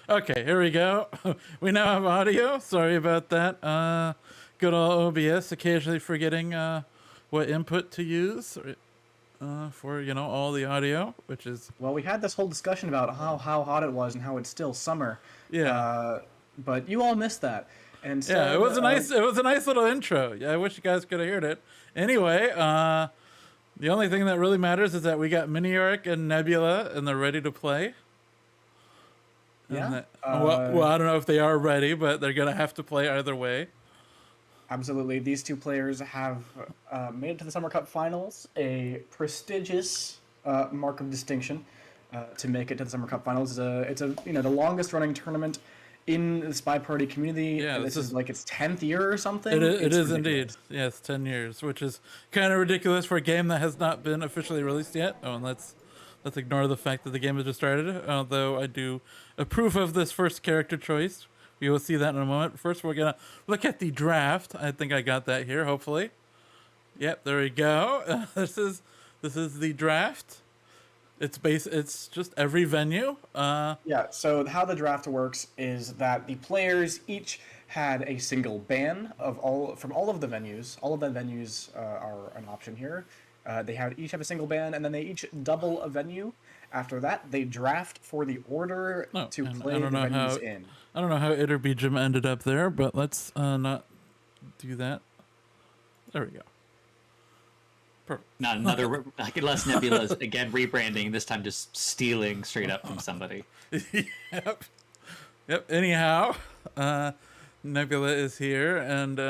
Okay, here we go. We now have audio. Sorry about that. Good old OBS occasionally forgetting what input to use for all the audio, which is Well, we had this whole discussion about how hot it was and how it's still summer. yeah. But you all missed that. And Yeah, instead, it was a nice little intro. Yeah, I wish you guys could have heard it. Anyway, the only thing that really matters is that we got Miniorek and Nebula, and they're ready to play. And yeah, well, I don't know if they are ready, but they're gonna have to play either way. absolutely. These two players have made it to the Summer Cup Finals, a prestigious mark of distinction. To make it to the Summer Cup Finals, it's the longest running tournament in the SpyParty community. Yeah, this is like its 10th year or something. It It's is ridiculous. indeed. Yes, 10 years, which is kind of ridiculous for a game that has not been officially released yet. Oh, and let's ignore the fact that the game has just started. Although I do approve of this first character choice. We will see that in a moment. First, we're gonna look at the draft. I think I got that here. Hopefully, yep. There we go. This is the draft. It's just every venue. Yeah, so how the draft works is that the players each had a single ban from all of the venues. All of the venues are an option here. They each have a single ban, and then they each double a venue. After that, they draft for the order to play the venues in. I don't know how Iterbejim ended up there, but let's not do that. There we go. Perfect. Not another, like, unless Nebula's again rebranding, this time just stealing straight up from somebody. Yep. Anyhow, Nebula is here, and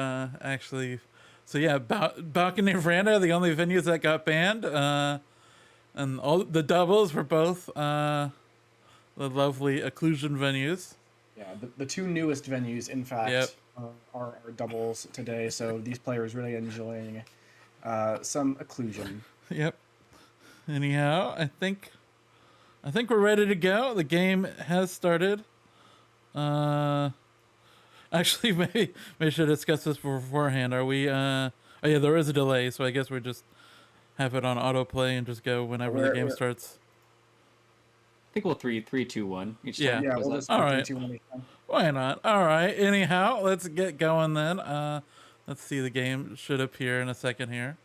actually, so yeah, Balcony and Veranda are the only venues that got banned, and all the doubles were both the lovely occlusion venues. Yeah, the two newest venues, in fact, Yep. are doubles today. So these players really enjoying some occlusion. Yep. Anyhow, I think we're ready to go. The game has started. Actually, maybe we should discuss this beforehand. Are we? Oh yeah, there is a delay, so I guess we just have it on autoplay and just go whenever the game starts. I think we'll 3, 2, 1 each Yeah. time. Yeah, we'll just All do right. 3, 2, 1 each time. Why not? All right. Anyhow, let's get going then. Let's see. The game should appear in a second here.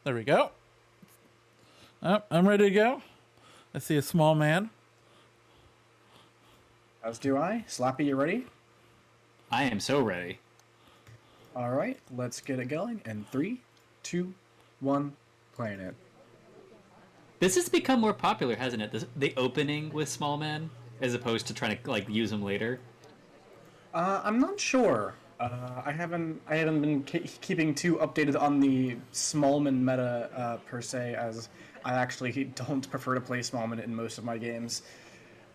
There we go. Oh, I'm ready to go. I see a small man. As do I. Slappy, you ready? I am so ready. All right, let's get it going. And 3, 2, 1, playing it. This has become more popular, hasn't it? The opening with small men, as opposed to trying to use them later. I'm not sure. I haven't been keeping too updated on the Smallman meta per se, as I actually don't prefer to play Smallman in most of my games.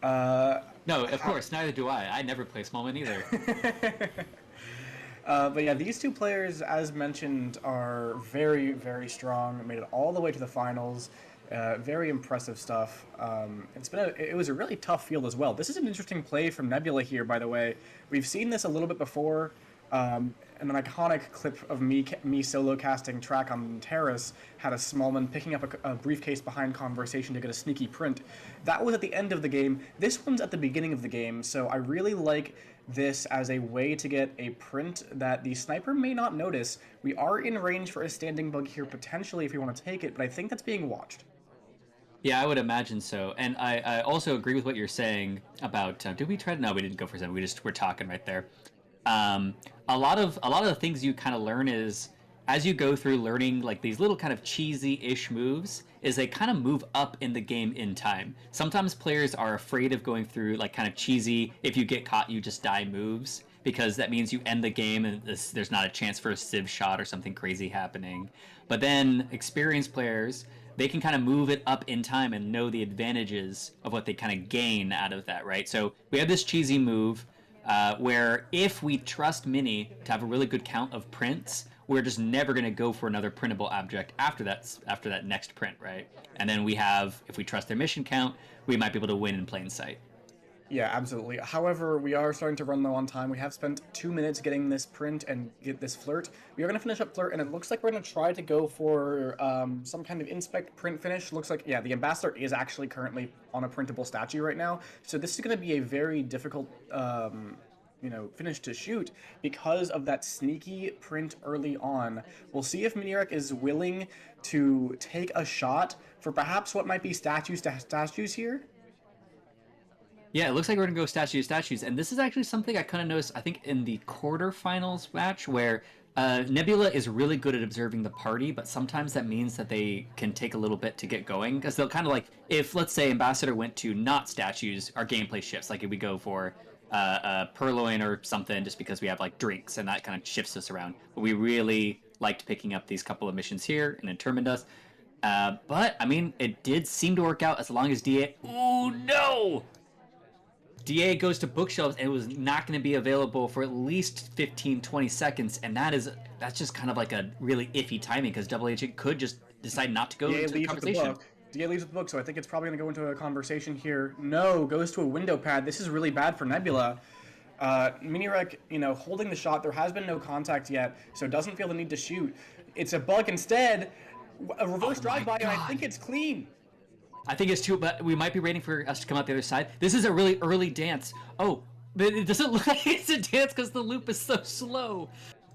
No, of course, neither do I. I never play small men either. But yeah, these two players, as mentioned, are very, very strong. Made it all the way to the finals. Very impressive stuff. It was a really tough field as well. This is an interesting play from Nebula here, by the way. We've seen this a little bit before. And an iconic clip of me solo casting track on Terrace had a Smallman picking up a briefcase behind conversation to get a sneaky print. That was at the end of the game. This one's at the beginning of the game, so I really like this as a way to get a print that the sniper may not notice. We are in range for a standing bug here potentially if we want to take it, but I think that's being watched. Yeah, I would imagine so. And I also agree with what you're saying about, did we try to, no, we didn't go for 7. We're talking right there. A lot of the things you kind of learn is as you go through learning like these little kind of cheesy-ish moves is they kind of move up in the game in time. Sometimes players are afraid of going through like kind of cheesy, if you get caught you just die moves, because that means you end the game and there's not a chance for a civ shot or something crazy happening. But then experienced players, they can kind of move it up in time and know the advantages of what they kind of gain out of that, right? So we have this cheesy move where if we trust Mini to have a really good count of prints, we're just never going to go for another printable object after that next print, right? And then we have, if we trust their mission count, we might be able to win in plain sight. Yeah, absolutely. However, we are starting to run low on time. We have spent 2 minutes getting this print and get this flirt. We are going to finish up flirt, and it looks like we're going to try to go for some kind of inspect print finish. Looks like, yeah, the ambassador is actually currently on a printable statue right now. So this is going to be a very difficult, finish to shoot because of that sneaky print early on. We'll see if Miniorek is willing to take a shot for perhaps what might be statues to statues here. Yeah, it looks like we're gonna go statue to statues, and this is actually something I kind of noticed. I think in the quarterfinals match where Nebula is really good at observing the party, but sometimes that means that they can take a little bit to get going because they'll kind of like if let's say Ambassador went to not statues, our gameplay shifts. Like if we go for Purloin or something, just because we have like drinks and that kind of shifts us around. But we really liked picking up these couple of missions here and determined us. But I mean, it did seem to work out as long as DA. Oh no! DA goes to bookshelves and it was not going to be available for at least 15, 20 seconds. And that's just kind of like a really iffy timing because Double Agent could just decide not to go DA into the leaves with the conversation. book. DA leaves with the book, so I think it's probably going to go into a conversation here. No, goes to a window pad. This is really bad for Nebula. Miniorek, holding the shot. There has been no contact yet, so doesn't feel the need to shoot. It's a bug instead. A reverse drive-by, and I think it's clean. I think it's too, but we might be waiting for us to come out the other side. This is a really early dance. Oh, but it doesn't look like it's a dance because the loop is so slow.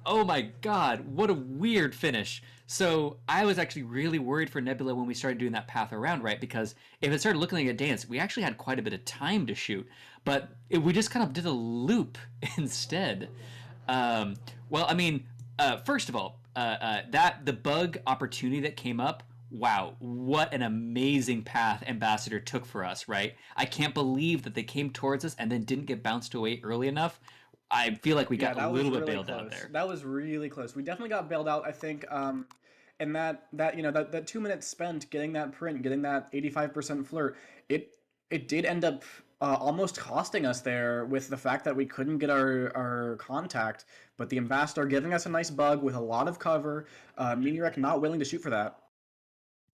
Oh my god, what a weird finish. So I was actually really worried for Nebula when we started doing that path around, right? Because if it started looking like a dance, we actually had quite a bit of time to shoot. But we just kind of did a loop instead. Well, I mean, first of all, that the bug opportunity that came up, wow, what an amazing path Ambassador took for us, right? I can't believe that they came towards us and then didn't get bounced away early enough. I feel like we got a little bit bailed out there. That was really close. We definitely got bailed out, I think. And that 2 minutes spent getting that print, getting that 85% flirt, it did end up almost costing us there with the fact that we couldn't get our contact. But the ambassador giving us a nice bug with a lot of cover. Miniorek not willing to shoot for that.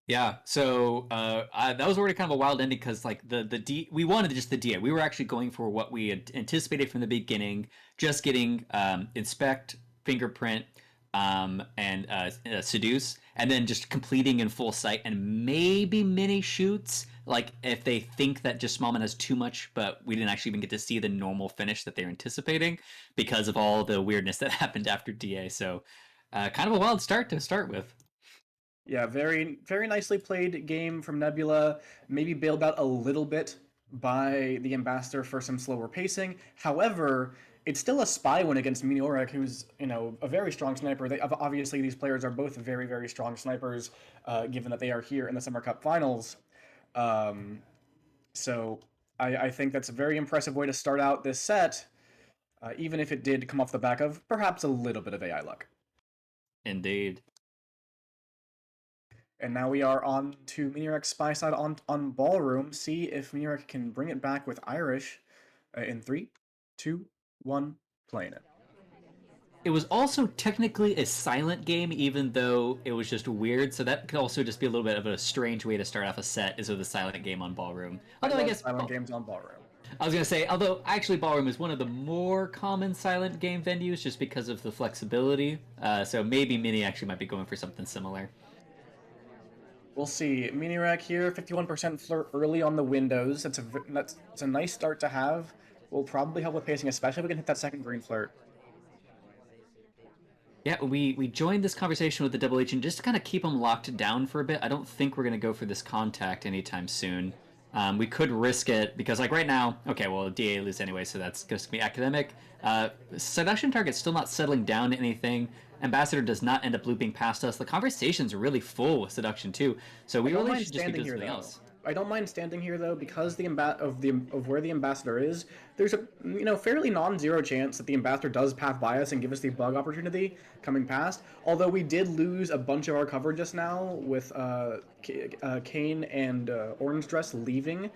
Yeah, so that was already kind of a wild ending because like we wanted just the DA. We were actually going for what we had anticipated from the beginning, just getting inspect, fingerprint, and seduce, and then just completing in full sight and maybe mini shoots. Like if they think that just Smallman has too much, but we didn't actually even get to see the normal finish that they're anticipating because of all the weirdness that happened after DA. So kind of a wild start to start with. Yeah, very very nicely played game from Nebula. Maybe bailed out a little bit by the ambassador for some slower pacing. However, it's still a spy win against Miniorek, who's a very strong sniper. Obviously these players are both very very strong snipers, given that they are here in the Summer Cup Finals. So I think that's a very impressive way to start out this set, even if it did come off the back of perhaps a little bit of AI luck. Indeed. And now we are on to Miniorek's spy side on Ballroom. See if Miniorek can bring it back with Irish in 3, 2, 1, playing it. It was also technically a silent game, even though it was just weird. So that could also just be a little bit of a strange way to start off a set, is with a silent game on Ballroom. Although I guess silent games on Ballroom. I was gonna say, although actually Ballroom is one of the more common silent game venues, just because of the flexibility. So maybe Mini actually might be going for something similar. We'll see. Miniorek here, 51% flirt early on the windows. That's a nice start to have. Will probably help with pacing, especially if we can hit that second green flirt. Yeah, we joined this conversation with the Double Agent just to kind of keep them locked down for a bit. I don't think we're going to go for this contact anytime soon. We could risk it because, like, right now, okay, well, DA lose anyway, so that's going to be academic. Seduction target's still not settling down to anything. Ambassador does not end up looping past us. The conversation's really full with Seduction, too, so we really should just be doing something else. I don't mind standing here though because of where the ambassador is. There's a fairly non-zero chance that the ambassador does path by us and give us the bug opportunity coming past. Although we did lose a bunch of our cover just now with Kane and Orange Dress leaving.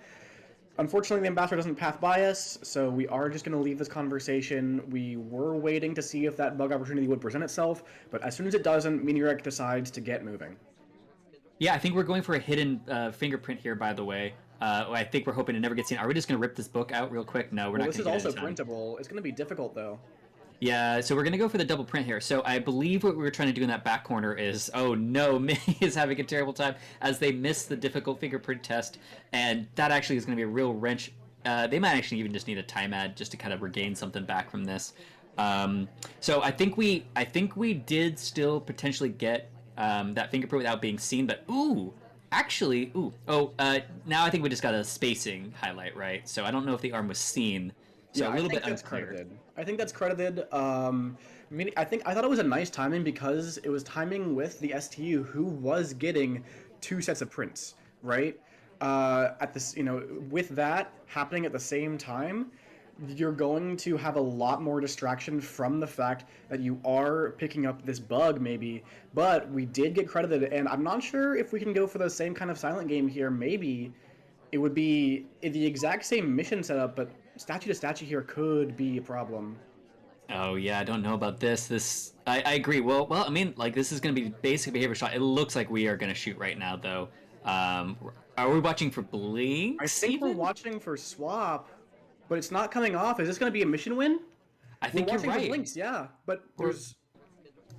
Unfortunately, the ambassador doesn't path by us, so we are just going to leave this conversation. We were waiting to see if that bug opportunity would present itself, but as soon as it doesn't, Miniorek decides to get moving. Yeah, I think we're going for a hidden fingerprint here, by the way. I think we're hoping to never get seen. Are we just going to rip this book out real quick? No, we're Well, not this going is to get it also in time. printable. It's going to be difficult though. Yeah, so we're going to go for the double print here. So I believe what we were trying to do in that back corner is, oh no, Minnie is having a terrible time as they miss the difficult fingerprint test, and that actually is going to be a real wrench. They might actually even just need a time ad just to kind of regain something back from this. So I think we did still potentially get that fingerprint without being seen, but now I think we just got a spacing highlight, right? So I don't know if the arm was seen. So Yeah, a I little think bit that's unclear. credited. I think that's credited. I thought it was a nice timing because it was timing with the STU who was getting two sets of prints, right? At this, with that happening at the same time, you're going to have a lot more distraction from the fact that you are picking up this bug, maybe. But we did get credited, and I'm not sure if we can go for the same kind of silent game here. Maybe it would be the exact same mission setup, but statue to statue here could be a problem. Oh yeah, I don't know about this. I agree. I mean, like this is going to be basic behavior shot. It looks like we are going to shoot right now, though. Um, are we watching for I blinks think we're even? watching for swap, but it's not coming off. Is this going to be a mission win? I We're think you're watching for right. blinks, yeah, but We're,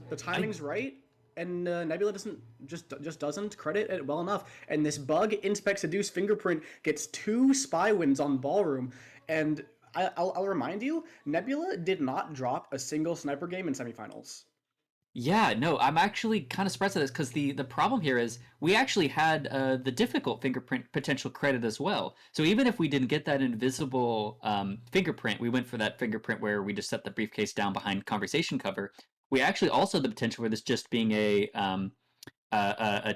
the I timing's right, and Nebula just doesn't credit it well enough. And this bug inspect seduce fingerprint gets two spy wins on Ballroom, and I'll remind you, Nebula did not drop a single sniper game in semifinals. Yeah, no, I'm actually kind of surprised at this because the problem here is we actually had the difficult fingerprint potential credit as well. So even if we didn't get that invisible fingerprint, we went for that fingerprint where we just set the briefcase down behind conversation cover. We actually also had the potential for this just being a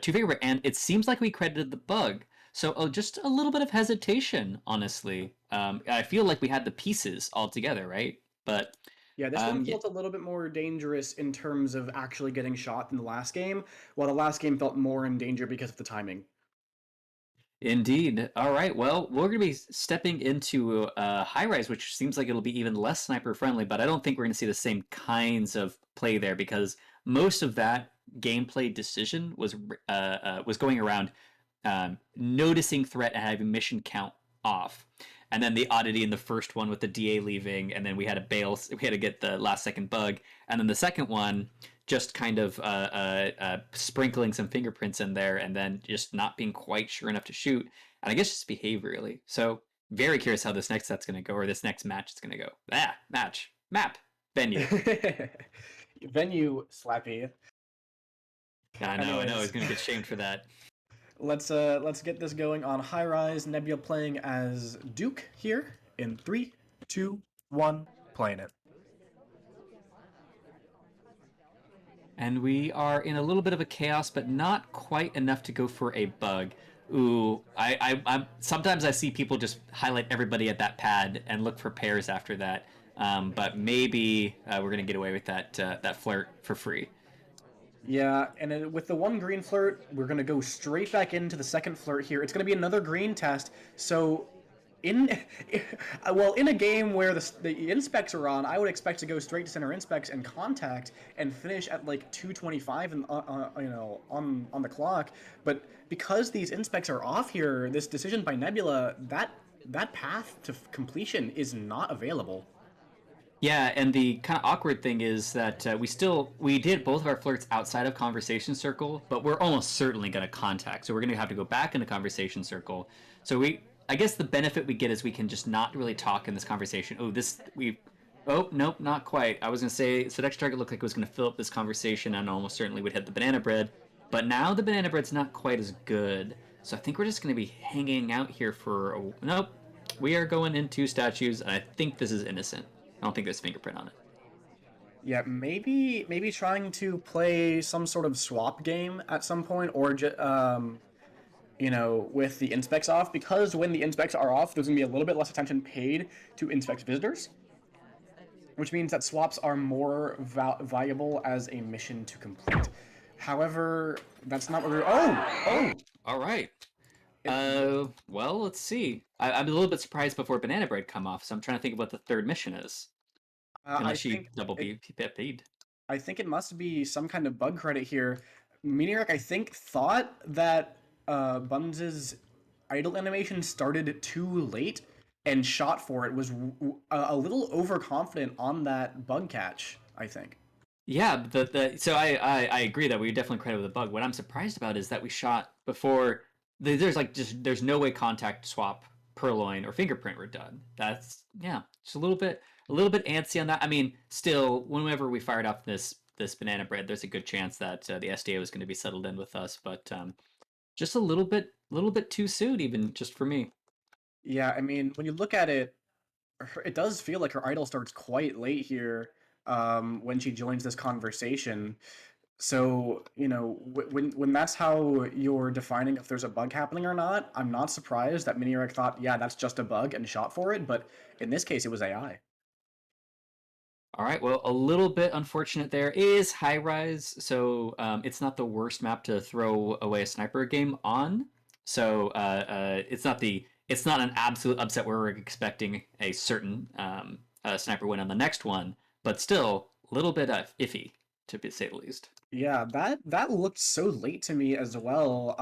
two fingerprint, and it seems like we credited the bug. So just a little bit of hesitation, honestly. I feel like we had the pieces all together, right? But Yeah, this one yeah, felt a little bit more dangerous in terms of actually getting shot than the last game, while the last game felt more in danger because of the timing. indeed. All right. Well, we're going to be stepping into high rise, which seems like it'll be even less sniper friendly, but I don't think we're going to see the same kinds of play there because most of that gameplay decision was going around noticing threat and having mission count off. And then the oddity in the first one with the DA leaving, and then we had to bail. We had to get the last second bug, and then the second one just kind of sprinkling some fingerprints in there, and then just not being quite sure enough to shoot. And I guess just behaviorally. So very curious how this next set's going to go, or this next match is going to go. Match, map, venue. Venue slappy. I know. Anyways, He's going to get shamed for that. let's get this going on high rise. Nebula playing as Duke here in 3, 2, 1, playing it. And we are in a little bit of a chaos, but not quite enough to go for a bug. Ooh, I'm sometimes I see people just highlight everybody at that pad and look for pairs after that. But maybe we're gonna get away with that flirt for free. Yeah, and with the one green flirt, we're gonna go straight back into the second flirt here. It's gonna be another green test. So, in in a game where the inspects are on, I would expect to go straight to center inspects and contact and finish at like 2:25 and on the clock. But because these inspects are off here, this decision by Nebula that path to completion is not available. Yeah, and the kind of awkward thing is that we did both of our flirts outside of conversation circle, but we're almost certainly going to contact. So we're going to have to go back into conversation circle. So I guess the benefit we get is we can just not really talk in this conversation. Oh nope, not quite. I was going to say so next target looked like it was going to fill up this conversation and almost certainly would hit the banana bread, but now the banana bread's not quite as good. So I think we're just going to be hanging out here nope. We are going into statues, and I think this is innocent. I don't think there's fingerprint on it. Yeah, maybe trying to play some sort of swap game at some point, or with the inspects off, because when the inspects are off, there's gonna be a little bit less attention paid to inspect visitors, which means that swaps are more viable as a mission to complete. However, that's not what we're. Oh! All right. It, Well, let's see. I'm a little bit surprised before banana bread come off, so I'm trying to think of what the third mission is. I Unless she think double it, BP'd. I think it must be some kind of bug credit here. Miniorek, I think, thought that Buns's idle animation started too late and shot for it was a little overconfident on that bug catch, I think. Yeah, so I agree that we definitely credit with the bug. What I'm surprised about is that we shot before there's like just there's no way contact swap, purloin, or fingerprint were done. That's yeah, just a little bit antsy on that. I mean, still, whenever we fired up this banana bread, there's a good chance that the SDA was going to be settled in with us, but just a little bit too soon, even just for me. Yeah, I mean, when you look at it, it does feel like her idol starts quite late here when she joins this conversation. So, when that's how you're defining if there's a bug happening or not, I'm not surprised that Miniorek thought, yeah, that's just a bug and shot for it, but in this case, it was AI. All right, well, a little bit unfortunate there is high rise, so it's not the worst map to throw away a sniper game on. So it's not an absolute upset where we're expecting a certain sniper win on the next one, but still a little bit iffy to say the least. Yeah, that looked so late to me as well.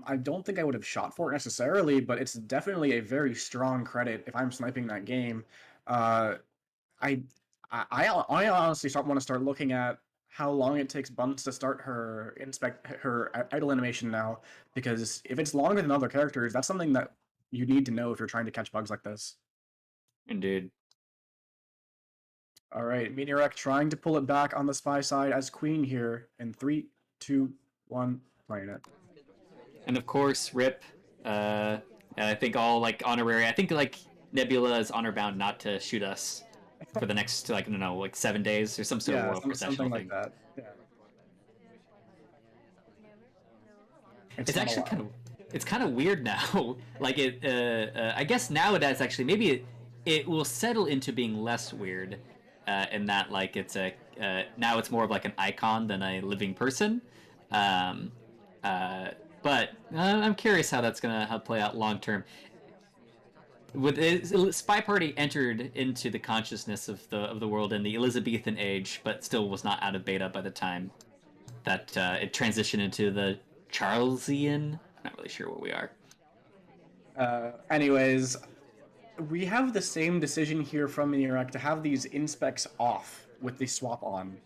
I don't think I would have shot for it necessarily, but it's definitely a very strong credit if I'm sniping that game. Uh, I I honestly want to start looking at how long it takes Buns to start her idle animation now, because if it's longer than other characters, that's something that you need to know if you're trying to catch bugs like this. Indeed. All right, Miniorek trying to pull it back on the spy side as queen here in 3, 2, 1, playing it. And of course, Rip. Uh, I think all like honorary. I think like Nebula is honor bound not to shoot us for the next like I don't know like 7 days or some sort of Yeah, royal something processional like thing. that. Yeah, it's It's not actually allowed. it's kind of weird now. Like I guess nowadays actually maybe it will settle into being less weird, in that like it's a now it's more of like an icon than a living person. Um, uh, but I'm curious how that's gonna how play out long term. With Spy Party entered into the consciousness of the world in the Elizabethan age, but still was not out of beta by the time that it transitioned into the Charlesian. I'm not really sure what we are. Anyways, we have the same decision here from Miniorek to have these inspects off with the swap on.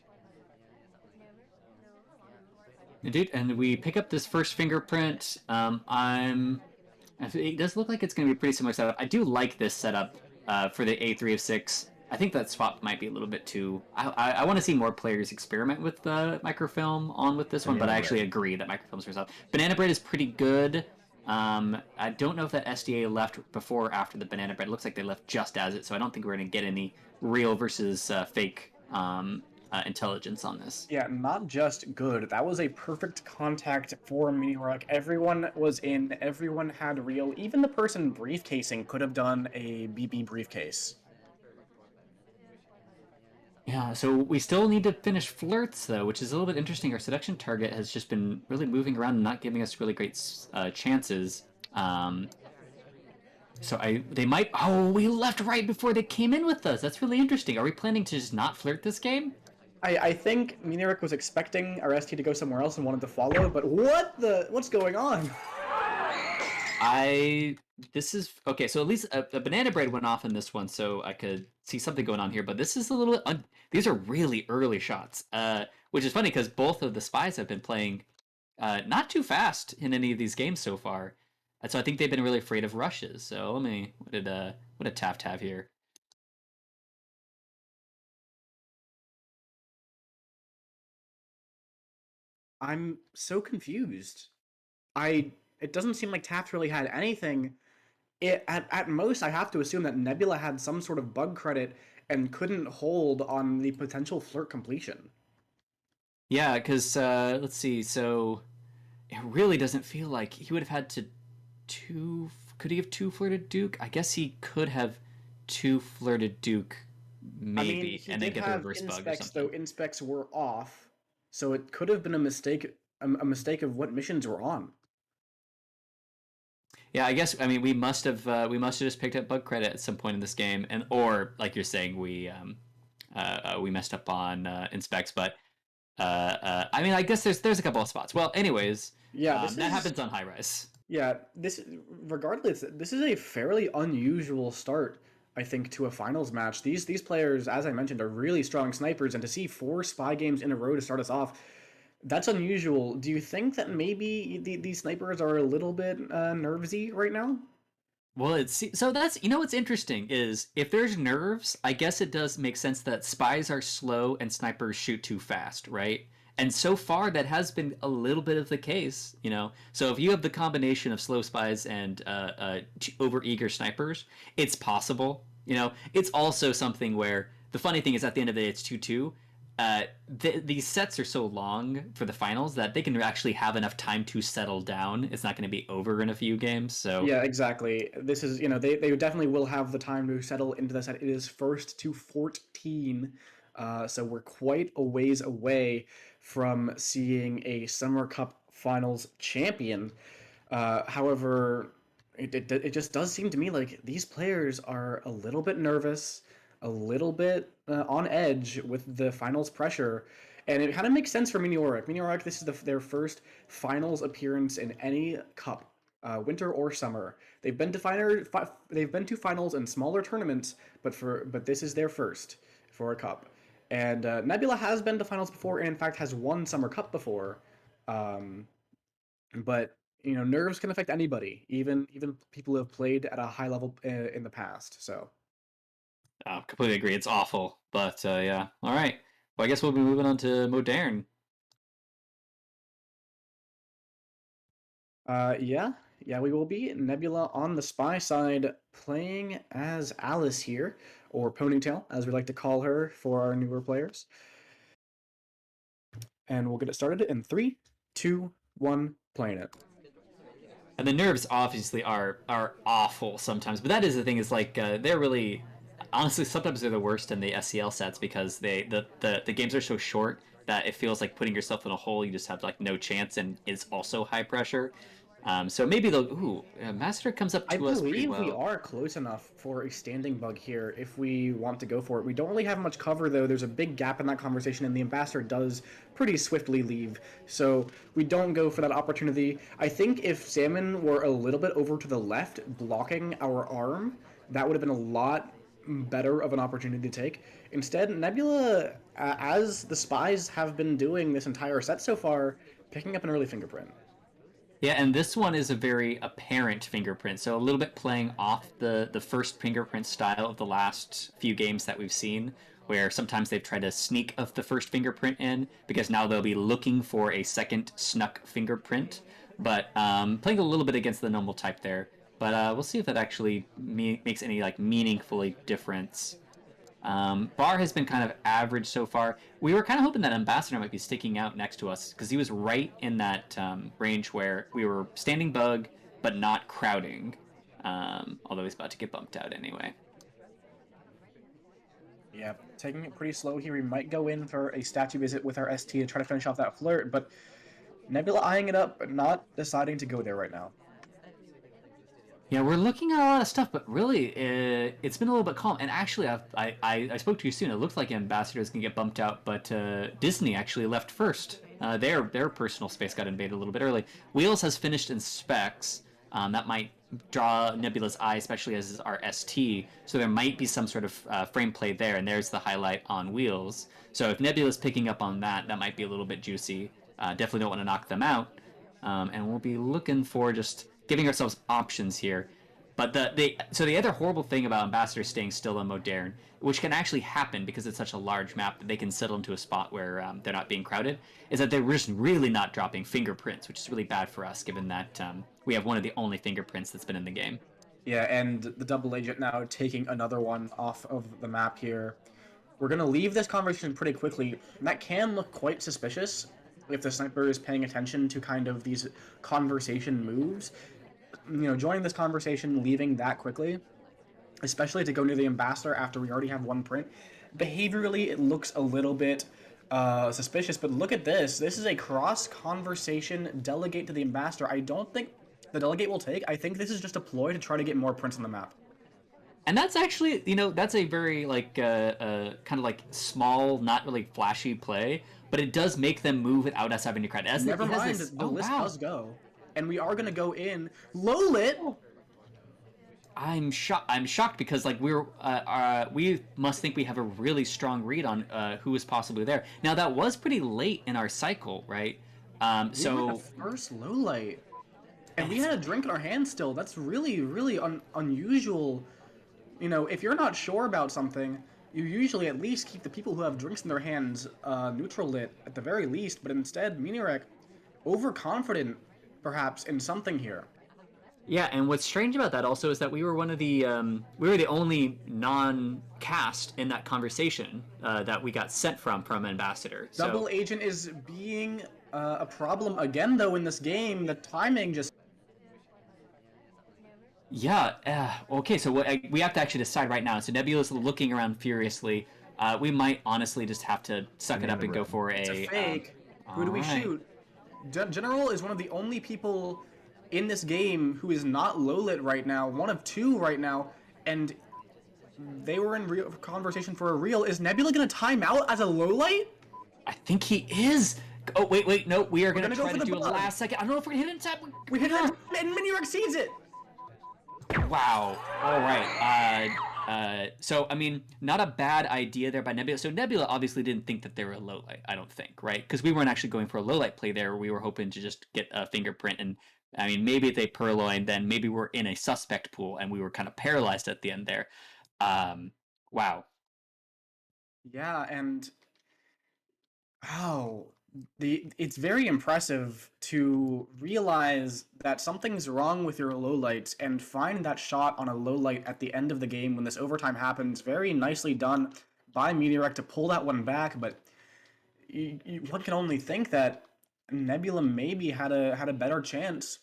Indeed, and we pick up this first fingerprint. It does look like it's going to be a pretty similar setup. I do like this setup for the A3 of 6. I think that swap might be a little bit too. I want to see more players experiment with microfilm on with this one, but I Banana actually bread. agree that microfilm's first up. Banana bread is pretty good. I don't know if that SDA left before or after the banana bread. It looks like they left just as it, so I don't think we're going to get any real versus fake intelligence on this. Yeah, not just good. That was a perfect contact for Miniorek. Everyone was in, everyone had real. Even the person briefcasing could have done a BB briefcase. Yeah, so we still need to finish flirts though, which is a little bit interesting. Our seduction target has just been really moving around and not giving us really great chances. Um, so they might. Oh, we left right before they came in with us. That's really interesting. Are we planning to just not flirt this game? I think Miniorek was expecting our ST to go somewhere else and wanted to follow, but what's going on? I this is okay. So at least a banana bread went off in this one, so I could see something going on here. But this is a little. These are really early shots, which is funny because both of the spies have been playing not too fast in any of these games so far. And so I think they've been really afraid of rushes. So let me what did Taft have here? I'm so confused. It doesn't seem like Taft really had anything. At most, I have to assume that Nebula had some sort of bug credit and couldn't hold on the potential flirt completion. Yeah, because let's see. So it really doesn't feel like he would have had to two. Could he have two flirted Duke? I guess he could have two flirted Duke, I mean, maybe, he and then did get the have reverse bug or inspects, something. though inspects were off, so it could have been a mistake, a mistake of what missions were on. Yeah, I guess. I mean, we must have just picked up bug credit at some point in this game, and or like you're saying, we messed up on inspects. But I mean, I guess there's a couple of spots. Well, anyways, Yeah, this that is happens on high rise. Yeah, regardless, this is a fairly unusual start, I think, to a finals match. These players, as I mentioned, are really strong snipers, and to see four spy games in a row to start us off, that's unusual. Do you think that maybe these snipers are a little bit nervsy right now? Well, it's so that's what's interesting is if there's nerves, I guess it does make sense that spies are slow and snipers shoot too fast, right? And so far, that has been a little bit of the case. So if you have the combination of slow spies and overeager snipers, it's possible. It's also something where the funny thing is at the end of the day, it's 2-2. These sets are so long for the finals that they can actually have enough time to settle down. It's not going to be over in a few games. So Yeah, exactly. This is, they definitely will have the time to settle into the set. It is first to 14, so we're quite a ways away from seeing a Summer Cup Finals champion. However, it just does seem to me like these players are a little bit nervous, a little bit on edge with the finals pressure. And it kind of makes sense for Miniorek. Miniorek, this is their first finals appearance in any cup, winter or summer. They've been to finals in smaller tournaments, but this is their first for a cup. And Nebula has been to finals before, and in fact has won Summer Cup before. Um, but nerves can affect anybody, even people who have played at a high level in the past. So completely agree. It's awful, but yeah. All right. Well, I guess we'll be moving on to modern. yeah, yeah, we will be Nebula on the spy side, playing as Alice here, or Ponytail, as we like to call her for our newer players. And we'll get it started in three, two, one, playing it. And the nerves obviously are awful sometimes, but that is the thing is like they're really honestly sometimes they're the worst in the SCL sets because the games are so short that it feels like putting yourself in a hole. You just have like no chance, and it's also high pressure. So maybe the Master comes up I to us pretty believe we well. are close enough for a standing bug here if we want to go for it. We don't really have much cover, though. There's a big gap in that conversation, and the ambassador does pretty swiftly leave. So we don't go for that opportunity. I think if Salmon were a little bit over to the left, blocking our arm, that would have been a lot better of an opportunity to take. Instead, Nebula, as the spies have been doing this entire set so far, picking up an early fingerprint. Yeah, and this one is a very apparent fingerprint, so a little bit playing off the first fingerprint style of the last few games that we've seen, where sometimes they've tried to sneak of the first fingerprint in because now they'll be looking for a second snuck fingerprint. But playing a little bit against the normal type there. But we'll see if that actually makes any like meaningfully difference. Bar has been kind of average so far. We were kind of hoping that Ambassador might be sticking out next to us because he was right in that range where we were standing bug but not crowding. Although he's about to get bumped out anyway. Yeah, taking it pretty slow here. We might go in for a statue visit with our ST to try to finish off that flirt, but Nebula eyeing it up, but not deciding to go there right now. Yeah, we're looking at a lot of stuff, but really, it's been a little bit calm. And actually, I spoke to you soon. It looked like Ambassador is going to get bumped out, but Disney actually left first. Their personal space got invaded a little bit early. Wheels has finished in specs. That might draw Nebula's eye, especially as is our ST. So there might be some sort of frame play there, and there's the highlight on Wheels. So if Nebula's picking up on that, that might be a little bit juicy. Definitely don't want to knock them out. And we'll be looking for just giving ourselves options here. But the other horrible thing about Ambassador staying still in Modern, which can actually happen because it's such a large map that they can settle into a spot where they're not being crowded, is that they're just really not dropping fingerprints, which is really bad for us given that we have one of the only fingerprints that's been in the game. Yeah, and the double agent now taking another one off of the map here. We're going to leave this conversation pretty quickly. And that can look quite suspicious if the sniper is paying attention to kind of these conversation moves. Joining this conversation, leaving that quickly, especially to go near the ambassador after we already have one print. Behaviorally, it looks a little bit suspicious, but look at this. This is a cross conversation delegate to the ambassador. I don't think the delegate will take. I think this is just a ploy to try to get more prints on the map. And that's actually, that's a very like kind of like small, not really flashy play, but it does make them move without us having to credit. Never mind, the list does go. and we are gonna go in low lit. I'm shocked. I'm shocked because like we must think we have a really strong read on who is possibly there. Now that was pretty late in our cycle, right? We were So the first low light, and we it's- had a drink in our hand still. That's really, really unusual. You know, if you're not sure about something, you usually at least keep the people who have drinks in their hands neutral lit at the very least. But instead, Miniorek, overconfident, perhaps in something here. yeah, and what's strange about that also is that we were one of the we were the only non-cast in that conversation that we got sent from Ambassador. So Double agent is being a problem again, though, in this game. The timing just. yeah, okay. So we have to actually decide right now. So Nebula's looking around furiously. We might honestly just have to suck it up and go for It's a fake. Who do we alright. shoot? General is one of the only people in this game who is not low lit right now. One of two right now, and they were in real conversation for a real. Is Nebula gonna time out as a low light? I think he is. Oh wait, no. We are gonna gonna go try for to the do a bug. last second. I don't know if we're gonna hit in time. We hit it, and Miniorek sees it. Wow. All right. So I mean, not a bad idea there by Nebula. So Nebula obviously didn't think that they were a low light. I don't think, right? Because we weren't actually going for a low light play there. We were hoping to just get a fingerprint, and I mean, maybe if they purloined, then maybe we're in a suspect pool, and we were kind of paralyzed at the end there. Wow. Yeah, and wow, it's very impressive to realize that something's wrong with your low lights and find that shot on a low light at the end of the game when this overtime happens. Very nicely done by Miniorek to pull that one back, but one can only think that Nebula maybe had a better chance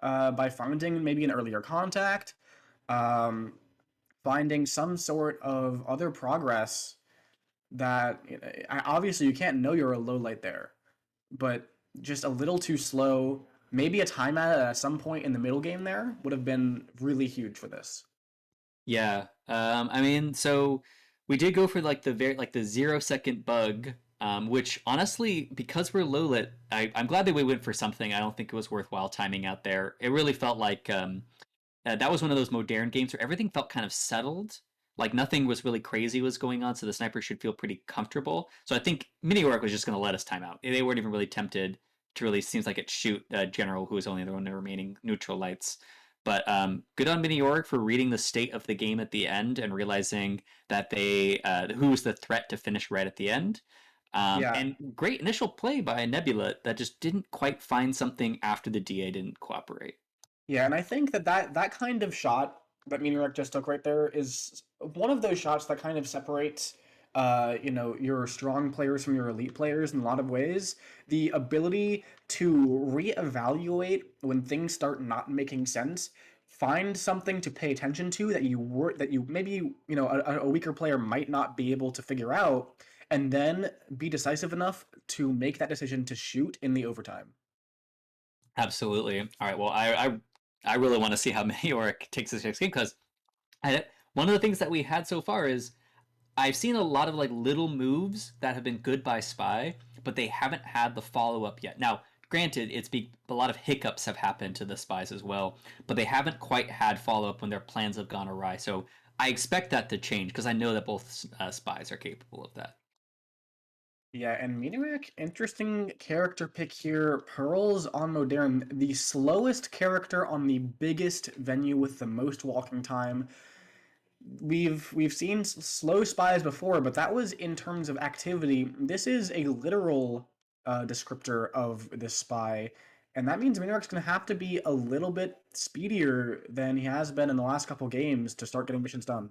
by finding maybe an earlier contact, um, finding some sort of other progress that obviously you can't know you're a low light there, but just a little too slow. Maybe a timeout at some point in the middle game there would have been really huge for this. Yeah. I mean, so we did go for like the 0 second bug, which honestly, because we're low lit, I'm glad that we went for something. I don't think it was worthwhile timing out there. It really felt like that was one of those modern games where everything felt kind of settled. Like nothing was really crazy was going on, so the sniper should feel pretty comfortable. So I think Miniorek was just going to let us time out. They weren't even really tempted to really seems like it shoot General, who was only the one of the remaining neutral lights. But good on Miniorek for reading the state of the game at the end and realizing that they who was the threat to finish right at the end. Yeah, And great initial play by Nebula that just didn't quite find something after the DA didn't cooperate. yeah, and I think that kind of shot that Miniorek just took right there is one of those shots that kind of separates, your strong players from your elite players in a lot of ways. The ability to reevaluate when things start not making sense, find something to pay attention to that you maybe a weaker player might not be able to figure out, and then be decisive enough to make that decision to shoot in the overtime. Absolutely. All right. Well, I really want to see how Miniorek takes this next game because one of the things that we had so far is I've seen a lot of like little moves that have been good by Spy, but they haven't had the follow up yet. Now, granted, a lot of hiccups have happened to the Spies as well, but they haven't quite had follow up when their plans have gone awry. So I expect that to change because I know that both Spies are capable of that. Yeah, and Miniorek, interesting character pick here. Pearls on Modern, the slowest character on the biggest venue with the most walking time. We've seen slow spies before, but that was in terms of activity. This is a literal descriptor of this spy, and that means Miniorek's going to have to be a little bit speedier than he has been in the last couple games to start getting missions done.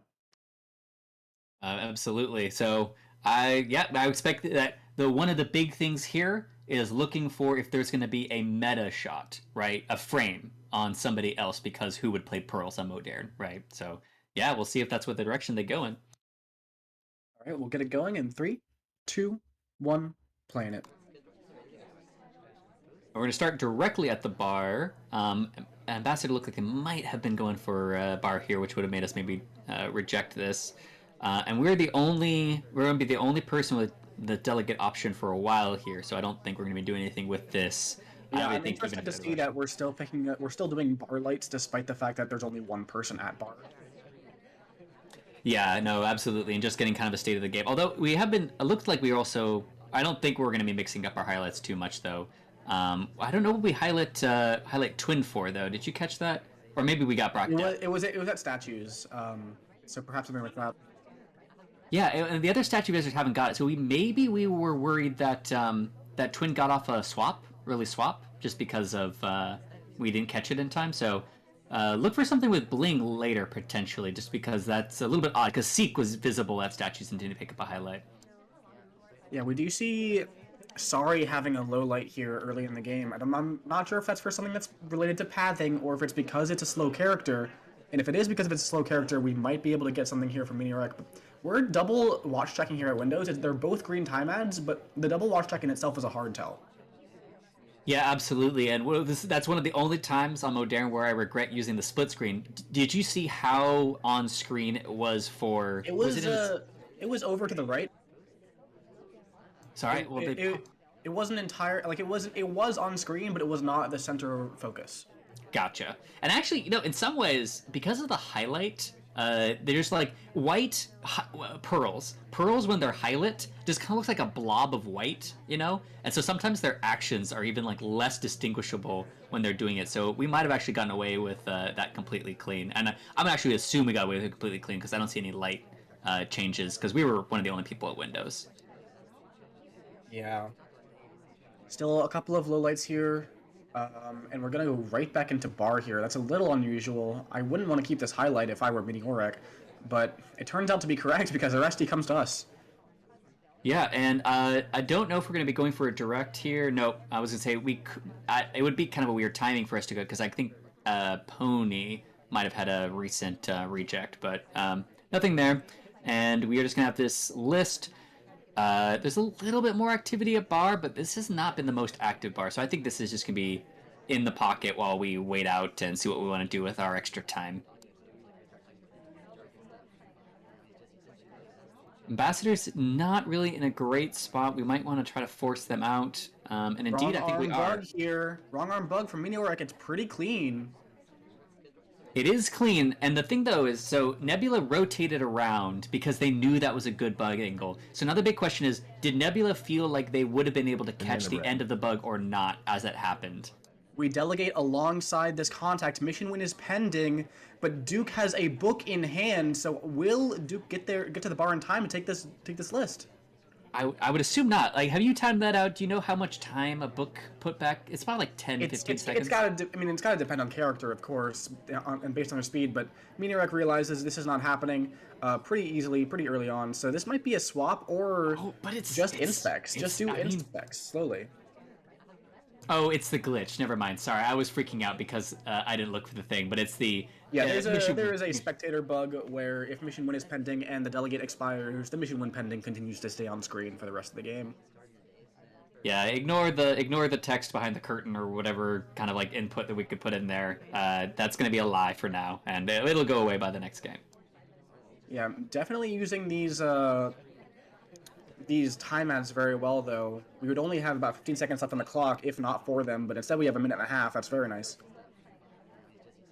Absolutely. So I expect that the one of the big things here is looking for if there's going to be a meta shot, right? A frame on somebody else because who would play pearls on Modern, right? So yeah, we'll see if that's what the direction they go in. All right, we'll get it going in 3, 2, 1, playing it. We're going to start directly at the bar. Ambassador looked like they might have been going for a bar here, which would have made us maybe reject this. And we're going to be the only person with the delegate option for a while here, so I don't think we're going to be doing anything with this. Yeah, I I'm think even interested if to it see that we're still doing bar lights despite the fact that there's only one person at bar. Yeah, no, absolutely, and just getting kind of a state of the game. Although we have been, it looks like we also. I don't think we're going to be mixing up our highlights too much, though. I don't know what we highlight twin for though. Did you catch that? Or maybe we got brought down. It was at statues, so perhaps something like that. Yeah, and the other statue visitors haven't got it. So we were worried that that twin got off a early swap, just because of we didn't catch it in time. So look for something with bling later potentially, just because that's a little bit odd. Because Seek was visible at statues and didn't pick up a highlight. Yeah, we do see Sorry having a low light here early in the game. I'm not sure if that's for something that's related to pathing or if it's because it's a slow character. And if it is because it's a slow character, we might be able to get something here from Miniorek. We're double watch checking here at Windows. They're both green time ads, but the double watch check in itself is a hard tell. Yeah, absolutely. And that's one of the only times on Modern where I regret using the split screen. Did you see how on screen it was for? It was over to the right. Sorry, well, It wasn't entire like it was on screen, but it was not the center of focus. Gotcha. And actually, in some ways, because of the highlight, there's like white pearls. Pearls, when they're highlight, just kind of looks like a blob of white, And so sometimes their actions are even like less distinguishable when they're doing it. So we might have actually gotten away with that completely clean. And I'm actually assuming we got away with it completely clean because I don't see any light changes because we were one of the only people at Windows. Yeah. Still a couple of low lights here. And we're gonna go right back into bar here. That's a little unusual. I wouldn't want to keep this highlight if I were Miniorek, but it turns out to be correct because the rest comes to us. Yeah, and I don't know if we're going to be going for a direct here. No, I was going to say it would be kind of a weird timing for us to go because I think Pony might have had a recent reject, but nothing there. And we are just going to have this list. There's a little bit more activity at bar, but this has not been the most active bar. So I think this is just going to be in the pocket while we wait out and see what we want to do with our extra time. Ambassador's not really in a great spot. We might want to try to force them out. And indeed, I think we are. Bug here. Wrong arm bug from Miniorek. It's pretty clean. It is clean, and the thing though is, so Nebula rotated around because they knew that was a good bug angle. So now the big question is, did Nebula feel like they would have been able to catch the end of the bug or not as it happened? We delegate alongside this contact. Mission win is pending, but Duke has a book in hand. So will Duke get to the bar in time to take this list? I would assume not. Like, have you timed that out? Do you know how much time a book put back? It's about like 10, 15 seconds. It's got to depend on character, of course, and based on their speed. But Miniorek realizes this is not happening pretty easily, pretty early on. So this might be a swap or just inspects. Just do inspects slowly. Oh, it's the glitch. Never mind. Sorry, I was freaking out because I didn't look for the thing. But it's the there is a spectator bug where if mission win is pending and the delegate expires, the mission win pending continues to stay on screen for the rest of the game. Yeah, ignore the text behind the curtain or whatever kind of like input that we could put in there. That's going to be a lie for now, and it'll go away by the next game. Yeah, definitely using these time ads very well, though. We would only have about 15 seconds left on the clock, if not for them, but instead we have a minute and a half. That's very nice.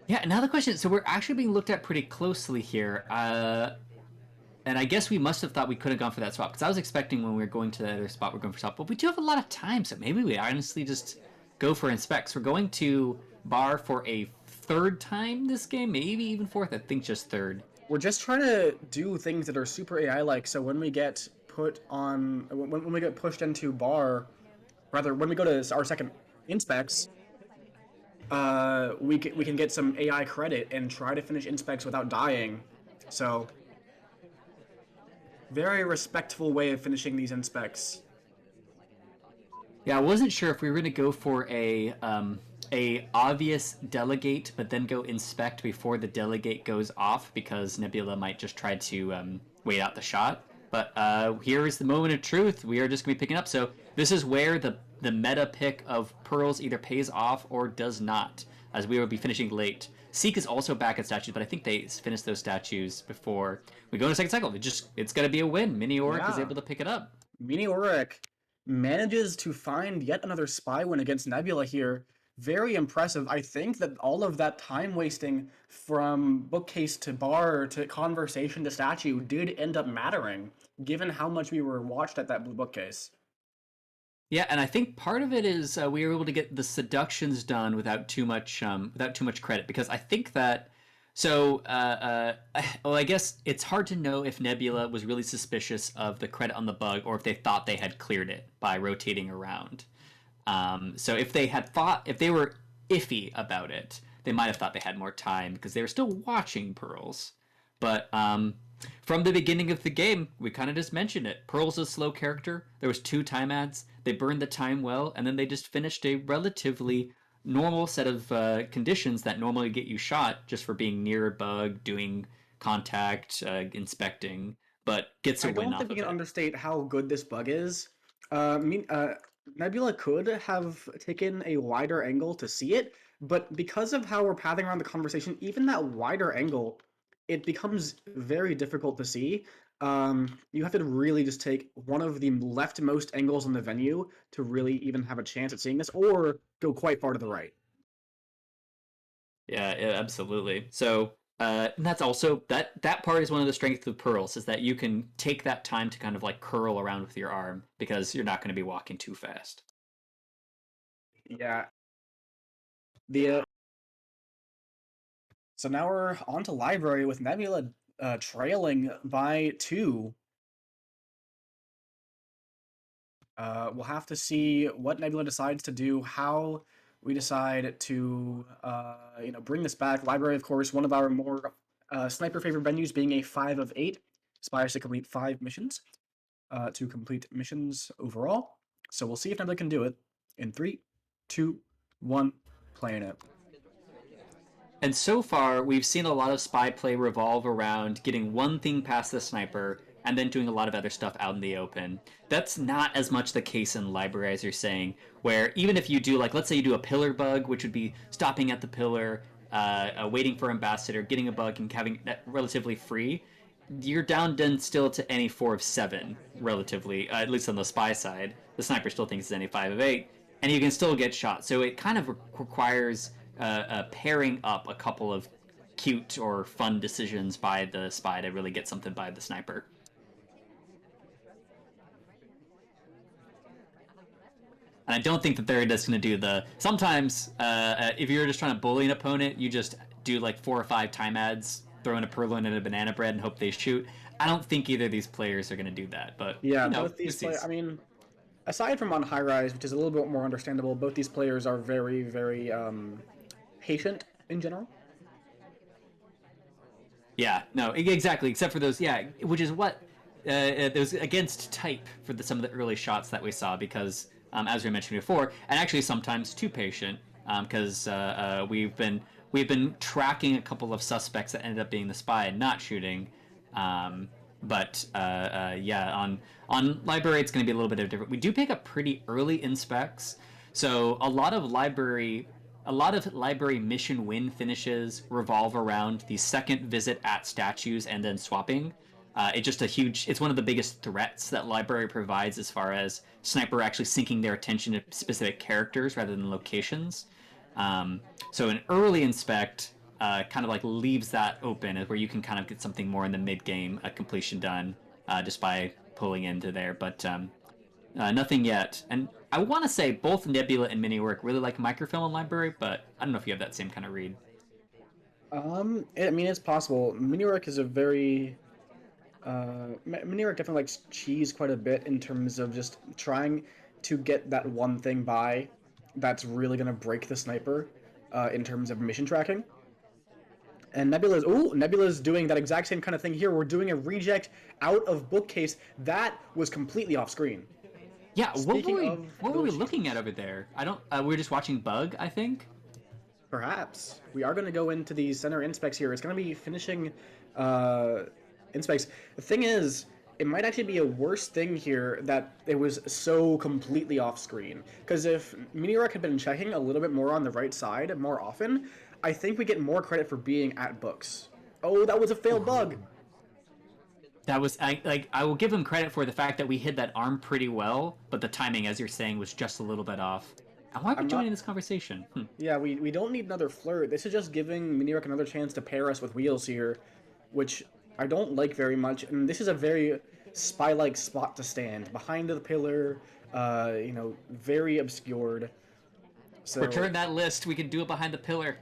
Yeah, now the question is, so we're actually being looked at pretty closely here. And I guess we must have thought we could have gone for that swap, because I was expecting when we were going to the other spot, we're going for swap. But we do have a lot of time, so maybe we honestly just go for inspects. We're going to bar for a third time this game, maybe even fourth. I think just third. We're just trying to do things that are super AI-like, so when we get when we get pushed into bar, rather when we go to our second inspects, we can get some AI credit and try to finish inspects without dying. So very respectful way of finishing these inspects. Yeah, I wasn't sure if we were going to go for a obvious delegate, but then go inspect before the delegate goes off, because Nebula might just try to wait out the shot. But here is the moment of truth. We are just going to be picking up. So this is where the meta pick of Pearls either pays off or does not, as we will be finishing late. Seek is also back at statues, but I think they finished those statues before we go to second cycle. It's going to be a win. Miniorek is able to pick it up. Miniorek manages to find yet another spy win against Nebula here. Very impressive. I think that all of that time wasting from bookcase to bar to conversation to statue did end up mattering, given how much we were watched at that blue bookcase. Yeah, and I think part of it is we were able to get the seductions done without too much credit, because I think that well, I guess it's hard to know if Nebula was really suspicious of the credit on the bug or if they thought they had cleared it by rotating around. So if they were iffy about it, they might have thought they had more time because they were still watching Pearls. But from the beginning of the game, we kind of just mentioned it. Pearl's a slow character. There was 2 time ads. They burned the time well, and then they just finished a relatively normal set of conditions that normally get you shot just for being near a bug, doing contact, inspecting, but gets a I win don't off think we of can it. understate how good this bug is. Uh, mean, uh, Nebula could have taken a wider angle to see it, but because of how we're pathing around the conversation, even that wider angle, it becomes very difficult to see. You have to really just take one of the leftmost angles in the venue to really even have a chance at seeing this, or go quite far to the right. Yeah, absolutely. So and that's also that part is one of the strengths of pearls is that you can take that time to kind of like curl around with your arm because you're not going to be walking too fast. Yeah. The So now we're on to library with Nebula trailing by 2. We'll have to see what Nebula decides to do, how we decide to, bring this back. Library, of course, one of our more sniper favorite venues, being a 5 of 8. Aspires to complete 5 missions, to complete missions overall. So we'll see if Nebula can do it in 3, 2, 1, playing it. And so far, we've seen a lot of spy play revolve around getting one thing past the sniper and then doing a lot of other stuff out in the open. That's not as much the case in library as you're saying, where even if you do, like, let's say you do a pillar bug, which would be stopping at the pillar, waiting for ambassador, getting a bug, and having that relatively free, you're down then still to any 4 of 7, relatively, at least on the spy side. The sniper still thinks it's any 5 of 8, and you can still get shot. So it kind of requires pairing up a couple of cute or fun decisions by the spy to really get something by the sniper. And I don't think that they're just going to do the. Sometimes, if you're just trying to bully an opponent, you just do like 4 or 5 time ads, throw in a purloin and a banana bread, and hope they shoot. I don't think either of these players are going to do that, but Yeah, you know, both who these players. sees? I mean, aside from on high rise, which is a little bit more understandable, both these players are very, very patient in general. Yeah, no, exactly. Except for those, yeah, which is what those against type for some of the early shots that we saw because, as we mentioned before, and actually sometimes too patient because we've been tracking a couple of suspects that ended up being the spy and not shooting. Um, but yeah, on library it's going to be a little bit of different. We do pick up pretty early in specs, so a lot of library mission win finishes revolve around the second visit at statues and then swapping. It's one of the biggest threats that library provides as far as sniper actually sinking their attention to specific characters rather than locations. So an early inspect kind of like leaves that open where you can kind of get something more in the mid game, a completion done just by pulling into there. But nothing yet. And I want to say both Nebula and Miniorek really like microfilm and library, but I don't know if you have that same kind of read. I mean, it's possible. Miniorek is a very Miniorek definitely likes cheese quite a bit in terms of just trying to get that one thing by that's really gonna break the sniper, in terms of mission tracking. And Nebula's doing that exact same kind of thing here. We're doing a reject out of bookcase that was completely off screen. Yeah, what were Speaking we of what were we those looking at cheeses, over there? I don't. We were just watching Bug, I think. perhaps we are going to go into the center inspects here. It's going to be finishing uh, inspects. The thing is, it might actually be a worse thing here that it was so completely off screen. Because if Miniorek had been checking a little bit more on the right side more often, I think we get more credit for being at books. Oh, that was a failed bug. That was I will give him credit for the fact that we hid that arm pretty well, but the timing, as you're saying, was just a little bit off. And why are we I'm not. joining this conversation? Yeah, we don't need another flirt. This is just giving Miniorek another chance to pair us with wheels here, which I don't like very much. And this is a very spy-like spot to stand behind the pillar. Very obscured. So Return that list. We can do it behind the pillar.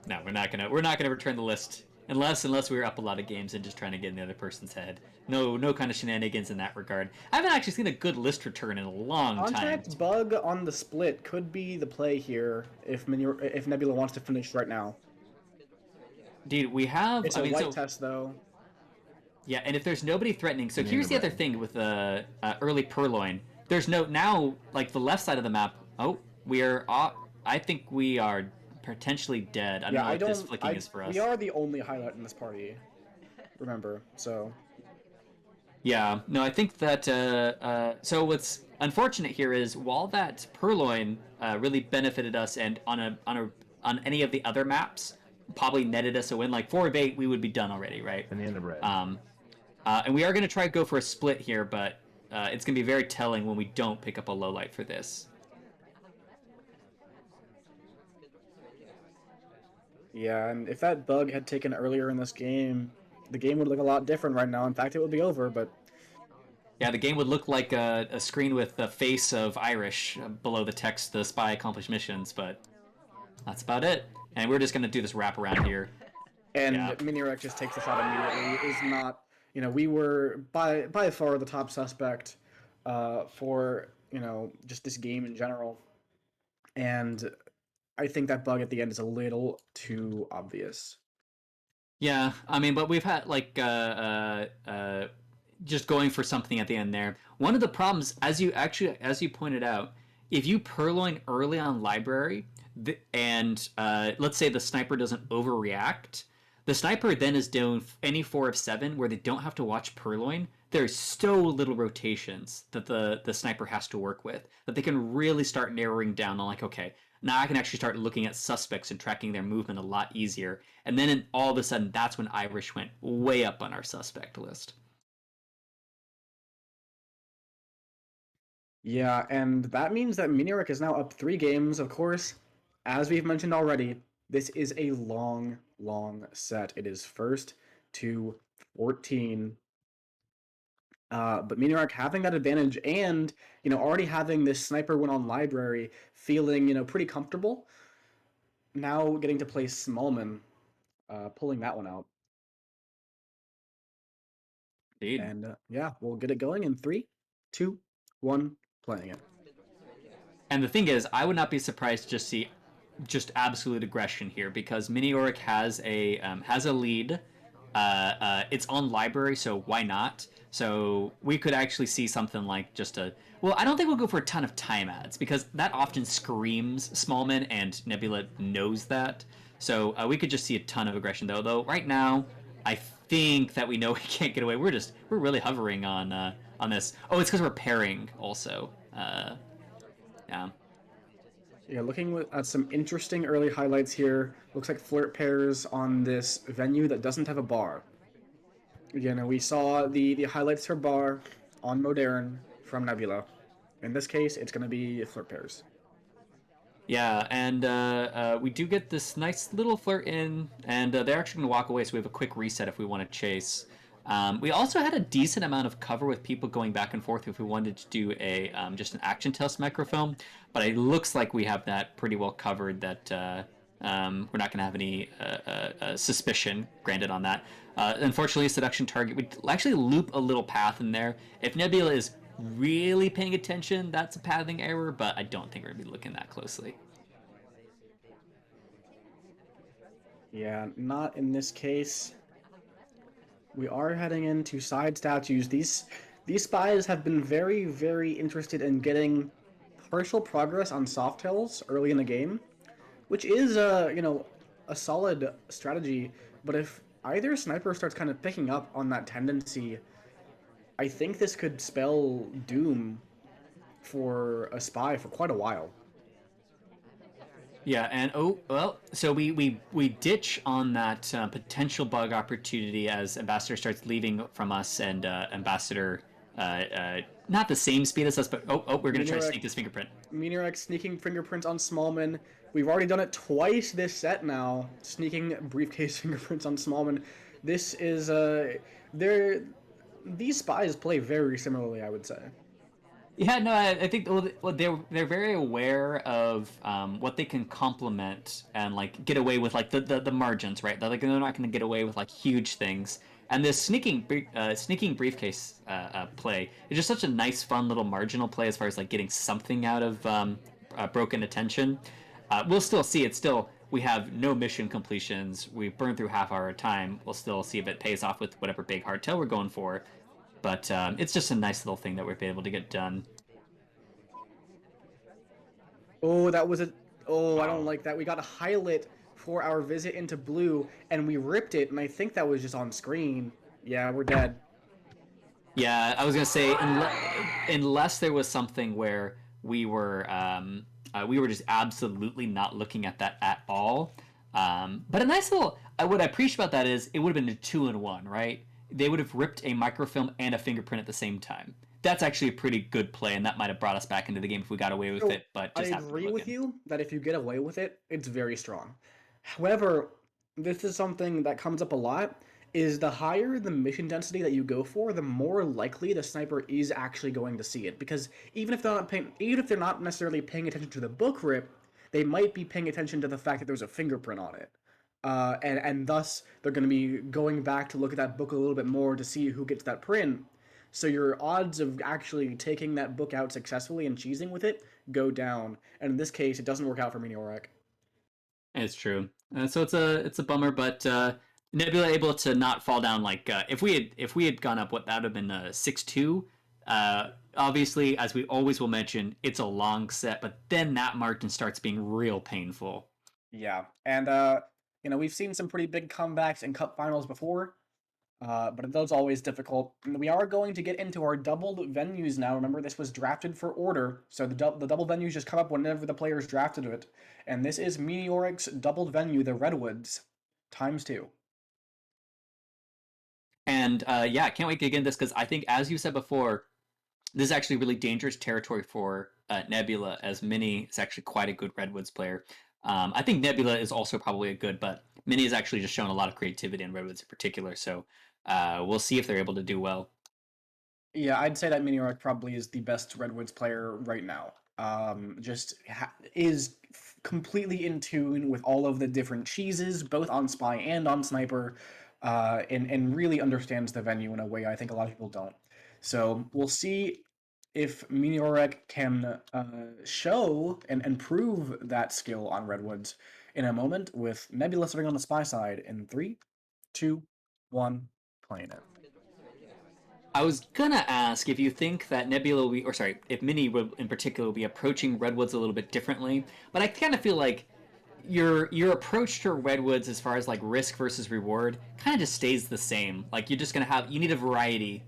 No, we're not gonna return the list unless we were up a lot of games and just trying to get in the other person's head. No kind of shenanigans in that regard. I haven't actually seen a good list return in a long time. contract bug on the split could be the play here if Nebula wants to finish right now. Dude, we have. It's I a mean, white so test though. yeah, and if there's nobody threatening, so Need here's a the other red. thing with the early Purloin. There's no now like the left side of the map. Oh, we are. I think we are potentially dead. I don't Yeah, know I what this don't. flicking is for us. We are the only highlight in this party. Remember, so Yeah, no, I think that. So what's unfortunate here is while that Purloin really benefited us, and on any of the other maps probably netted us a win. Like 4 of 8, we would be done already, right? And the end of red. And we are going to try to go for a split here, but it's going to be very telling when we don't pick up a low light for this. yeah. And if that bug had taken earlier in this game, the game would look a lot different right now. In fact, it would be over. But Yeah, the game would look like a screen with the face of Irish below the text, the spy accomplished missions, but that's about it. And we're just going to do this wrap around here. and Yeah. Miniorek just takes the shot immediately. Is not. We were by far the top suspect for just this game in general, and I think that bug at the end is a little too obvious. Yeah, I mean, but we've had like just going for something at the end there. One of the problems, as you pointed out, if you purloin early on library, and let's say the sniper doesn't overreact, the sniper then is doing any 4 of 7 where they don't have to watch purloin. There's so little rotations that the sniper has to work with that they can really start narrowing down on like, okay, now I can actually start looking at suspects and tracking their movement a lot easier. And then all of a sudden, that's when Irish went way up on our suspect list. Yeah, and that means that Miniorek is now up 3 games. Of course, as we've mentioned already, this is a long, long set. It is first to 14. But Miniorek having that advantage and, already having this sniper win on library, feeling, pretty comfortable. Now getting to play Smallman, pulling that one out. Indeed. And yeah, we'll get it going in 3, 2, 1, playing it. And the thing is, I would not be surprised to just see just absolute aggression here because Miniorek has a lead. It's on library, so why not? So we could actually see something like just a. Well, I don't think we'll go for a ton of time ads because that often screams Smallman, and Nebula knows that. So we could just see a ton of aggression though. Though right now, I think that we know we can't get away. We're really hovering on this. Oh, it's because we're pairing also. Yeah. Yeah, looking at some interesting early highlights here. Looks like flirt pairs on this venue that doesn't have a bar. Again, we saw the highlights for bar on Modern from Nebula. In this case, it's going to be flirt pairs. Yeah, and we do get this nice little flirt in, and they're actually going to walk away, so we have a quick reset if we want to chase. We also had a decent amount of cover with people going back and forth if we wanted to do a just an action test microfilm, but it looks like we have that pretty well covered that we're not going to have any suspicion granted on that. Unfortunately, seduction target, we actually loop a little path in there. If Nebula is really paying attention, that's a pathing error, but I don't think we're going to be looking that closely. Yeah, not in this case. We are heading into side statues. These spies have been very, very interested in getting partial progress on soft hills early in the game, which is a solid strategy. But if either sniper starts kind of picking up on that tendency, I think this could spell doom for a spy for quite a while. Yeah, and oh well, so we ditch on that potential bug opportunity as Ambassador starts leaving from us, and Ambassador, not the same speed as us, but we're gonna try to Miniorek, sneak this fingerprint. Miniorek sneaking fingerprints on Smallman. We've already done it twice this set now. Sneaking briefcase fingerprints on Smallman. This is they're these spies play very similarly, I would say. Yeah, no, I think well, they're very aware of what they can complement and like get away with, like the margins, right? They're like they're not going to get away with like huge things. And this sneaking briefcase play is just such a nice, fun little marginal play as far as like getting something out of broken attention. We'll still see it. Still, we have no mission completions. We burn through half our time. We'll still see if it pays off with whatever big hardtail we're going for. But it's just a nice little thing that we've been able to get done. Oh, that was a. Oh, I don't Oh. like that. We got a highlight for our visit into blue, and we ripped it, and I think that was just on screen. Yeah, we're dead. Yeah, I was gonna say unless there was something where we were just absolutely not looking at that at all. But a nice little what I appreciate about that is it would have been a 2-in-1, right? They would have ripped a microfilm and a fingerprint at the same time. That's actually a pretty good play, and that might have brought us back into the game if we got away with So it, but I just happened to agree look with in. you that if you get away with it, it's very strong. However, this is something that comes up a lot. Is the higher the mission density that you go for, the more likely the sniper is actually going to see it. Because even if they're not necessarily paying attention to the book rip, they might be paying attention to the fact that there's a fingerprint on it. And thus they're going to be going back to look at that book a little bit more to see who gets that print. So your odds of actually taking that book out successfully and cheesing with it go down. And in this case, it doesn't work out for Miniorek. It's true. So it's a bummer, but Nebula able to not fall down like if we had gone up, what that would have been 6-2. Obviously, as we always will mention, it's a long set, but then that margin starts being real painful. Yeah, and we've seen some pretty big comebacks in cup finals before, but those always difficult. And we are going to get into our doubled venues now. Remember, this was drafted for order, so the double venues just come up whenever the players drafted it. And this is Miniorik's doubled venue, the Redwoods, times two. And yeah, I can't wait to get into this because I think, as you said before, this is actually really dangerous territory for Nebula, as Mini is actually quite a good Redwoods player. I think Nebula is also probably a good, but Mini has actually just shown a lot of creativity in Redwoods in particular. So we'll see if they're able to do well. Yeah, I'd say that Miniorek probably is the best Redwoods player right now. Is completely in tune with all of the different cheeses, both on Spy and on Sniper, and really understands the venue in a way I think a lot of people don't. So we'll see if Miniorek can show and prove that skill on Redwoods in a moment with Nebula sitting on the Spy side in 3, 2, 1, playing it. I was gonna ask if you think that Nebula will be, or sorry, if Mini will in particular will be approaching Redwoods a little bit differently, but I kind of feel like your approach to Redwoods as far as like risk versus reward kind of just stays the same. Like you're just gonna have you need a variety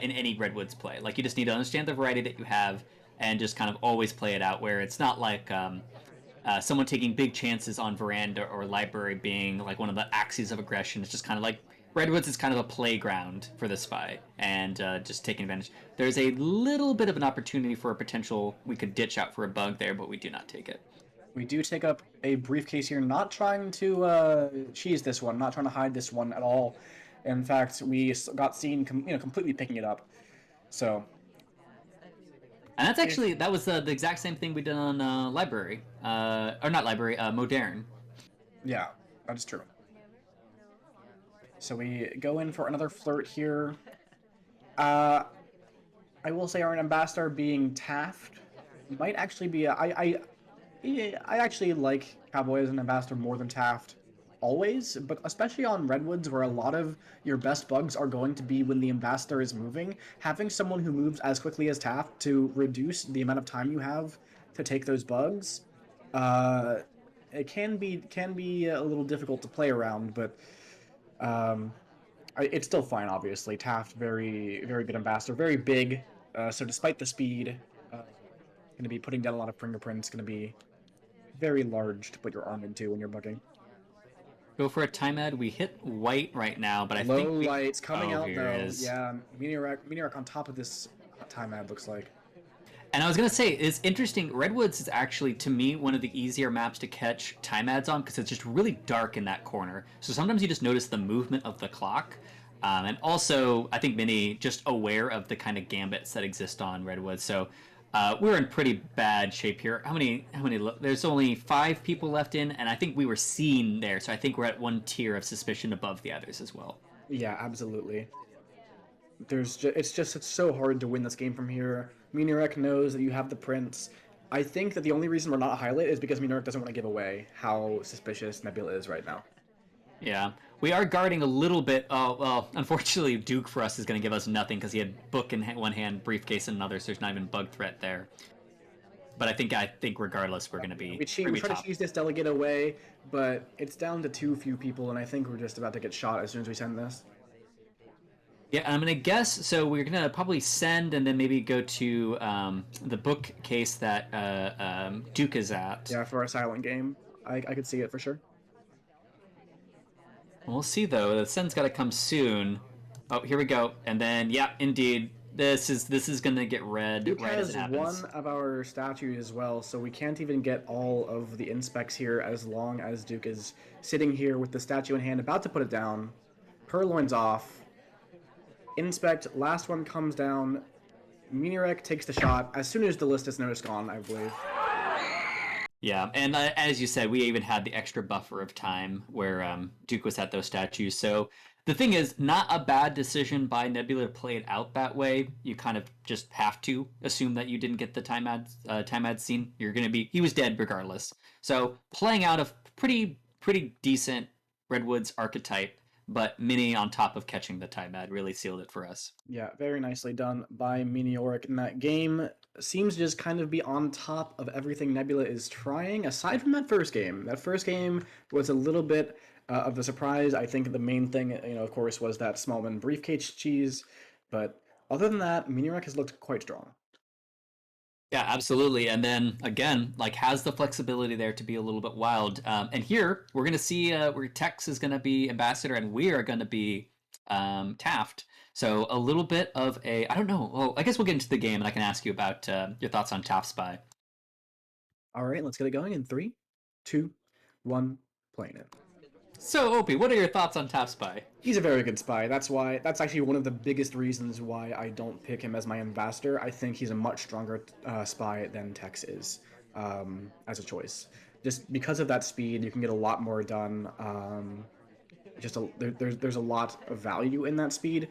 in any Redwoods play. Like you just need to understand the variety that you have and just kind of always play it out. Where it's not like someone taking big chances on Veranda or Library being like one of the axes of aggression. It's just kind of like Redwoods is kind of a playground for the spy and just taking advantage. There's a little bit of an opportunity for a potential we could ditch out for a bug there, but we do not take it. We do take up a briefcase here, not trying to cheese this one, not trying to hide this one at all. In fact, we got seen, completely picking it up. So, And that's if actually that was the exact same thing we did on Library, or not Library, Modern. yeah, that's true. So we go in for another flirt here. Uh, I will say our ambassador being Taft might actually be. Yeah, I actually like Cowboy as an ambassador more than Taft, always, but especially on Redwoods, where a lot of your best bugs are going to be when the ambassador is moving. Having someone who moves as quickly as Taft to reduce the amount of time you have to take those bugs, uh, it can be a little difficult to play around, but um, it's still fine. Obviously, Taft very very good ambassador, very big. So despite the speed, going to be putting down a lot of fingerprints. Going to be very large to put your arm into when you're bugging. Go for a time ad. We hit white right now, but I Low think lights coming out here it though. is. Yeah, Miniorek on top of this time ad looks like. And I was gonna say, it's interesting. Redwoods is actually, to me, one of the easier maps to catch time ads on because it's just really dark in that corner. So sometimes you just notice the movement of the clock. And also, I think Mini just aware of the kind of gambits that exist on Redwoods. So we're in pretty bad shape here. How many? There's only 5 people left in, and I think we were seen there. So I think we're at one tier of suspicion above the others as well. Yeah, absolutely. It's so hard to win this game from here. Miniorek knows that you have the prince. I think that the only reason we're not highlight is because Miniorek doesn't want to give away how suspicious Nebula is right now. Yeah, we are guarding a little bit. Oh, well, unfortunately, Duke for us is going to give us nothing because he had book in one hand, briefcase in another, so there's not even bug threat there. But I think regardless, we're going to be We try to cheese this delegate away, but it's down to too few people, and I think we're just about to get shot as soon as we send this. Yeah, I'm going to guess, so we're going to probably send and then maybe go to the bookcase that Duke is at. Yeah, for a silent game, I could see it for sure. We'll see, though. The send's got to come soon. Oh, here we go. And then, yeah, indeed, this is going to get read Duke right as has it happens. one of our statues as well, so we can't even get all of the inspects here as long as Duke is sitting here with the statue in hand, about to put it down. Purloin's off. Inspect, last one comes down. Miniorek takes the shot as soon as the list is noticed gone, I believe. Yeah, and as you said, we even had the extra buffer of time where Duke was at those statues. So the thing is, not a bad decision by Nebula to play it out that way. You kind of just have to assume that you didn't get the time ad scene. He was dead regardless. So playing out a pretty decent Redwoods archetype, but Mini on top of catching the time ad really sealed it for us. Yeah, very nicely done by Miniorek in that game. Seems to just kind of be on top of everything Nebula is trying, aside from that first game. That first game was a little bit of the surprise. I think the main thing, of course, was that Smallman briefcase cheese. But other than that, Miniorek has looked quite strong. Yeah, absolutely. And then again, has the flexibility there to be a little bit wild. And here we're going to see where Tex is going to be ambassador and we are going to be Taft. So a little bit of I don't know. Well, I guess we'll get into the game and I can ask you about your thoughts on Taft Spy. All right, let's get it going in 3, 2, 1, playing it. So, Opie, what are your thoughts on Taft Spy? He's a very good spy. That's actually one of the biggest reasons why I don't pick him as my ambassador. I think he's a much stronger spy than Tex is as a choice. Just because of that speed, you can get a lot more done. There's a lot of value in that speed,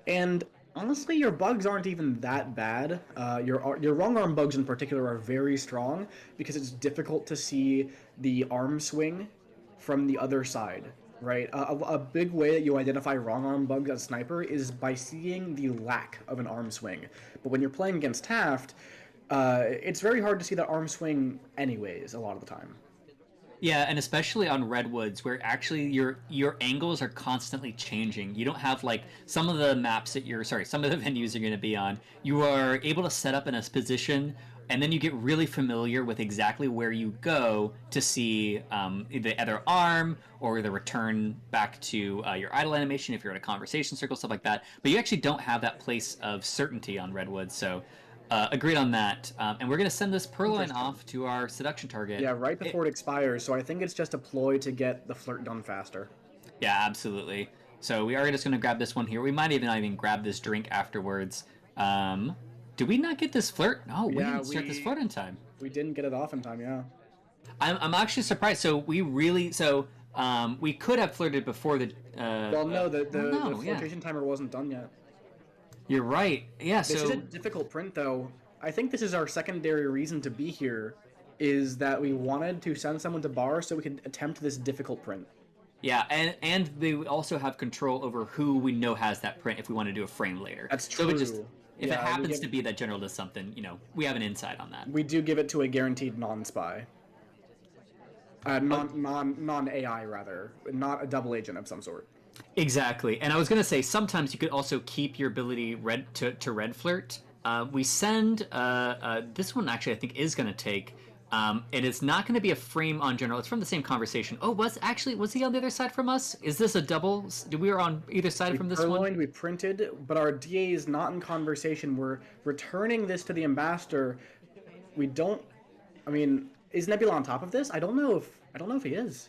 and honestly, your bugs aren't even that bad. Your wrong arm bugs in particular are very strong because it's difficult to see the arm swing from the other side, right? A big way that you identify wrong arm bugs as sniper is by seeing the lack of an arm swing. But when you're playing against Taft, it's very hard to see that arm swing anyways, a lot of the time. Yeah, and especially on Redwoods, where actually your angles are constantly changing. You don't have some of the maps some of the venues you're going to be on. You are able to set up in a position, and then you get really familiar with exactly where you go to see the other arm or the return back to your idle animation if you're in a conversation circle, stuff like that. But you actually don't have that place of certainty on Redwoods, so. Agreed on that. And we're going to send this Purloin off to our seduction target. Yeah, right before it expires, so I think it's just a ploy to get the flirt done faster. Yeah, absolutely. So we are just going to grab this one here. We might even not even grab this drink afterwards. Did we not get this flirt? No, we didn't start this flirt in time. We didn't get it off in time, yeah. I'm actually surprised. So we could have flirted before the... the flirtation timer wasn't done yet. You're right. Yeah, This is a difficult print, though. I think this is our secondary reason to be here, is that we wanted to send someone to bar so we could attempt this difficult print. Yeah, and they also have control over who we know has that print if we want to do a frame later. That's true. So if it happens to be that General does something, we have an insight on that. We do give it to a guaranteed non-spy. Non-AI, rather. Not a double agent of some sort. Exactly, and I was going to say sometimes you could also keep your ability to red flirt. We send this one actually I think is going to take And it's not going to be a frame on general. It's from the same conversation. Oh, was he on the other side from us? Is this a double? We were on either side We from this purloined, one. we printed, but our DA is not in conversation. We're returning this to the ambassador. We don't. I mean, is Nebula on top of this? I don't know if he is.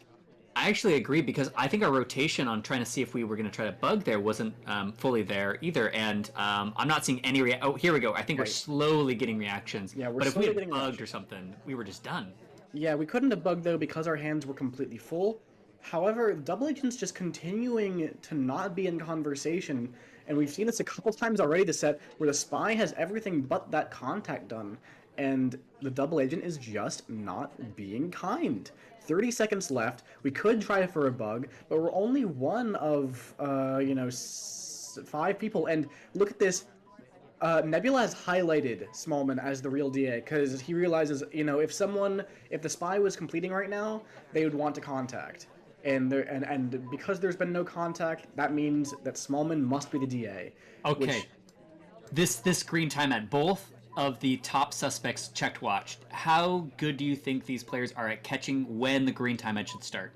I actually agree because I think our rotation on trying to see if we were going to try to bug there wasn't fully there either, and I'm not seeing any. Oh, here we go. I think we're Right. slowly getting reactions. Yeah, we're but if we slowly had getting bugged or something, we were just done. Yeah, we couldn't have bugged though because our hands were completely full. However, double agent's just continuing to not be in conversation, and we've seen this a couple times already this set where the spy has everything but that contact done, and the double agent is just not being kind. 30 seconds left. We could try for a bug, but we're only one of, 5 people, and look at this. Nebula has highlighted Smallman as the real DA because he realizes, if the spy was completing right now, they would want to contact, and because there's been no contact, that means that Smallman must be the DA. Okay, Which, this green time at both of the top suspects checked watched. How good do you think these players are at catching when the green time should start?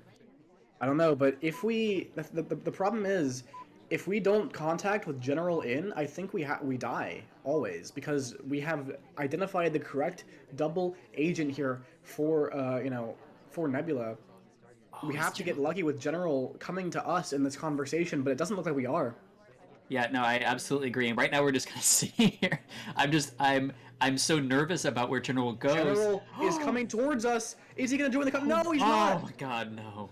I don't know, but if the problem is, if we don't contact with General in, I think we die always because we have identified the correct double agent here for Nebula. We have to get lucky with General coming to us in this conversation, but it doesn't look like we are. Yeah, no, I absolutely agree. And right now we're just gonna sit here. I'm so nervous about where General goes. General is coming towards us. Is he gonna join the No, he's Oh not. my God, no.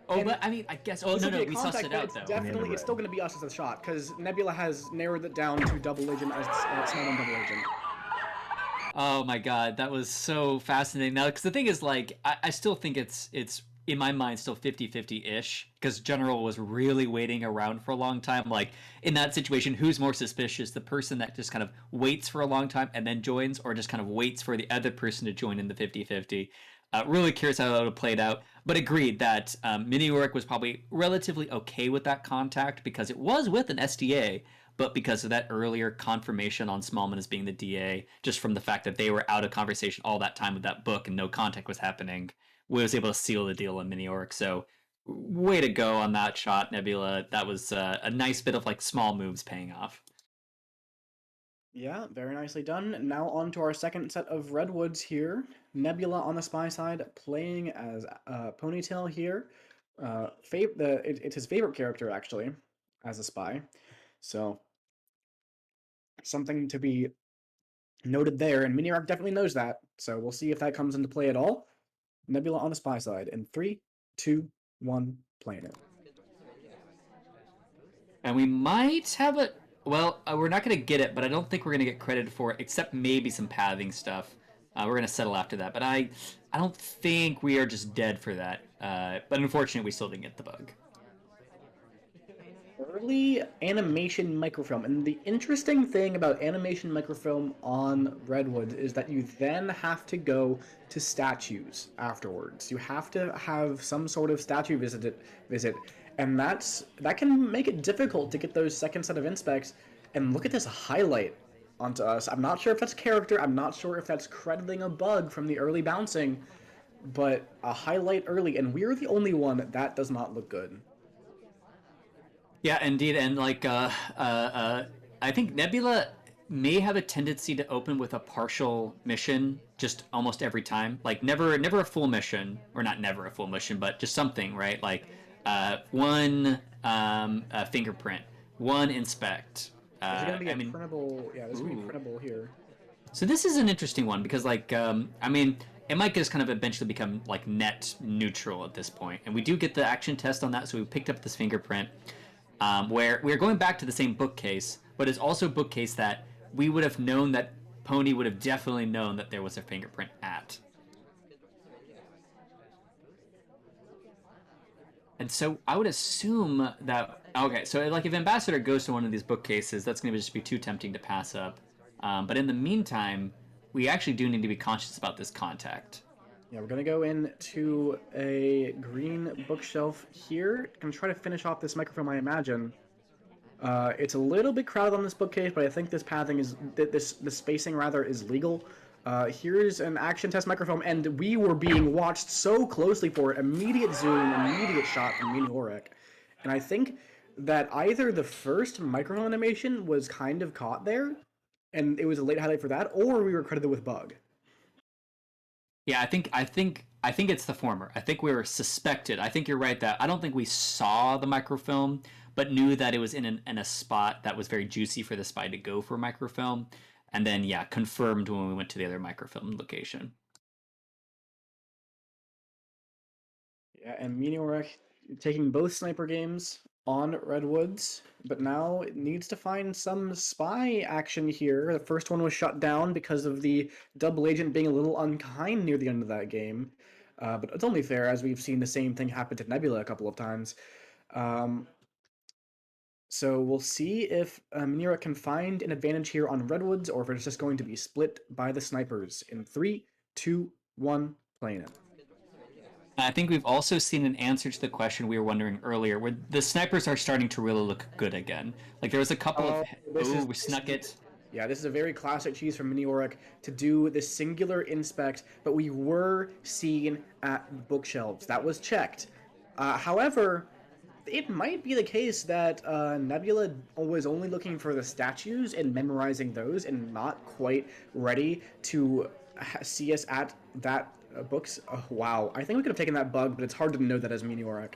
Oh, And but I mean, I guess. Oh This no, will no, be a we contact, sussed it but out it's though. definitely it's still gonna be us as a shot because Nebula has narrowed it down to double agent as Snowman double agent. Oh my God, that was so fascinating. Now, because the thing is, like, I still think it's in my mind still 50-50-ish because General was really waiting around for a long time. Like in that situation, who's more suspicious, the person that just kind of waits for a long time and then joins, or just kind of waits for the other person to join in the 50-50? Really curious how that would have played out, but agreed that Miniorek was probably relatively okay with that contact because it was with an SDA, but because of that earlier confirmation on Smallman as being the DA, just from the fact that they were out of conversation all that time with that book and no contact was happening, was able to seal the deal in Miniorek. So, way to go on that shot, Nebula. That was a nice bit of like small moves paying off. Yeah, very nicely done. Now on to our second set of Redwoods here. Nebula on the spy side, playing as Ponytail here. It's his favorite character actually, as a spy. So something to be noted there, and Miniorek definitely knows that. So we'll see if that comes into play at all. Nebula on the spy side in 3, 2, 1, playing it. And we might have it. Well, we're not going to get it, but I don't think we're going to get credit for it, except maybe some pathing stuff. We're going to settle after that, but I don't think we are just dead for that. But unfortunately, we still didn't get the bug. Early animation microfilm, and the interesting thing about animation microfilm on Redwood is that you then have to go to statues afterwards. You have to have some sort of statue visit, and that can make it difficult to get those second set of inspects. And look at this highlight onto us. I'm not sure if that's character. I'm not sure if that's crediting a bug from the early bouncing, but a highlight early, and we're the only one that does not look good. Yeah, indeed, and like I think Nebula may have a tendency to open with a partial mission just almost every time. Like never a full mission, or not never a full mission, but just something, right? Like one fingerprint, one inspect. There's gonna be a printable. Yeah, there's gonna be printable here. So this is an interesting one because, like, I mean, it might just kind of eventually become like net neutral at this point, and we do get the action test on that. So we picked up this fingerprint, where we're going back to the same bookcase, but it's also a bookcase that we would have known that Pony would have definitely known that there was a fingerprint at. And so I would assume that, okay, so like if Ambassador goes to one of these bookcases, that's going to just be too tempting to pass up. But in the meantime, we actually do need to be conscious about this contact. Yeah, we're gonna go into a green bookshelf here. Gonna try to finish off this microfilm, I imagine. It's a little bit crowded on this bookcase, but I think this pathing is the spacing rather is legal. Here's an action test microfilm, and we were being watched so closely for it. Immediate zoom, immediate shot from Miniorek. And I think that either the first microphone animation was kind of caught there, and it was a late highlight for that, or we were credited with bug. Yeah, I think it's the former. I think we were suspected. I think you're right that I don't think we saw the microfilm, but knew that it was in a spot that was very juicy for the spy to go for microfilm, and then yeah, confirmed when we went to the other microfilm location. Yeah, and Miniorek taking both sniper games on Redwoods, but now it needs to find some spy action here. The first one was shut down because of the double agent being a little unkind near the end of that game. But it's only fair, as we've seen the same thing happen to Nebula a couple of times. So we'll see if Miniorek can find an advantage here on Redwoods, or if it's just going to be split by the snipers. In 3, 2, 1, playing it. I think we've also seen an answer to the question we were wondering earlier, where the snipers are starting to really look good again. Like there was a couple of we snuck it. Yeah, this is a very classic cheese from Miniorek to do the singular inspect, but we were seen at bookshelves. That was checked. However, it might be the case that Nebula was only looking for the statues and memorizing those, and not quite ready to see us at that books. Oh, wow, I think we could have taken that bug, but it's hard to know that as Miniorek.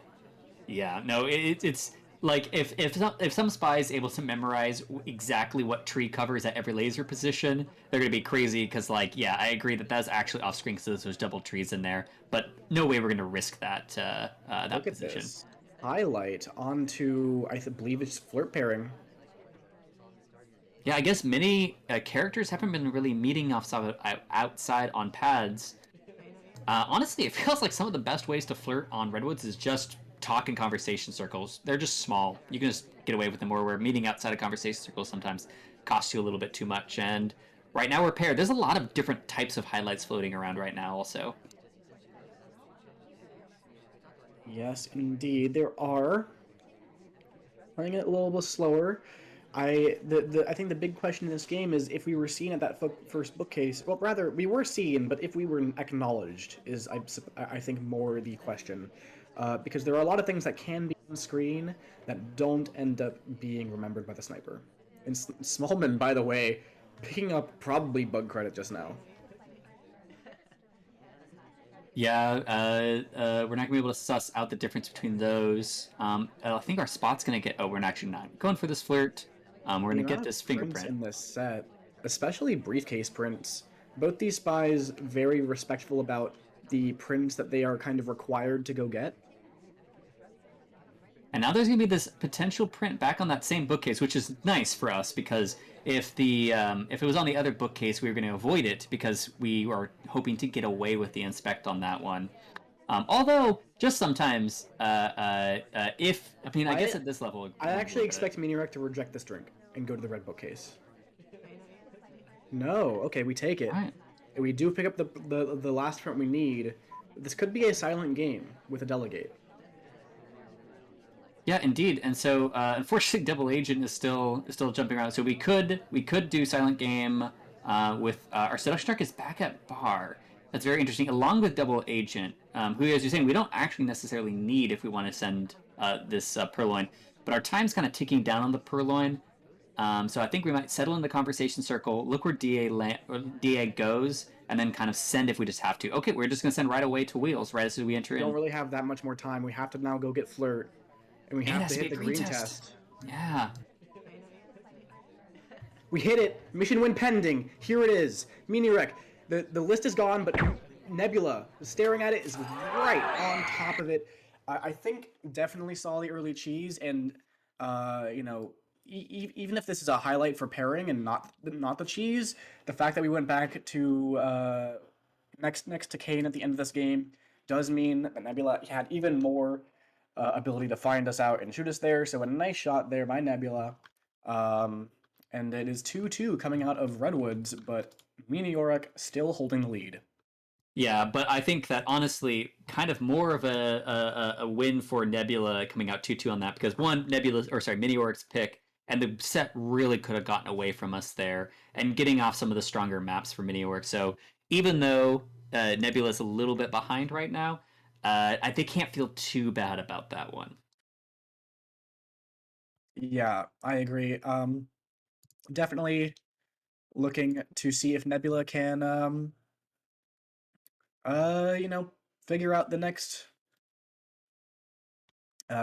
Yeah, no, it's like if some spy is able to memorize exactly what tree covers at every laser position, they're gonna be crazy. Because like, yeah, I agree that that's actually off screen because there's double trees in there, but no way we're gonna risk that that Look position. at this highlight onto believe it's flirt pairing. Yeah, I guess many characters haven't been really meeting outside on pads. Honestly, it feels like some of the best ways to flirt on Redwoods is just talk in conversation circles. They're just small. You can just get away with them, or where meeting outside of conversation circles sometimes costs you a little bit too much. And right now we're paired. There's a lot of different types of highlights floating around right now also. Yes, indeed, there are. Playing it a little bit slower. I think the big question in this game is if we were seen at that first bookcase. Well, rather we were seen, but if we were acknowledged is I think more the question, because there are a lot of things that can be on screen that don't end up being remembered by the sniper. And Smallman, by the way, picking up probably bug credit just now. Yeah, we're not gonna be able to suss out the difference between those. I think our spot's gonna get. Oh, we're actually not going for this flirt. We're gonna get this Prints fingerprint. in this set, especially briefcase prints. Both these spies very respectful about the prints that they are kind of required to go get. And now there's gonna be this potential print back on that same bookcase, which is nice for us because if it was on the other bookcase, we were going to avoid it because we were hoping to get away with the inspect on that one. Although just sometimes, I guess at this level, I actually expect Miniorek to reject this drink and go to the red bookcase. No, okay, we take it. Right. We do pick up the last print we need. This could be a silent game with a delegate. Yeah, indeed. And so, unfortunately, Double Agent is still jumping around. So we could do Silent Game with our Seduction Shark is back at bar. That's very interesting. Along with Double Agent, who, as you're saying, we don't actually necessarily need if we want to send this Purloin, but our time's kind of ticking down on the Purloin. So I think we might settle in the conversation circle, look where DA goes, and then kind of send if we just have to. Okay, we're just going to send right away to Wheels right as we enter in. We don't really have that much more time. We have to now go get Flirt. And we have to hit the green test. Yeah. We hit it. Mission win pending. Here it is. Miniorek. The list is gone, but Nebula, staring at it, is right on top of it. I think definitely saw the early cheese, and even if this is a highlight for pairing and not the cheese, the fact that we went back to next to Kane at the end of this game does mean that Nebula had even more ability to find us out and shoot us there. So a nice shot there by Nebula. And it is 2-2 coming out of Redwoods, but Miniorek still holding the lead. Yeah, but I think that honestly, kind of more of a win for Nebula coming out 2-2 on that, because one, Miniorik's pick, and the set really could have gotten away from us there and getting off some of the stronger maps for Miniorek. So even though Nebula is a little bit behind right now, they can't feel too bad about that one. Yeah, I agree. Definitely looking to see if Nebula can, you know, figure out the next.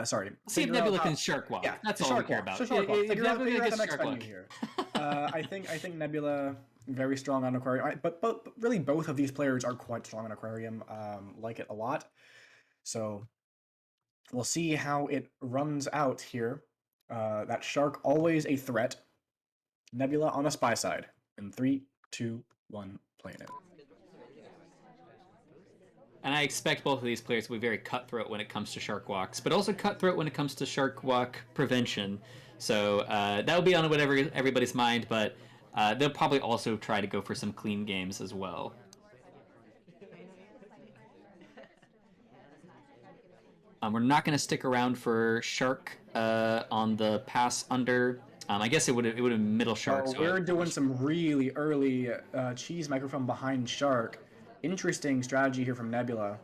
Sorry, See if figure out Nebula how. can shark walk. Yeah, That's the all we shark care walk. about. So shark walk. If Nebula Figure out can the next shark venue walk. here. I think Nebula very strong on Aquarium, but really both of these players are quite strong on Aquarium. Like it a lot. So we'll see how it runs out here. That shark always a threat. Nebula on a spy side. In 3, 2, 1, playing it. And I expect both of these players to be very cutthroat when it comes to shark walks, but also cutthroat when it comes to shark walk prevention. So that'll be on whatever everybody's mind, but they'll probably also try to go for some clean games as well. We're not going to stick around for shark on the pass under. I guess it would have middle shark. Oh, So we're doing some really early cheese microphone behind shark. Interesting strategy here from Nebula.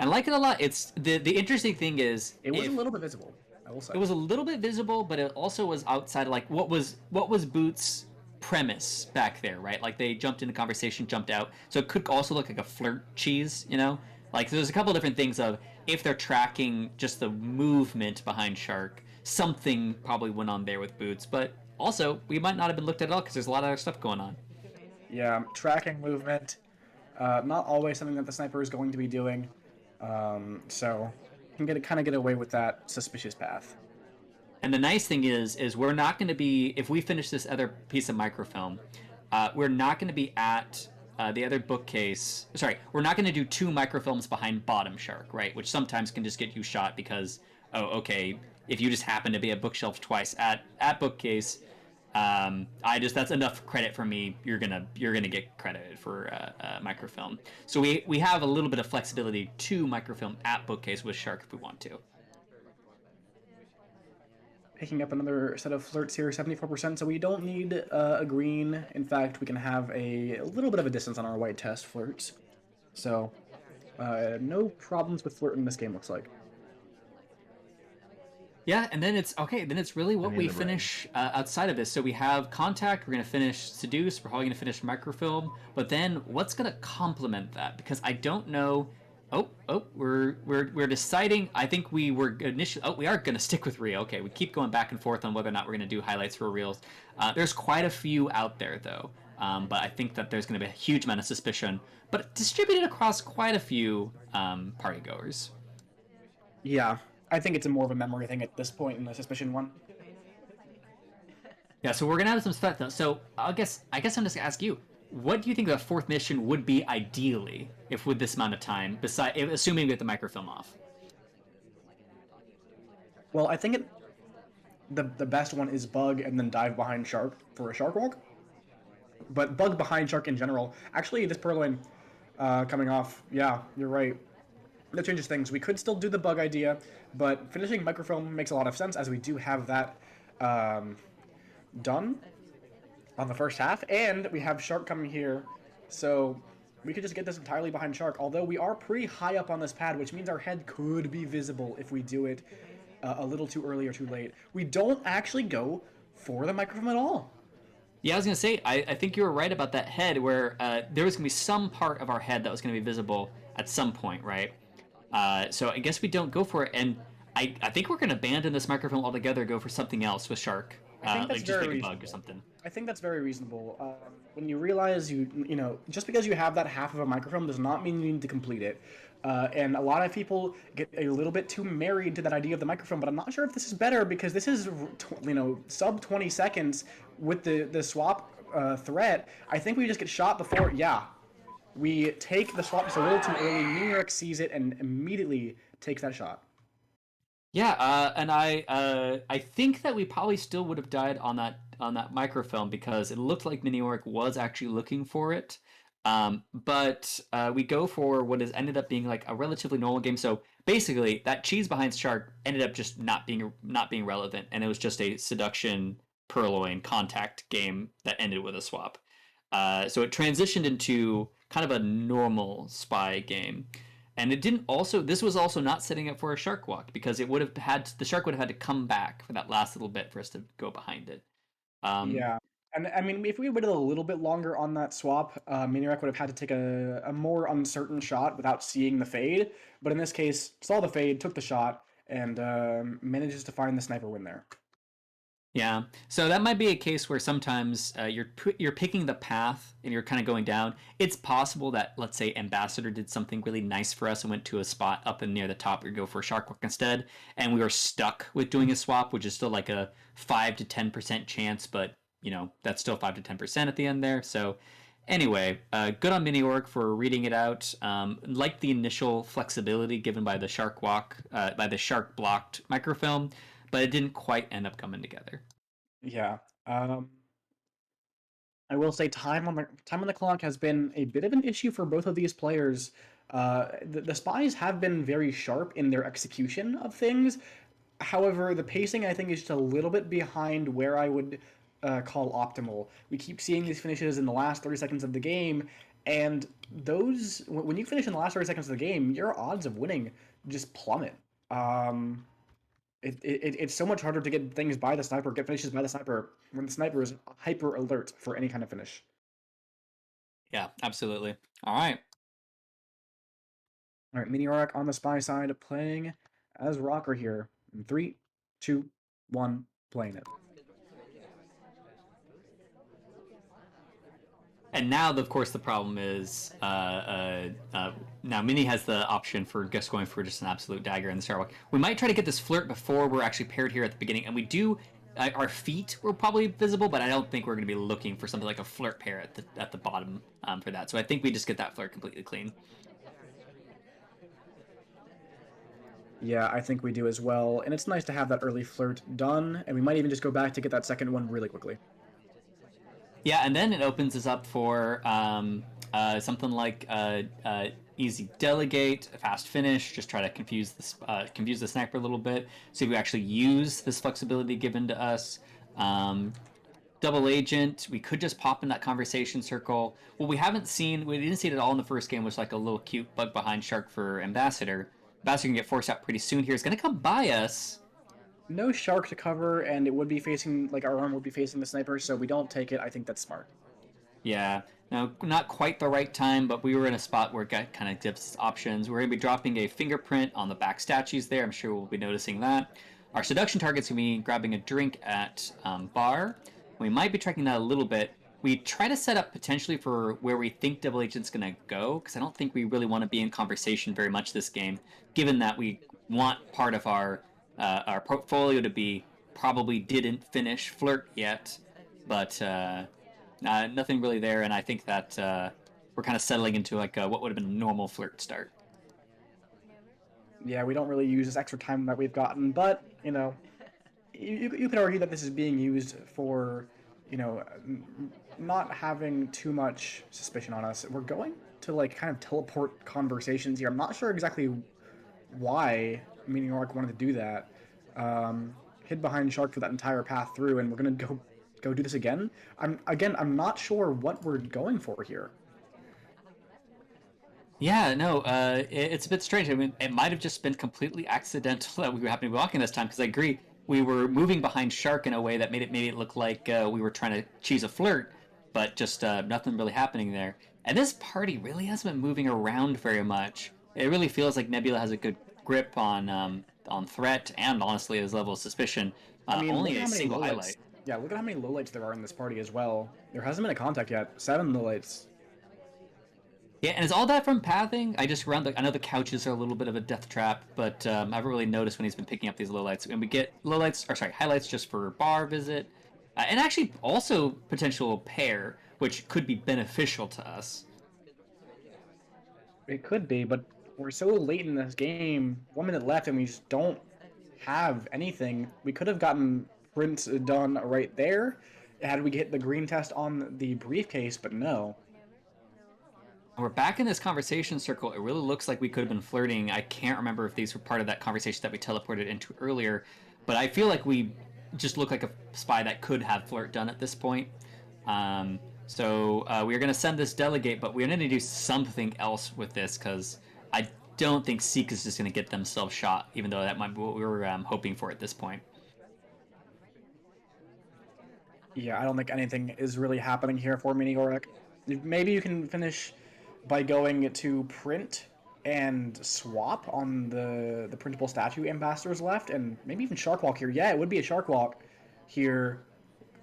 I like it a lot. It's the interesting thing is It was a little bit visible, I will say. it was a little bit visible, but it also was outside of like what was Boots' premise back there, right? Like they jumped into conversation, jumped out. So it could also look like a flirt cheese, you know? Like there's a couple different things of if they're tracking just the movement behind Shark, something probably went on there with Boots, but also we might not have been looked at all because there's a lot of other stuff going on. Yeah, tracking movement. Not always something that the sniper is going to be doing. So you can kind of get away with that suspicious path. And the nice thing is we're not going to be if we finish this other piece of microfilm, we're not going to be at the other bookcase. Sorry, we're not going to do 2 microfilms behind bottom shark, right? Which sometimes can just get you shot because okay, if you just happen to be at bookshelf twice at bookcase, that's enough credit for me. You're gonna get credited for microfilm. So we have a little bit of flexibility to microfilm at bookcase with shark if we want to. Picking up another set of flirts here, 74%, so we don't need a green. In fact, we can have a little bit of a distance on our white test flirts. So, no problems with flirt in this game, looks like. Yeah, and then it's okay. Then it's really what And we the red. finish outside of this. So we have contact. We're gonna finish seduce. We're probably gonna finish microfilm. But then what's gonna complement that? Because I don't know. We're deciding. I think we were initially. Oh, we are gonna stick with reel. Okay, we keep going back and forth on whether or not we're gonna do highlights for reels. There's quite a few out there though. But I think that there's gonna be a huge amount of suspicion, but distributed across quite a few party goers. Yeah, I think it's more of a memory thing at this point in the suspicion one. Yeah, so we're gonna have some stuff though. So I guess I'm just gonna ask you, what do you think the 4th mission would be ideally if with this amount of time, assuming we get the microfilm off? Well, I think the best one is bug and then dive behind shark for a shark walk. But bug behind shark in general. Actually, this purloin coming off. Yeah, you're right. That changes things. We could still do the bug idea, but finishing microfilm makes a lot of sense as we do have that done on the first half, and we have shark coming here, so we could just get this entirely behind shark. Although we are pretty high up on this pad, which means our head could be visible if we do it a little too early or too late. We don't actually go for the microfilm at all. Yeah, I was gonna say, I think you were right about that head, where there was gonna be some part of our head that was gonna be visible at some point, right? So I guess we don't go for it, and I think we're gonna abandon this microfilm altogether, go for something else with shark, I think that's like just very make a bug or reasonable. something. I think that's very reasonable. When you realize just because you have that half of a microfilm does not mean you need to complete it. And a lot of people get a little bit too married to that idea of the microfilm, but I'm not sure if this is better because this is, sub 20 seconds with the swap threat. I think we just get shot before, yeah. We take the swap just a little too early. Miniorek sees it and immediately takes that shot. Yeah, and I think that we probably still would have died on that microfilm because it looked like Miniorek was actually looking for it. But we go for what has ended up being like a relatively normal game. So basically, that cheese behind shark ended up just not being relevant, and it was just a seduction purloin contact game that ended with a swap. So it transitioned into kind of a normal spy game. And it didn't also. This was also not setting up for a shark walk because it would have had the shark would have had to come back for that last little bit for us to go behind it. Um, Yeah. And I mean, if we waited a little bit longer on that swap, Miniorek would have had to take a more uncertain shot without seeing the fade. But in this case, saw the fade, took the shot, and manages to find the sniper win there. Yeah, so that might be a case where sometimes you're picking the path and you're kind of going down. It's possible that let's say Ambassador did something really nice for us and went to a spot up and near the top. We go for Shark Walk instead, and we were stuck with doing a swap, which is still like a 5 to 10% chance, but that's still 5 to 10% at the end there. So anyway, good on Miniorek for reading it out. Like the initial flexibility given by the Shark Walk, by the Shark blocked microfilm, but it didn't quite end up coming together. Yeah. I will say time on the clock has been a bit of an issue for both of these players. The spies have been very sharp in their execution of things. However, the pacing I think is just a little bit behind where I would call optimal. We keep seeing these finishes in the last 30 seconds of the game, and those when you finish in the last 30 seconds of the game, your odds of winning just plummet. Um, it's so much harder to get things by the sniper, get finishes by the sniper when the sniper is hyper alert for any kind of finish. Yeah, absolutely. All right. All right, Miniorek on the spy side playing as Rocker here. In three, two, one, playing it. And now, of course, the problem is now Mini has the option for just going for just an absolute dagger in the Starwalk. We might try to get this flirt before we're actually paired here at the beginning, and we do. Our feet were probably visible, but I don't think we're going to be looking for something like a flirt pair at the bottom for that. So I think we just get that flirt completely clean. Yeah, I think we do as well. And it's nice to have that early flirt done, and we might even just go back to get that second one really quickly. Yeah, and then it opens us up for something like easy delegate, a fast finish. Just try to confuse the sniper a little bit. See if we actually use this flexibility given to us. Double agent. We could just pop in that conversation circle. What we didn't see it at all in the first game, was like a little cute bug behind shark for Ambassador. Ambassador can get forced out pretty soon here. It's going to come by us. No shark to cover, and it would be facing, like, our arm would be facing the sniper, so we don't take it. I think that's smart. Yeah. Now, not quite the right time, but we were in a spot where it kind of gives us options. We're going to be dropping a fingerprint on the back statues there. I'm sure we'll be noticing that. Our seduction target's going to be grabbing a drink at bar. We might be tracking that a little bit. We try to set up potentially for where we think Double Agent's going to go, because I don't think we really want to be in conversation very much this game, given that we want part of our portfolio to be probably didn't finish flirt yet, but nothing really there, and I think that we're kind of settling into like what would have been a normal flirt start. Yeah, we don't really use this extra time that we've gotten, but, you could argue that this is being used for, not having too much suspicion on us. We're going to, like, kind of teleport conversations here. I'm not sure exactly why Miniorek wanted to do that. Hid behind Shark for that entire path through, and we're gonna go do this again. I'm not sure what we're going for here. Yeah, no, it's a bit strange. I mean, it might have just been completely accidental that we were happening to be walking this time, because I agree, we were moving behind Shark in a way that made it look like we were trying to cheese a flirt, but just nothing really happening there. And this party really hasn't been moving around very much. It really feels like Nebula has a good grip on threat and honestly his level of suspicion. I mean, look Only at a how many single lowlights. highlight. Yeah, look at how many lowlights there are in this party as well. There hasn't been a contact yet. 7 lowlights. Yeah, and is all that from pathing? I just run I know the couches are a little bit of a death trap, but I haven't really noticed when he's been picking up these lowlights. And we get highlights just for bar visit, and actually also potential pair, which could be beneficial to us. It could be, but we're so late in this game. 1 minute left, and we just don't have anything. We could have gotten prints done right there had we hit the green test on the briefcase, but no. We're back in this conversation circle. It really looks like we could have been flirting. I can't remember if these were part of that conversation that we teleported into earlier, but I feel like we just look like a spy that could have flirt done at this point. So we're going to send this delegate, but we're going to do something else with this because I don't think Seek is just going to get themselves shot, even though that might be what we were hoping for at this point. Yeah, I don't think anything is really happening here for Miniorek. Maybe you can finish by going to print and swap on the printable statue ambassadors left, and maybe even Shark Walk here. Yeah, it would be a Shark Walk here,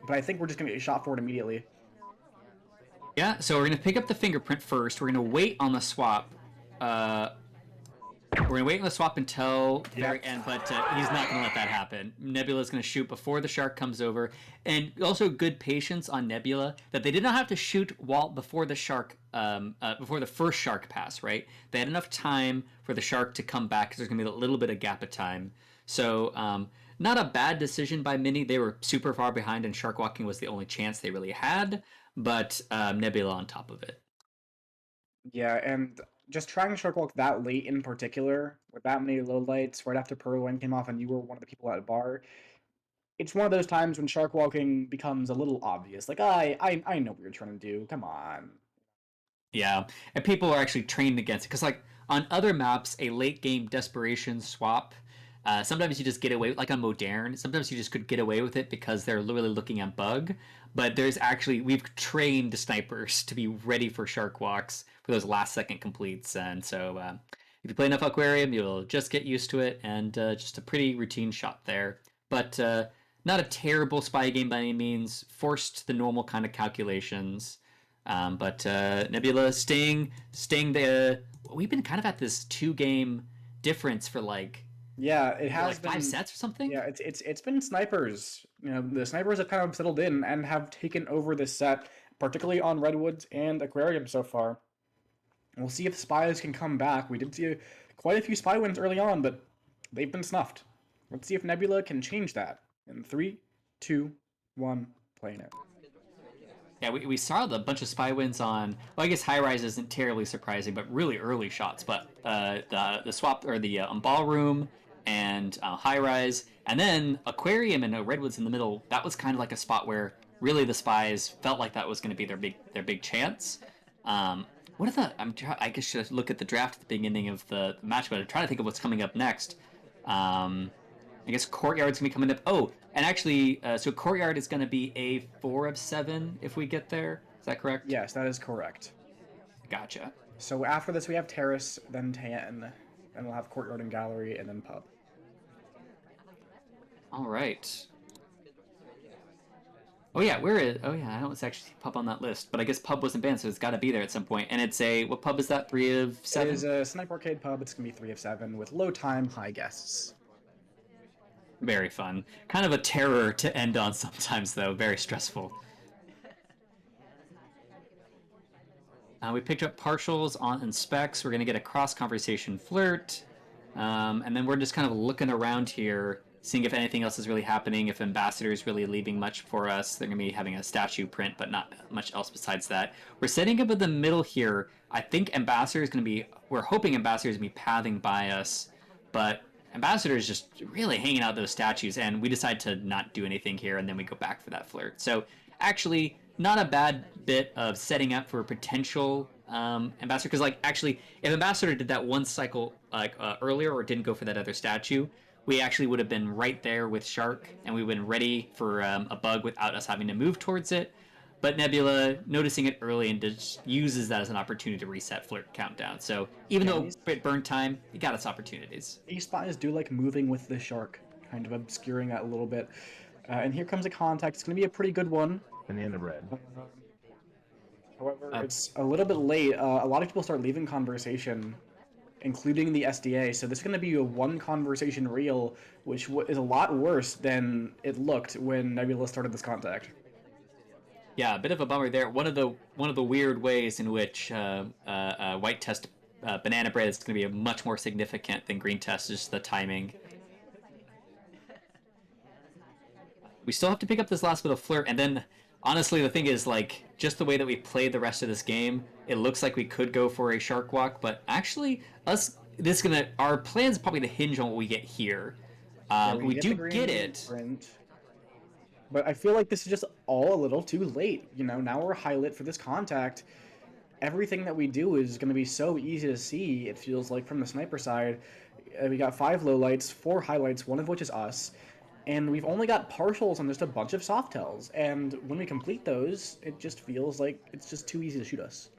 but I think we're just going to get shot for it immediately. Yeah, so we're going to pick up the fingerprint first. We're going to wait on the swap. We're going to wait on the swap until the very end, but he's not going to let that happen. Nebula's going to shoot before the shark comes over. And also good patience on Nebula that they did not have to shoot before the shark, before the first shark pass, right? They had enough time for the shark to come back because there's going to be a little bit of gap of time. So not a bad decision by Mini. They were super far behind and shark walking was the only chance they really had, but Nebula on top of it. Yeah, and just trying Shark Walk that late in particular, with that many low lights, right after Purloin came off and you were one of the people at bar, it's one of those times when Shark Walking becomes a little obvious. Like, I know what you're trying to do. Come on. Yeah, and people are actually trained against it because, like, on other maps, a late game desperation swap. Sometimes you just get away, like on Modern. Sometimes you just could get away with it because they're literally looking at bug. But we've trained the snipers to be ready for shark walks for those last second completes, and so if you play enough Aquarium, you'll just get used to it, and just a pretty routine shot there. But not a terrible spy game by any means. Forced the normal kind of calculations. But Nebula staying the. We've been kind of at this 2-game difference for Yeah, it has like been 5 sets or something. Yeah, it's been snipers. You know, the snipers have kind of settled in and have taken over this set, particularly on Redwoods and Aquarium so far. We'll see if spies can come back. We did see quite a few spy wins early on, but they've been snuffed. Let's see if Nebula can change that. In 3, 2, 1, playing it. Yeah, we saw the bunch of spy wins on. Well, I guess high rise isn't terribly surprising, but really early shots. But the swap or the Ballroom and high rise, and then Aquarium and Redwoods in the middle. That was kind of like a spot where really the spies felt like that was going to be their big chance. What are the? I guess should look at the draft at the beginning of the match, but I'm trying to think of what's coming up next. I guess Courtyard's gonna be coming up. Oh, and actually, so Courtyard is gonna be a 4 of 7 if we get there. Is that correct? Yes, that is correct. Gotcha. So after this, we have Terrace, then Tayan, then we'll have Courtyard and Gallery, and then Pub. All right. Oh yeah, where is? Oh yeah, I don't actually see Pub on that list, but I guess Pub wasn't banned, so it's got to be there at some point. And it's what pub is that? 3 of 7. It is a Snipe Arcade Pub. It's gonna be 3 of 7 with low time, high guests. Very fun. Kind of a terror to end on sometimes, though. Very stressful. We picked up partials on and specs. We're going to get a cross-conversation flirt. And then we're just kind of looking around here, seeing if anything else is really happening, if Ambassador is really leaving much for us. They're going to be having a statue print, but not much else besides that. We're setting up in the middle here. I think Ambassador is going to be... We're hoping Ambassador is going to be pathing by us, but... Ambassador is just really hanging out those statues, and we decide to not do anything here, and then we go back for that flirt. So, actually, not a bad bit of setting up for a potential Ambassador, because, like, actually, if Ambassador did that one cycle, earlier, or didn't go for that other statue, we actually would have been right there with Shark, and we would have been ready for a bug without us having to move towards it. But Nebula, noticing it early, and just uses that as an opportunity to reset flirt countdown. So even though it burned time, it got its opportunities. These spies do like moving with the shark, kind of obscuring that a little bit. And here comes a contact. It's going to be a pretty good one. Banana bread. However, it's a little bit late. A lot of people start leaving conversation, including the SDA. So this is going to be a one conversation reel, which is a lot worse than it looked when Nebula started this contact. Yeah, a bit of a bummer there. One of the weird ways in which white test banana bread is going to be much more significant than green test is just the timing. We still have to pick up this last bit of flirt, and then honestly, the thing is, like, just the way that we played the rest of this game, it looks like we could go for a shark walk, but actually, our plan's probably to hinge on what we get here. Yeah, we We get the do get green it. print. But I feel like this is just all a little too late. Now we're highlit for this contact. Everything that we do is going to be so easy to see, it feels like, from the sniper side. We got 5 lowlights, 4 highlights, one of which is us. And we've only got partials on just a bunch of soft tells. And when we complete those, it just feels like it's just too easy to shoot us.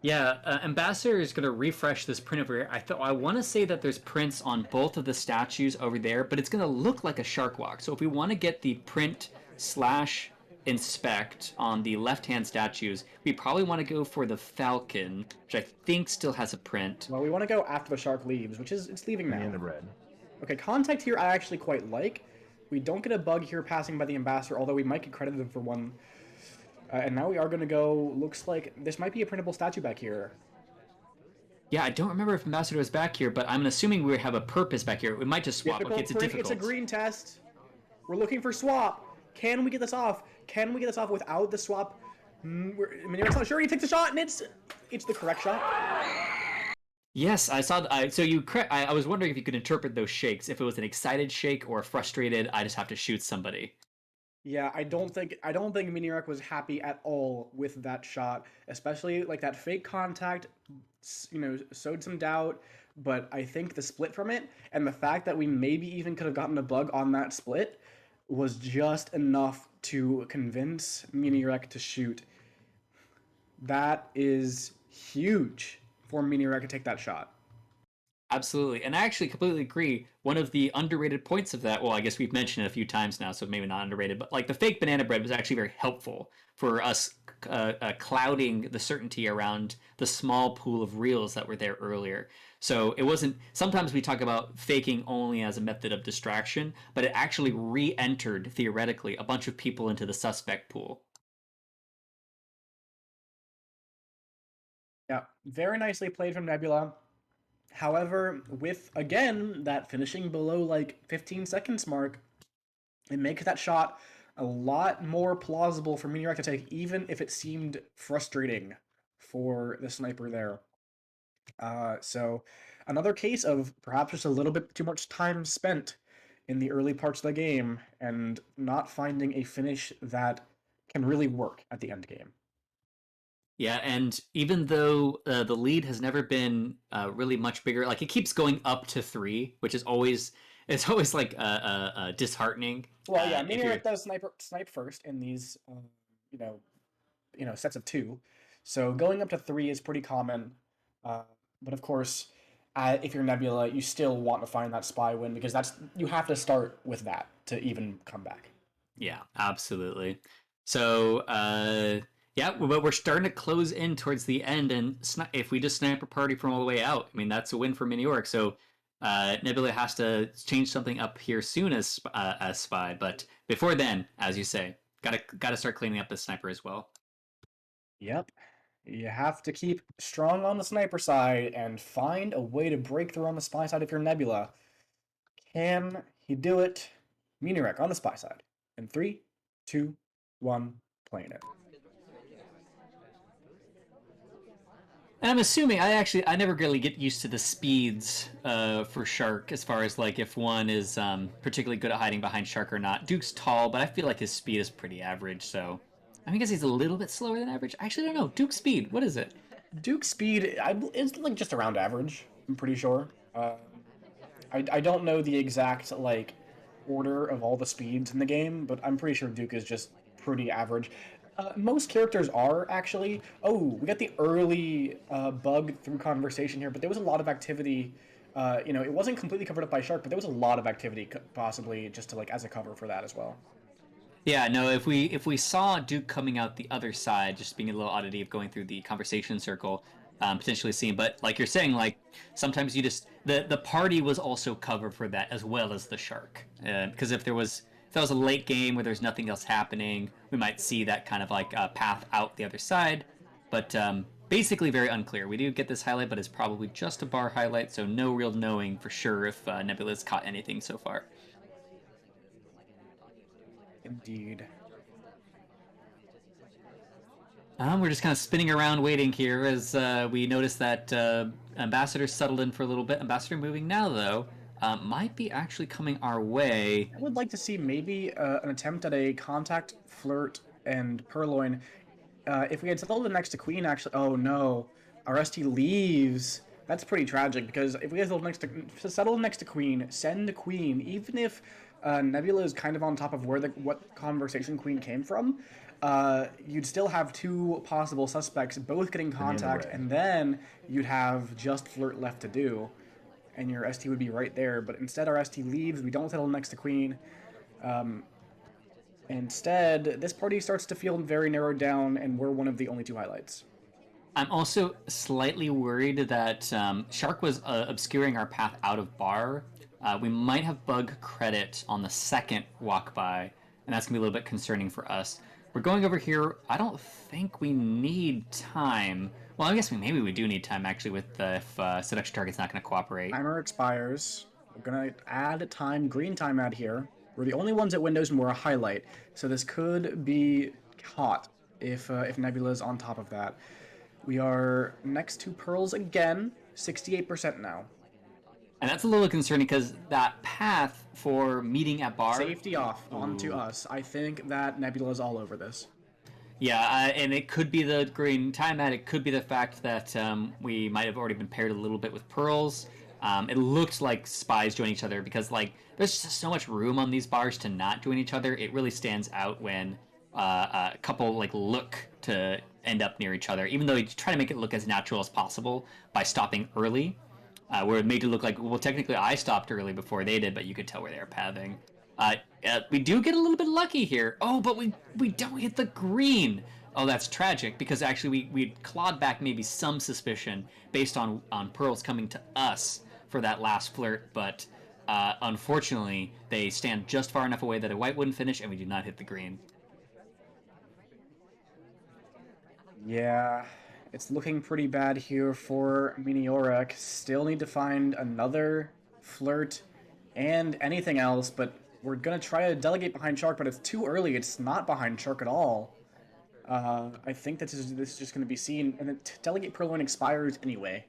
Yeah, Ambassador is going to refresh this print over here. I want to say that there's prints on both of the statues over there, but it's going to look like a shark walk. So if we want to get the print slash inspect on the left-hand statues, we probably want to go for the Falcon, which I think still has a print. Well, we want to go after the shark leaves, which is, it's leaving now. And the red. Okay, contact here I actually quite like. We don't get a bug here passing by the Ambassador, although we might get credited for one. And now we are going to go, looks like this might be a printable statue back here. Yeah, I don't remember if Ambassador was back here, but I'm assuming we have a purpose back here. We might just swap. Okay, it's a difficult. It's a green test. We're looking for swap. Can we get this off? Can we get this off without the swap? Miniork's not sure. He takes a shot, and it's the correct shot. Yes, I saw. I was wondering if you could interpret those shakes. If it was an excited shake or a frustrated, I just have to shoot somebody. Yeah, I don't think Miniorek was happy at all with that shot, especially like that fake contact, sowed some doubt, but I think the split from it and the fact that we maybe even could have gotten a bug on that split was just enough to convince Miniorek to shoot. That is huge for Miniorek to take that shot. Absolutely. And I actually completely agree. One of the underrated points of that, well, I guess we've mentioned it a few times now, so maybe not underrated, but like the fake banana bread was actually very helpful for us clouding the certainty around the small pool of reels that were there earlier. So it wasn't, sometimes we talk about faking only as a method of distraction, but it actually re-entered, theoretically, a bunch of people into the suspect pool. Yeah, very nicely played from Nebula. However, with, again, that finishing below, like, 15 seconds mark, it makes that shot a lot more plausible for Miniorek to take, even if it seemed frustrating for the sniper there. So, another case of perhaps just a little bit too much time spent in the early parts of the game and not finding a finish that can really work at the end game. Yeah, and even though the lead has never been really much bigger, like it keeps going up to 3, which is always like disheartening. Well, yeah, Miniorek does snipe first in these sets of 2, so going up to 3 is pretty common. But of course, if you're Nebula, you still want to find that spy win because you have to start with that to even come back. Yeah, absolutely. So. Yeah, but we're starting to close in towards the end, and if we just sniper party from all the way out, I mean, that's a win for Miniorek. So Nebula has to change something up here soon as Spy, but before then, as you say, gotta start cleaning up the sniper as well. Yep. You have to keep strong on the sniper side and find a way to break through on the spy side if you're Nebula. Can he do it? Miniorek on the spy side. In 3, 2, 1, playing it. And I'm assuming I never really get used to the speeds for Shark as far as like if one is particularly good at hiding behind Shark or not. Duke's tall, but I feel like his speed is pretty average. So I guess he's a little bit slower than average. I actually don't know. Duke's speed, what is it? Duke's speed is like just around average. I'm pretty sure. I don't know the exact like order of all the speeds in the game, but I'm pretty sure Duke is just pretty average. Most characters are actually. Oh, we got the early bug through conversation here, but there was a lot of activity. It wasn't completely covered up by Shark, but there was a lot of activity possibly just to like as a cover for that as well. Yeah, no. If we saw Duke coming out the other side, just being a little oddity of going through the conversation circle, potentially seen. But like you're saying, like sometimes you just the party was also covered for that as well as the Shark, because if that was a late game where there's nothing else happening, we might see that kind of like path out the other side. But basically very unclear. We do get this highlight, but it's probably just a bar highlight, so no real knowing for sure if Nebula's caught anything so far. Indeed. We're just kind of spinning around waiting here as we notice that Ambassador settled in for a little bit. Ambassador moving now, though, might be actually coming our way. I would like to see maybe an attempt at a contact, flirt, and purloin. If we had settled the next to Queen, actually, oh no, our ST leaves. That's pretty tragic because if we had settled next to Queen, send the Queen, even if Nebula is kind of on top of what conversation Queen came from, you'd still have two possible suspects both getting contact, and then you'd have just flirt left to do, and your ST would be right there. But instead, our ST leaves. We don't settle next to Queen. Instead, this party starts to feel very narrowed down, and we're one of the only two highlights. I'm also slightly worried that Shark was obscuring our path out of bar. We might have bug credit on the second walk by, and that's going to be a little bit concerning for us. We're going over here. I don't think we need time. Well, I guess maybe we do need time, actually, with if seduction target's not going to cooperate. Timer expires. We're going to add time, green time add here. We're the only ones at Windows and we're a highlight, so this could be hot if Nebula's on top of that. We are next to Pearls again, 68% now. And that's a little concerning because that path for meeting at bar... Safety off, onto us. I think that Nebula's all over this. Yeah, and it could be the green time ad. It could be the fact that we might have already been paired a little bit with Pearls. It looked like spies join each other because there's just so much room on these bars to not join each other. It really stands out when a couple look to end up near each other, even though you try to make it look as natural as possible by stopping early. Where it made it look like, well, technically I stopped early before they did, but you could tell where they were pathing. We do get a little bit lucky here. Oh, but we don't hit the green. Oh, that's tragic because actually we clawed back maybe some suspicion based on Pearls coming to us for that last flirt, but unfortunately they stand just far enough away that a white wouldn't finish, and we do not hit the green. Yeah, it's looking pretty bad here for Miniorek. Still need to find another flirt and anything else, but we're gonna try to delegate behind Shark, but it's too early. It's not behind Shark at all. I think this is just gonna be seen, and then delegate purloin expires anyway.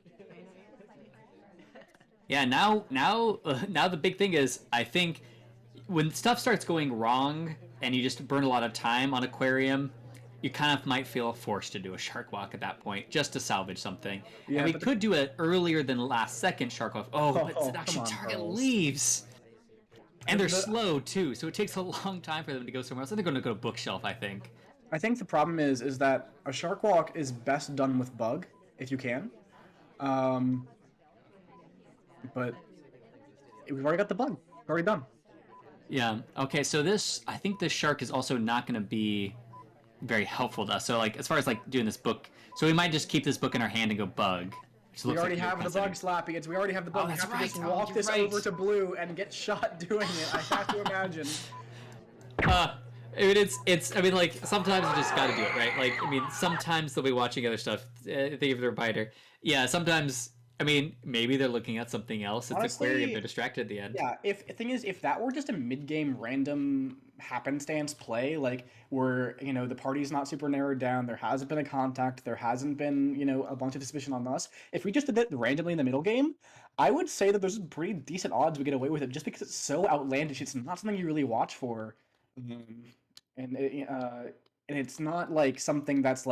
Yeah, now the big thing is, I think when stuff starts going wrong and you just burn a lot of time on Aquarium, you kind of might feel forced to do a shark walk at that point just to salvage something. Yeah, and we could do it earlier than last second shark walk. But seduction target leaves. And they're slow too, so it takes a long time for them to go somewhere else. And they're going to go to bookshelf, I think. I think the problem is that a shark walk is best done with bug, if you can. But we've already got the bug. Already done. Yeah. Okay. So I think this shark is also not going to be very helpful to us. So as far as doing this book, so we might just keep this book in our hand and go bug. We already have the bug, Slappy. We already have the bug. We have to just walk this over to blue and get shot doing it. I have to imagine. I mean, sometimes you just gotta do it, right? Sometimes they'll be watching other stuff. Think of their biter. Yeah, sometimes. Maybe they're looking at something else. It's Aquarium. They're distracted at the end. Yeah, if that were just a mid-game random happenstance play, where, the party's not super narrowed down, there hasn't been a contact, there hasn't been, a bunch of suspicion on us. If we just did it randomly in the middle game, I would say that there's pretty decent odds we get away with it just because it's so outlandish. It's not something you really watch for. And it's not something that's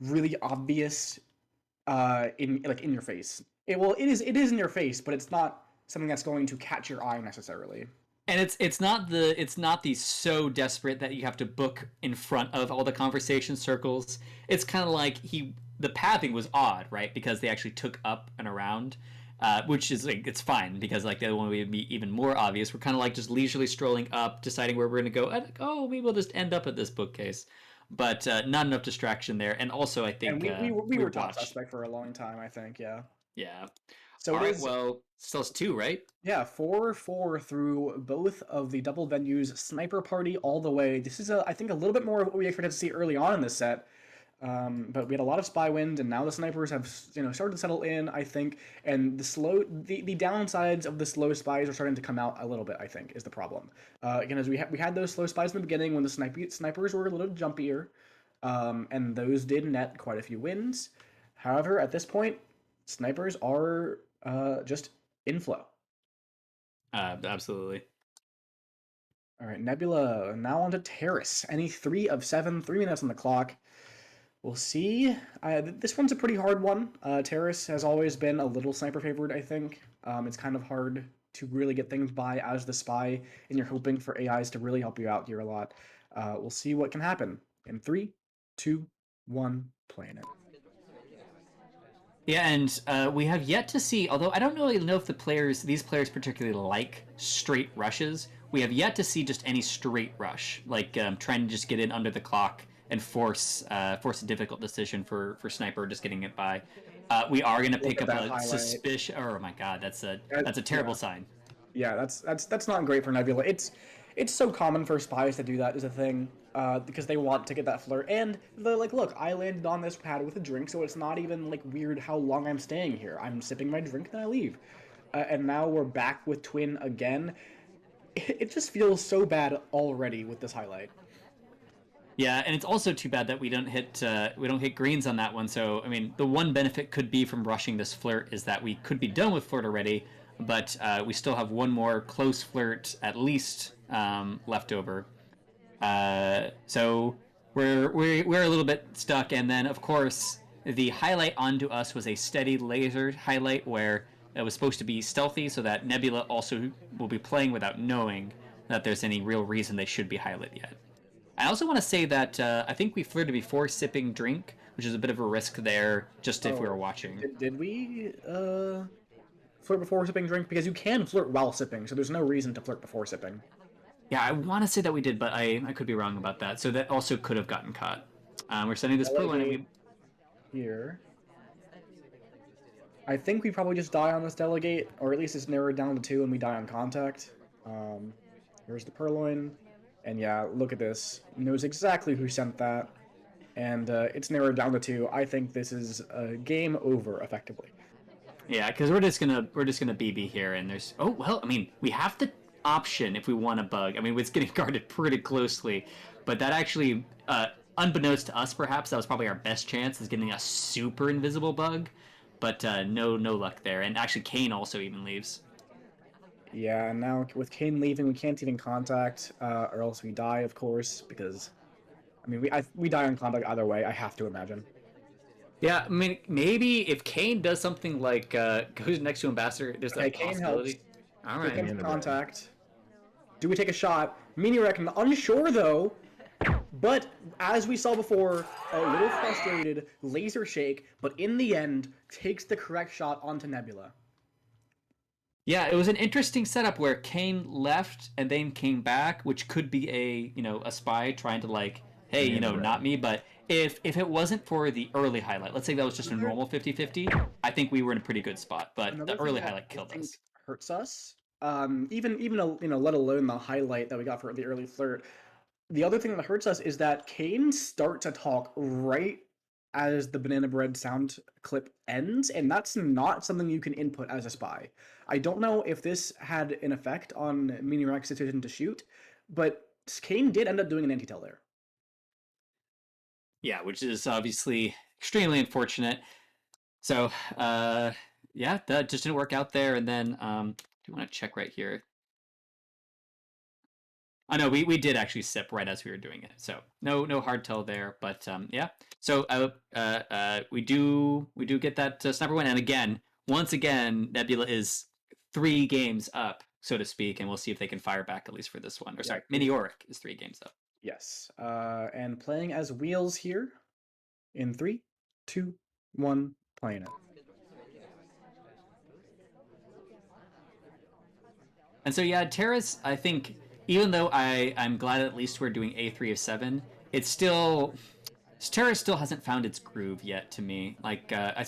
really obvious in your face. It is in your face, but it's not something that's going to catch your eye necessarily. And it's not the so desperate that you have to book in front of all the conversation circles. It's kind of the pathing was odd, right? Because they actually took up and around, which is it's fine because the other one would be even more obvious. We're kind of just leisurely strolling up, deciding where we're going to go. And, maybe we'll just end up at this bookcase. But not enough distraction there. And also, I think we were top suspect for a long time, I think, yeah. Yeah. So still 2, right? Yeah, 4-4 through both of the double venues, Sniper Party all the way. This is, I think, a little bit more of what we expected to see early on in this set. But we had a lot of spy wind, and now the snipers have started to settle in, I think. And the downsides of the slow spies are starting to come out a little bit, I think, is the problem. As we had those slow spies in the beginning when the snipers were a little jumpier. and those did net quite a few wins. However, at this point, snipers are just inflow. Absolutely. All right, Nebula, now on to Terrace. Any 3 of 7, 3 minutes on the clock. We'll see. This one's a pretty hard one. Terrace has always been a little sniper favored, I think. It's kind of hard to really get things by as the spy, and you're hoping for AIs to really help you out here a lot. We'll see what can happen. In 3, 2, 1, playing it. Yeah, and we have yet to see. Although I don't really know if these players particularly like straight rushes. We have yet to see just any straight rush, like trying to just get in under the clock and force a difficult decision for sniper just getting it by. We are going to pick at up that a highlight. suspicion. Oh my god, that's a terrible sign. Yeah, that's not great for Nebula. It's so common for spies to do that is a thing, because they want to get that flirt, and they're like, look, I landed on this pad with a drink, so it's not even like weird how long I'm staying here. I'm sipping my drink, then I leave, and now we're back with Twin again. It just feels so bad already with this highlight. Yeah, and it's also too bad that we don't hit greens on that one. So I mean, the one benefit could be from rushing this flirt is that we could be done with flirt already, but we still have one more close flirt at least left over. So we're a little bit stuck, and then of course the highlight onto us was a steady laser highlight where it was supposed to be stealthy, so that Nebula also will be playing without knowing that there's any real reason they should be highlight yet. I also want to say that I think we flirted before sipping drink, which is a bit of a risk there, just if we were watching. Did we flirt before sipping drink? Because you can flirt while sipping, so there's no reason to flirt before sipping. Yeah, I want to say that we did, but I could be wrong about that. So that also could have gotten caught. We're sending this pro line. We... Here. I think we probably just die on this delegate, or at least it's narrowed down to 2 and we die on contact. Here's the purloin. And yeah, look at this. Knows exactly who sent that. And it's narrowed down to 2. I think this is a game over, effectively. Yeah, because we're just gonna BB here, and there's I mean, we have the option if we want a bug. I mean, it's getting guarded pretty closely, but that actually, unbeknownst to us, perhaps that was probably our best chance is getting a super invisible bug, but no luck there. And actually, Kane also even leaves. Yeah, and now with Kane leaving, we can't even contact, or else we die, of course, because I mean, we die on contact either way. I have to imagine. Yeah, I mean, maybe if Kane does something like goes next to Ambassador, there's that Kane possibility. Helps. All right. Contact. Do we take a shot? Miniorek unsure though, but as we saw before, a little frustrated, laser shake, but in the end takes the correct shot onto Nebula. Yeah, it was an interesting setup where Kane left and then came back, which could be a spy trying to like, hey, not me, but if it wasn't for the early highlight, let's say that was just a normal 50-50, I think we were in a pretty good spot, but the early highlight killed us. Hurts us. Even let alone the highlight that we got for the early flirt. The other thing that hurts us is that Kane starts to talk right as the banana bread sound clip ends, and that's not something you can input as a spy. I don't know if this had an effect on Miniorek's decision to shoot, but Kane did end up doing an anti-tell there. Yeah, which is obviously extremely unfortunate. So, yeah, that just didn't work out there. And then, do you want to check right here? I know we did actually sip right as we were doing it, so no hard tell there. But yeah, so we do get that sniper win, and once again, Nebula is 3 games up, so to speak, and we'll see if they can fire back at least for this one. Or sorry, Miniorek is 3 games up. Yes, and playing as wheels here in 3, 2, 1, playing it. And so yeah, Terrace, I think, even though I'm glad at least we're doing A3 of 7, it's still Terrace still hasn't found its groove yet to me. Like I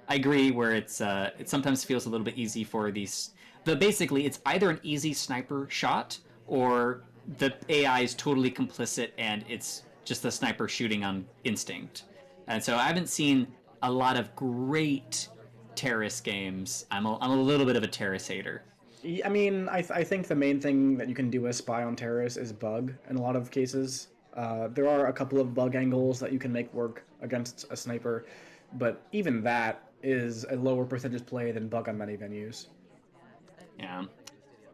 agree where it sometimes feels a little bit easy for these. Basically it's either an easy sniper shot or the AI is totally complicit and it's just the sniper shooting on instinct. And so I haven't seen a lot of great Terrace games. I'm a little bit of a Terrace hater. I mean, I think the main thing that you can do as spy on Terrace is bug in a lot of cases. There are a couple of bug angles that you can make work against a sniper, but even that is a lower percentage play than bug on many venues. Yeah.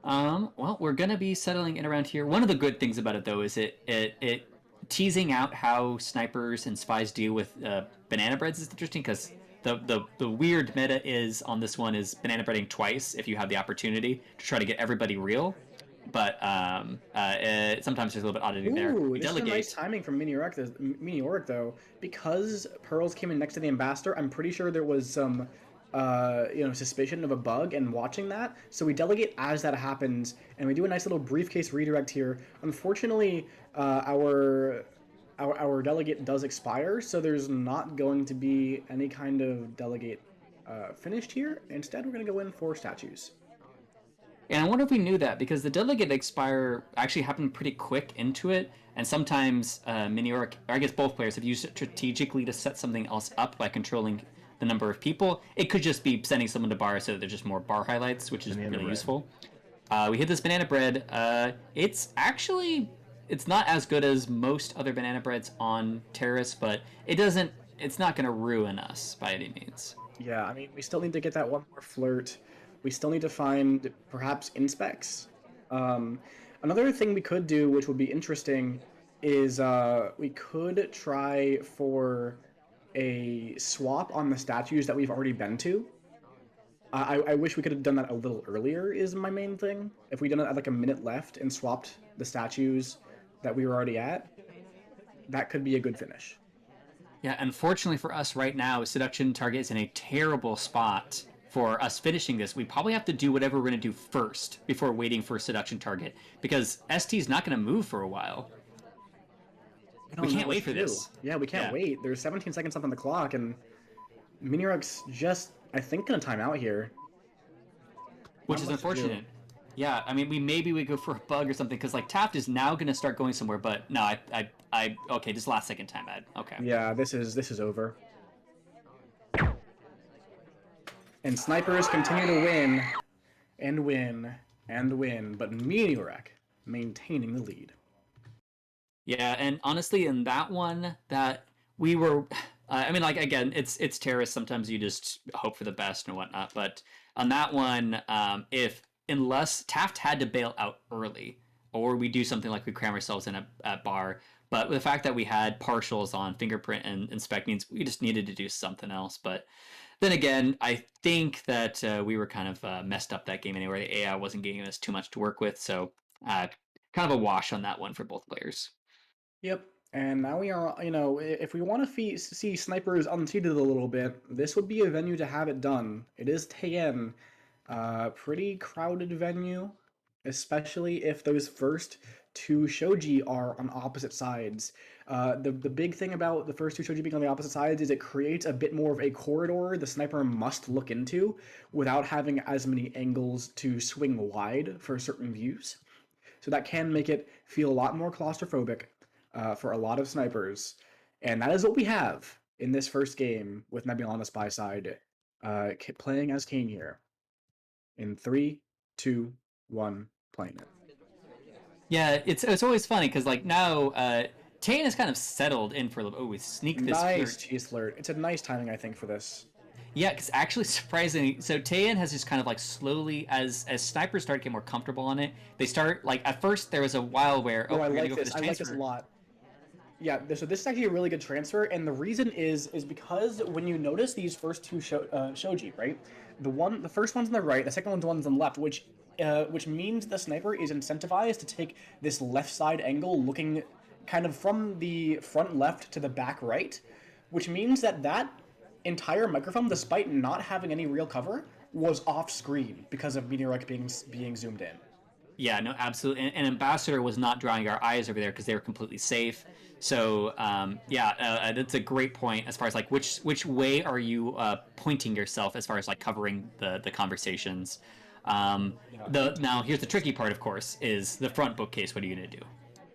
Well, we're gonna be settling in around here. One of the good things about it, though, is it teasing out how snipers and spies deal with banana breads is interesting because the weird meta is on this one is banana breading twice if you have the opportunity to try to get everybody real, but sometimes there's a little bit oddity there. Ooh, We this is a nice delegate. timing from Miniorek though, because pearls came in next to the ambassador. I'm pretty sure there was some, suspicion of a bug, and watching that, so we delegate as that happens, and we do a nice little briefcase redirect here. Unfortunately, our delegate does expire, so there's not going to be any kind of delegate finished here. Instead, we're going to go in for statues. And I wonder if we knew that because the delegate expire actually happened pretty quick into it, and sometimes Miniorek, or I guess both players, have used it strategically to set something else up by controlling the number of people. It could just be sending someone to bar so that there's just more bar highlights, which is really useful. We hit this banana bread. It's not as good as most other banana breads on Terrace, but it's not going to ruin us by any means. Yeah, I mean, we still need to get that one more flirt. We still need to find perhaps inspecs. Um, Another thing we could do, which would be interesting, is we could try for a swap on the statues that we've already been to. I wish we could have done that a little earlier, is my main thing. If we done it at like a minute left and swapped the statues that we were already at, that could be a good finish. Yeah, unfortunately for us right now, Seduction Target is in a terrible spot for us finishing this. We probably have to do whatever we're going to do first before waiting for Seduction Target because ST is not going to move for a while. I We don't know can't what wait to for do. this. Yeah, we can't Yeah. wait. There's 17 seconds left on the clock, and Miniorek's just, I think, gonna time out here. Which Not is much to do. unfortunate. Yeah, I mean, we go for a bug or something because like Taft is now going to start going somewhere, but no, okay, just last second time ad. Okay. Yeah, this is over. And snipers continue to win and win and win, but Miniorek maintaining the lead. Yeah, and honestly, in that one, that we were, I mean, like again, it's Terrace. Sometimes you just hope for the best and whatnot. But on that one, if unless Taft had to bail out early, or we do something like we cram ourselves in a bar, but with the fact that we had partials on fingerprint and inspect means we just needed to do something else. But then again, I think that we were kind of messed up that game anyway. The AI wasn't giving us too much to work with, so kind of a wash on that one for both players. Yep. And now we are, if we want to see snipers unseated a little bit, this would be a venue to have it done. It is Tayan, pretty crowded venue, especially if those first two shoji are on opposite sides. The big thing about the first two shoji being on the opposite sides is it creates a bit more of a corridor the sniper must look into without having as many angles to swing wide for certain views. So that can make it feel a lot more claustrophobic for a lot of snipers. And that is what we have in this first game with Nebula on the spy side, playing as Kane here. In 3, 2, 1, playing it. Yeah, it's always funny because like now Tayan is kind of settled in for a little. Oh, we sneak this Nice flirt. cheese flirt. It's a nice timing, I think, for this. Yeah, because actually surprisingly, so Tayan has just kind of like slowly as snipers start to get more comfortable on it. They start like at first there was a while where Oh, we're I gonna like go for this. this I like this a transfer. lot. Yeah, so this is actually a really good transfer, and the reason is because when you notice these first two shoji, right? The first one's on the right, the second one's on the left, which means the sniper is incentivized to take this left side angle, looking kind of from the front left to the back right, which means that entire microphone, despite not having any real cover, was off screen because of Miniorek being zoomed in. Yeah, no, absolutely. And Ambassador was not drawing our eyes over there because they were completely safe. So yeah, that's a great point as far as like which way are you pointing yourself as far as like covering the conversations. Yeah, The now here's the tricky part, of course, is the front bookcase. What are you gonna do?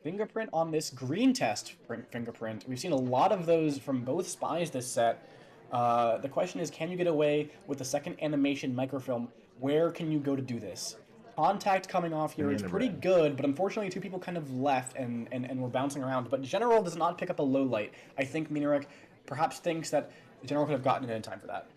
fingerprint on this green test fingerprint. We've seen a lot of those from both spies this set. The question is, can you get away with the second animation microfilm? Where can you go to do this? Contact coming off here is pretty good, but unfortunately 2 people kind of left and were bouncing around. But General does not pick up a low light. I think Miniorek perhaps thinks that the General could have gotten it in time for that.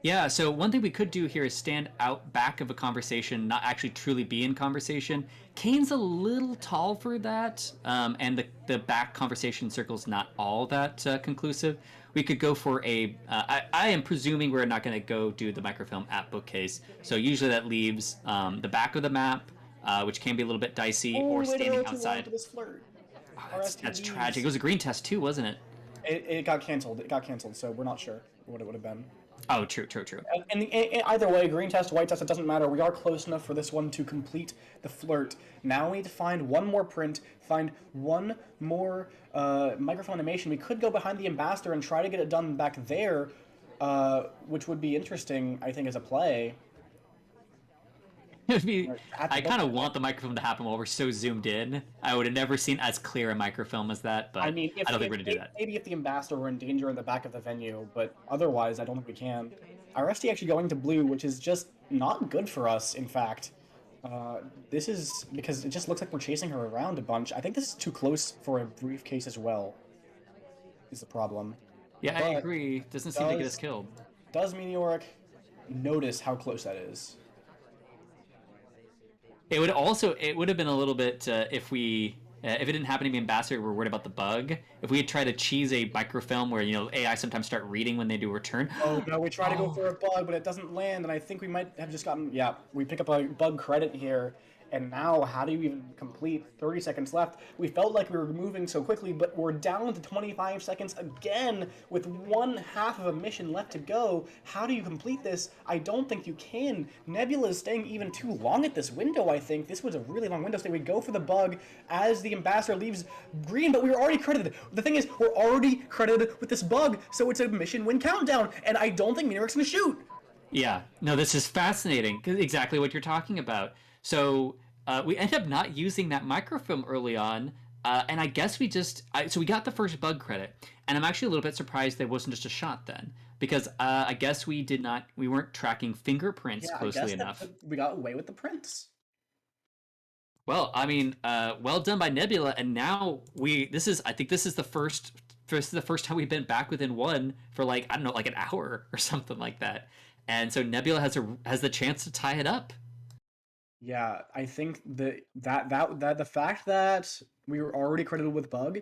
Yeah, so one thing we could do here is stand out back of a conversation, not actually truly be in conversation. Kane's a little tall for that, and the back conversation circle's not all that conclusive. We could go for a. I am presuming we're not going to go do the microfilm at bookcase, so usually that leaves the back of the map, which can be a little bit dicey, or standing outside. This flirt. Oh, that's tragic. It was a green test too, wasn't it? It got canceled. It got canceled, so we're not sure what it would have been. Oh, true. And either way, green test, white test, it doesn't matter. We are close enough for this one to complete the flirt. Now we need to find one more print, find one more microphone animation. We could go behind the ambassador and try to get it done back there, which would be interesting, I think, as a play. It would be. I kind of want the microfilm to happen while we're so zoomed in. I would have never seen as clear a microfilm as that, but I don't think we're going to do that. Maybe if the ambassador were in danger in the back of the venue, but otherwise, I don't think we can. Our ST actually going to blue, which is just not good for us, in fact. This is because it just looks like we're chasing her around a bunch. I think this is too close for a briefcase as well, is the problem. Yeah, I agree. Doesn't seem to get us killed. Does Miniorek notice how close that is? It would have been a little bit if it didn't happen to be ambassador, we're worried about the bug. If we had tried to cheese a microfilm where, AI sometimes start reading when they do return. Oh no, we try to go for a bug, but it doesn't land, and I think we might have just gotten, we pick up a bug credit here. And now, how do you even complete? 30 seconds left. We felt like we were moving so quickly, but we're down to 25 seconds again with 1/2 of a mission left to go. How do you complete this? I don't think you can. Nebula is staying even too long at this window, I think. This was a really long window stay. We go for the bug as the ambassador leaves green, but we were already credited. The thing is, we're already credited with this bug, so it's a mission win countdown, and I don't think Minorek's going to shoot. Yeah, no, this is fascinating. Exactly what you're talking about. So we end up not using that microfilm early on, and I guess we got the first bug credit, and I'm actually a little bit surprised there wasn't just a shot then, because I guess we weren't tracking fingerprints closely enough. We got away with the prints. Well, I mean, well done by Nebula, and now I think this is the first time we've been back within one for like an hour or something like that, and so Nebula has the chance to tie it up. Yeah, I think the fact that we were already credited with bug,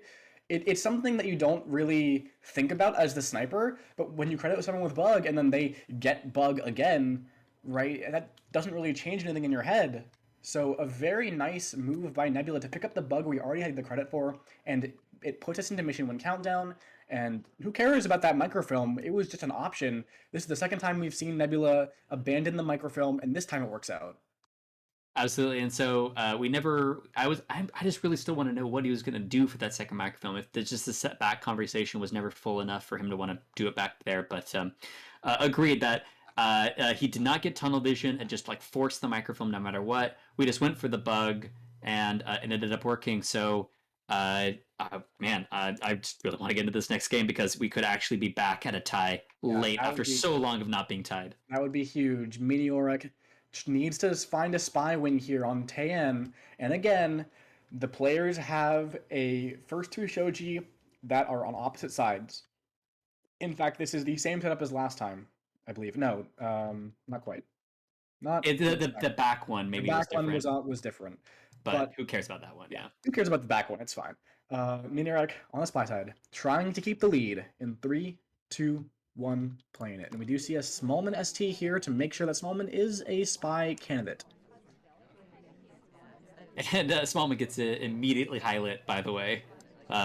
it's something that you don't really think about as the sniper, but when you credit someone with bug and then they get bug again, right, that doesn't really change anything in your head. So a very nice move by Nebula to pick up the bug we already had the credit for, and it puts us into mission win countdown, and who cares about that microfilm? It was just an option. This is the second time we've seen Nebula abandon the microfilm, and this time it works out. Absolutely, and so I just really still want to know what he was going to do for that second microfilm. If there's just the setback conversation was never full enough for him to want to do it back there, but agreed that he did not get tunnel vision and just like forced the microfilm no matter what. We just went for the bug, and it ended up working. So, I just really want to get into this next game because we could actually be back at a tie late after so long of not being tied. That would be huge. Miniorek needs to find a spy win here on Tayan, and again, the players have a first 2 shoji that are on opposite sides. In fact, this is the same setup as last time, I believe. No, not quite. The back one maybe. The back one was different, but who cares about that one? Yeah, who cares about the back one? It's fine. Miniorek on the spy side, trying to keep the lead in 3, 2, 1, playing it. And we do see a Smallman ST here to make sure that Smallman is a spy candidate. And Smallman gets immediately highlight, by the way,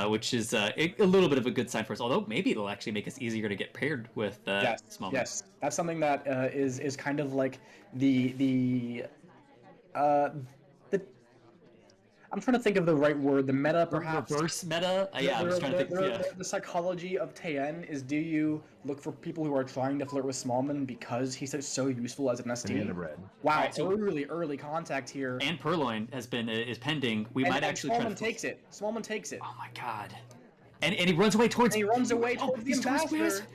which is a little bit of a good sign for us. Although maybe it'll actually make us easier to get paired with Smallman. Yes, that's something that is kind of like the I'm trying to think of the right word. The meta, perhaps. Reverse meta? Yeah, I'm just trying to think. The psychology of Tayan is, do you look for people who are trying to flirt with Smallman because he's so useful as an ST? Wow, right, so early contact here. And Purloin is pending. Might actually try to... Smallman takes it. Oh my god. And he runs away towards... And he runs away towards the ambassador.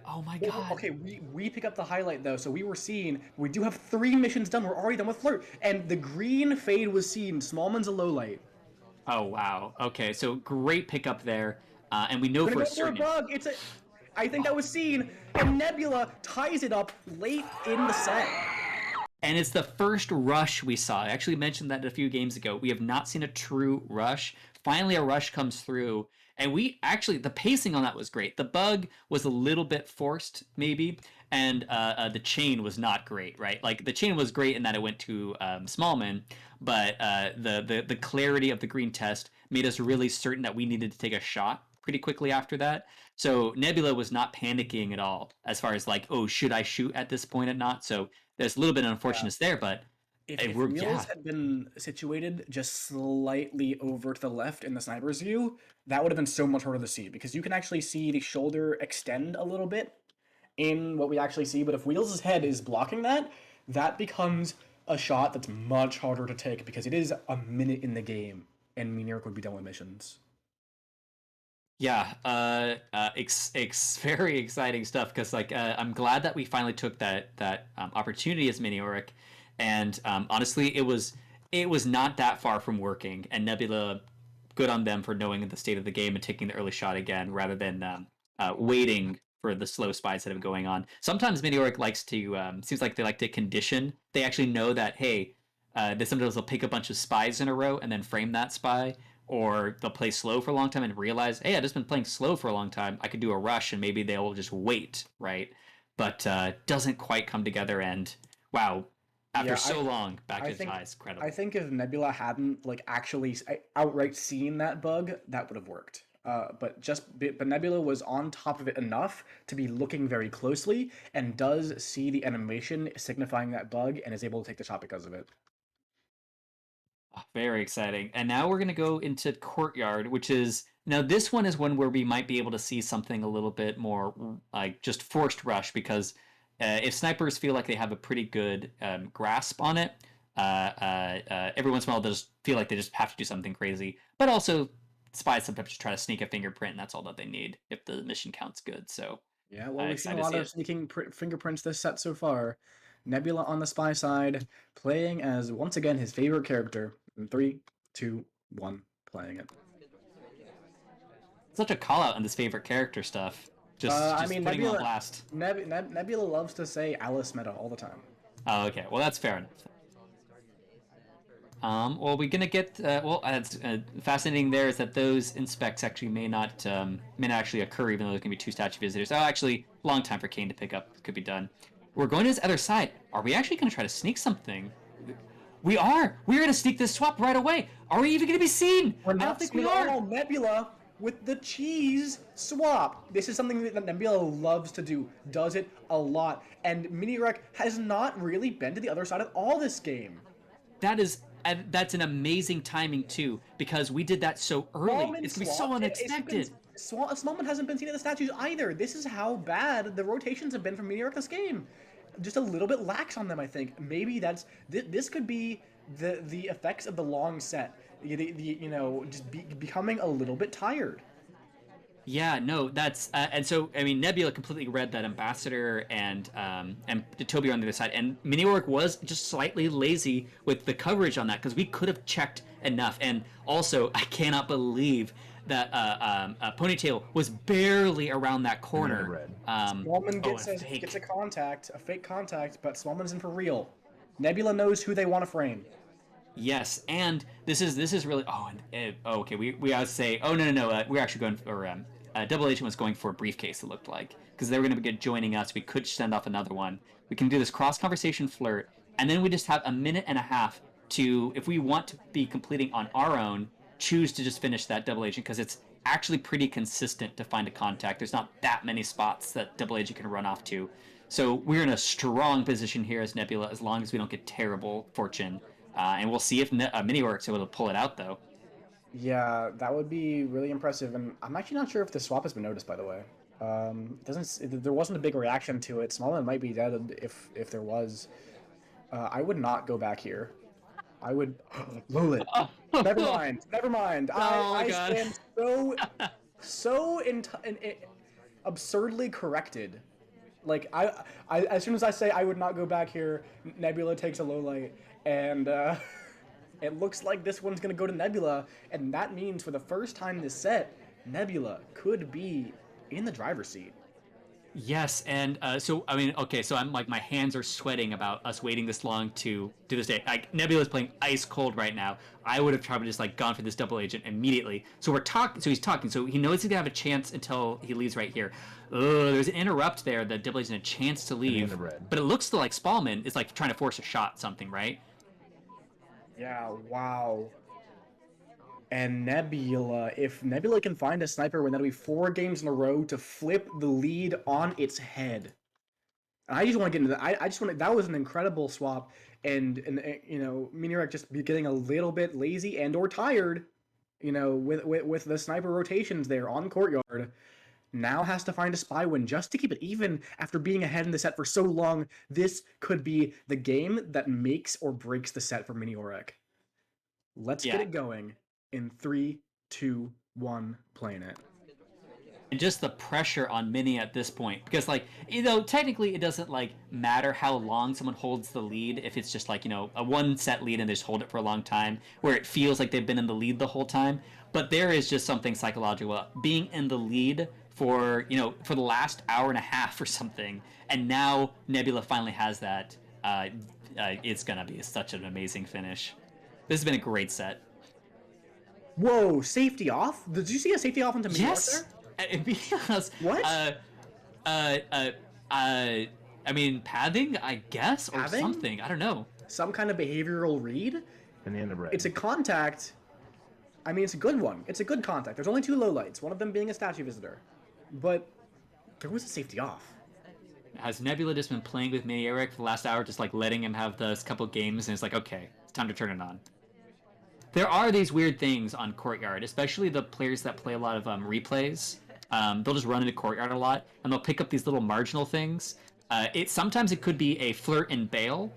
Oh my Well, god. okay, we pick up the highlight though, so we were seeing we do have 3 missions done. We're already done with flirt, and the green fade was seen. Smallman's a low light. Oh wow. Okay, so great pickup there, and we know We're for gonna a go for a certain. bug. I think that was seen, and Nebula ties it up late in the set. And it's the first rush we saw. I actually mentioned that a few games ago. We have not seen a true rush. Finally, a rush comes through. And we actually, the pacing on that was great. The bug was a little bit forced, maybe. And the chain was not great, right? Like the chain was great in that it went to Smallman, but the clarity of the green test made us really certain that we needed to take a shot pretty quickly after that. So Nebula was not panicking at all as far as like, oh, should I shoot at this point or not? So there's a little bit of unfortunateness there, but If we're wheels yeah. had been situated just slightly over to the left in the sniper's view, that would have been so much harder to see because you can actually see the shoulder extend a little bit in what we actually see. But if Wheels' head is blocking that, that becomes a shot that's much harder to take because it is a minute in the game, and Miniorek would be done with missions. Yeah, very exciting stuff because like I'm glad that we finally took that opportunity as Miniorek, and honestly, it was not that far from working. And Nebula, good on them for knowing the state of the game and taking the early shot again rather than waiting for the slow spies that have been going on. Sometimes Miniorek likes to seems like they like to condition. They actually know that hey, they sometimes they'll pick a bunch of spies in a row and then frame that spy, or they'll play slow for a long time and realize, hey, I've just been playing slow for a long time. I could do a rush and maybe they'll just wait, right? But doesn't quite come together. And wow, after Yeah, so long, back I to his think eyes, incredible. I think if Nebula hadn't like actually outright seen that bug, that would have worked. But Nebula was on top of it enough to be looking very closely and does see the animation signifying that bug and is able to take the shot because of it. Very exciting. And now we're going to go into Courtyard, which is now this one is one where we might be able to see something a little bit more like just forced rush because if snipers feel like they have a pretty good grasp on it, every once in a while they just feel like they just have to do something crazy. But also, spies sometimes just try to sneak a fingerprint, and that's all that they need if the mission counts good. So Yeah, well, we've seen a excited to lot see of it. sneaking fingerprints this set so far. Nebula on the spy side, playing as once again his favorite character. In 3, 2, 1, playing it. Such a call out on this favorite character stuff. Just I just mean, putting him on blast. Nebula loves to say Alice meta all the time. Oh, okay. Well, that's fair enough. Well, we're gonna get. Well, it's fascinating. There is that those inspects actually may not actually occur, even though there's gonna be two statue visitors. Oh, actually, long time for Kane to pick up. Could be done. We're going to this other side. Are we actually gonna try to sneak something? We are. We're gonna sneak this swap right away. Are we even gonna be seen? We're I don't not think seeing we are. all Nebula with the cheese swap. This is something that Nebula loves to do. Does it a lot. And Miniorek has not really been to the other side at all this game. That's an amazing timing too, because we did that so early. Smallman It's gonna be so swapped it. unexpected. Smallman hasn't been seen at the statues either. This is how bad the rotations have been for Miniorek this game. Just a little bit lax on them, I think. Maybe this could be the effects of the long set. Just becoming a little bit tired. Yeah, no, that's and so I mean Nebula completely read that ambassador and Toby on the other side, and Miniorek was just slightly lazy with the coverage on that because we could have checked enough. And also, I cannot believe that Ponytail was barely around that corner. Smallman Oh, gets a a fake. a fake contact, but Smallman's in for real. Nebula knows who they want to frame. Yes, and this is really okay. We gotta say no. We're actually going for Double Agent was going for a briefcase. It looked like because they were going to be joining us. We could send off another one. We can do this cross conversation flirt, and then we just have a minute and a half to, if we want to be completing on our own, choose to just finish that Double Agent because it's actually pretty consistent to find a contact. There's not that many spots that Double Agent can run off to. So we're in a strong position here as Nebula as long as we don't get terrible fortune. And we'll see if Miniork's able to pull it out, though. Yeah, that would be really impressive. And I'm actually not sure if the swap has been noticed, by the way. There wasn't a big reaction to it. Smallman might be dead if there was. I would not go back here. I would. Lolit. Never mind. Never mind. Oh my I god. stand absurdly corrected Like as soon as I say I would not go back here, Nebula takes a low light, and it looks like this one's gonna go to Nebula, and that means for the first time this set, Nebula could be in the driver's seat. Yes, and so I mean, okay, so I'm like my hands are sweating about us waiting this long to do this day. Like Nebula's playing ice cold right now. I would have probably just like gone for this double agent immediately. So we're talking. So he's talking. So he knows he's gonna have a chance until he leaves right here. There's an interrupt there. The double agent a chance to leave, but it looks to like Spallman is like trying to force a shot, something, right? Yeah, wow. And Nebula, if Nebula can find a sniper win, that'll be 4 games in a row to flip the lead on its head. And I just want to get into that. I just want to. That was an incredible swap, and Miniorek just be getting a little bit lazy and or tired, with the sniper rotations there on Courtyard. Now has to find a spy win just to keep it even after being ahead in the set for so long. This could be the game that makes or breaks the set for Miniorek. Let's get it going in 3, 2, 1, playing it. And just the pressure on Mini at this point, because like technically it doesn't like matter how long someone holds the lead if it's just like a one set lead and they just hold it for a long time where it feels like they've been in the lead the whole time. But there is just something psychological about being in the lead for for the last hour and a half or something, and now Nebula finally has that. It's gonna be such an amazing finish. This has been a great set. Whoa, safety off? Did you see a safety off onto Miniorek Yes. there? Because What? I mean pathing, I guess, or Pathing? something. I don't know. Some kind of behavioral read? And the end of red. It's a contact. I mean, it's a good one. It's a good contact. There's only 2 lowlights, one of them being a statue visitor. But there was a safety off. Has Nebula just been playing with Miniorek for the last hour, just like letting him have those couple games, and it's like, okay, it's time to turn it on. There are these weird things on Courtyard, especially the players that play a lot of replays. They'll just run into Courtyard a lot, and they'll pick up these little marginal things. Sometimes it could be a flirt and bail,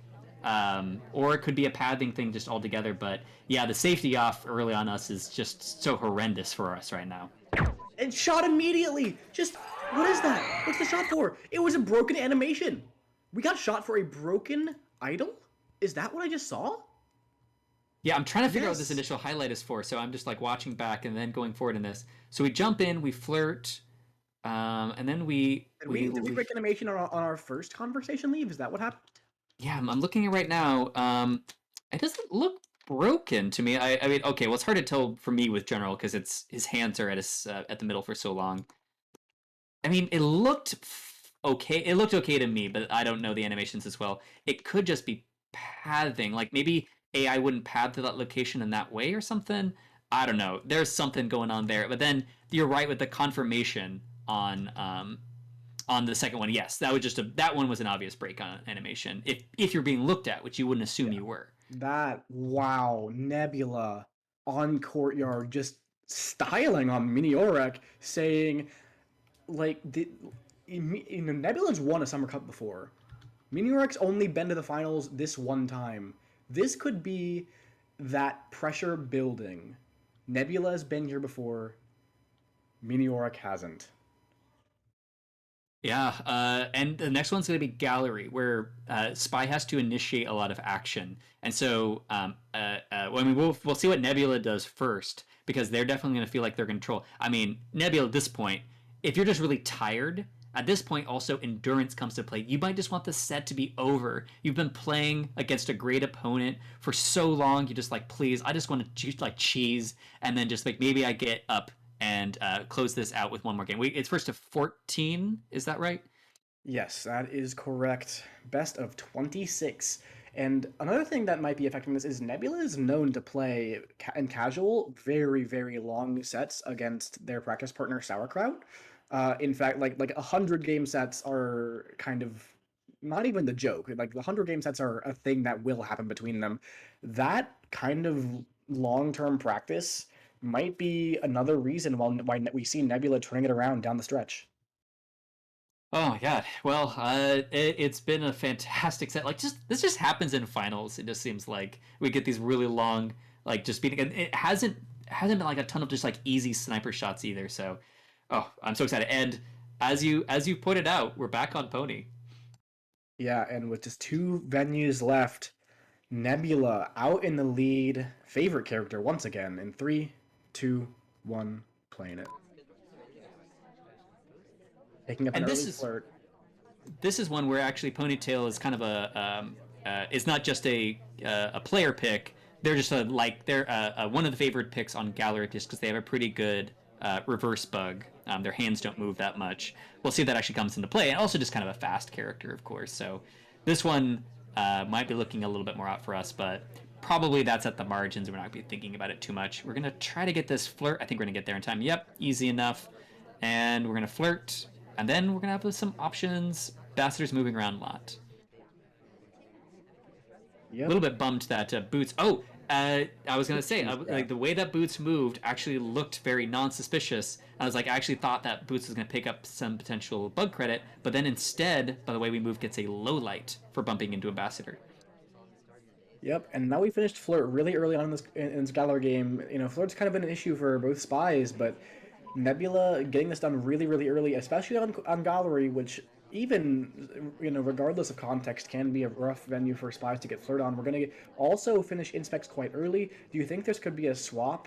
or it could be a pathing thing just altogether. But yeah, the safety off early on us is just so horrendous for us right now. And shot immediately! Just, what is that? What's the shot for? It was a broken animation! We got shot for a broken idol? Is that what I just saw? Yeah, I'm trying to figure out what Yes. this initial highlight is for, so I'm just like watching back and then going forward in this. So we jump in, we flirt, and then we Did we break animation on our first conversation leave? Is that what happened? Yeah, I'm looking at it right now. It doesn't look broken to me. I mean, okay, well, it's hard to tell for me with general because it's his hands are at the middle for so long. I mean, it looked okay. It looked okay to me, but I don't know the animations as well. It could just be pathing, like maybe AI wouldn't path to that location in that way or something. I don't know. There's something going on there. But then you're right with the confirmation on the second one. Yes, that one was an obvious break on animation. If you're being looked at, which you wouldn't assume you were. Wow, Nebula on Courtyard just styling on Miniorek, saying, like, Nebula's won a Summer Cup before. Miniorek's only been to the finals this one time. This could be that pressure building. Nebula's been here before. Miniorek hasn't. Yeah, and the next one's going to be Gallery, where Spy has to initiate a lot of action. And so, we'll see what Nebula does first, because they're definitely going to feel like they're in control. I mean, Nebula, at this point, if you're just really tired, at this point, also, endurance comes to play. You might just want the set to be over. You've been playing against a great opponent for so long, you're just like, please, I just want to like cheese, and then just like, maybe I get up and close this out with one more game. It's first to 14, is that right? Yes, that is correct. Best of 26. And another thing that might be affecting this is Nebula is known to play in casual very, very long sets against their practice partner Sauerkraut. In fact, like 100 game sets are kind of not even the joke. Like the 100 game sets are a thing that will happen between them. That kind of long-term practice might be another reason why we see Nebula turning it around down the stretch. Oh my god. Well, it's been a fantastic set. Like, this just happens in finals. It just seems like we get these really long, like, just beating. And it hasn't been like a ton of just like easy sniper shots either. So, oh, I'm so excited. And as you put it out, we're back on Pony. Yeah, and with just 2 venues left, Nebula out in the lead, favorite character once again in 3, 2, 1, playing it. Picking up an And early flirt. this is one where actually Ponytail is kind of it's not just a player pick. They're just one of the favored picks on Gallery just because they have a pretty good reverse bug. Their hands don't move that much. We'll see if that actually comes into play, and also just kind of a fast character, of course. So this one might be looking a little bit more out for us, but probably that's at the margins. We're not going to be thinking about it too much. We're going to try to get this flirt. I think we're going to get there in time. Yep, easy enough. And we're going to flirt, and then we're going to have some options. Ambassador's moving around a lot. A Yep. little bit bummed that Boots. Oh, I was gonna say, like the way that Boots moved actually looked very non-suspicious. I was like, I actually thought that Boots was gonna pick up some potential bug credit, but then instead, by the way we move, gets a low light for bumping into Ambassador. Yep, and now we finished Flirt really early on in this Galar game. You know, Flirt's kind of been an issue for both spies, but Nebula getting this done really, really early, especially on Gallery, which even, regardless of context, can be a rough venue for spies to get Flirt on. We're going to also finish Inspects quite early. Do you think this could be a swap?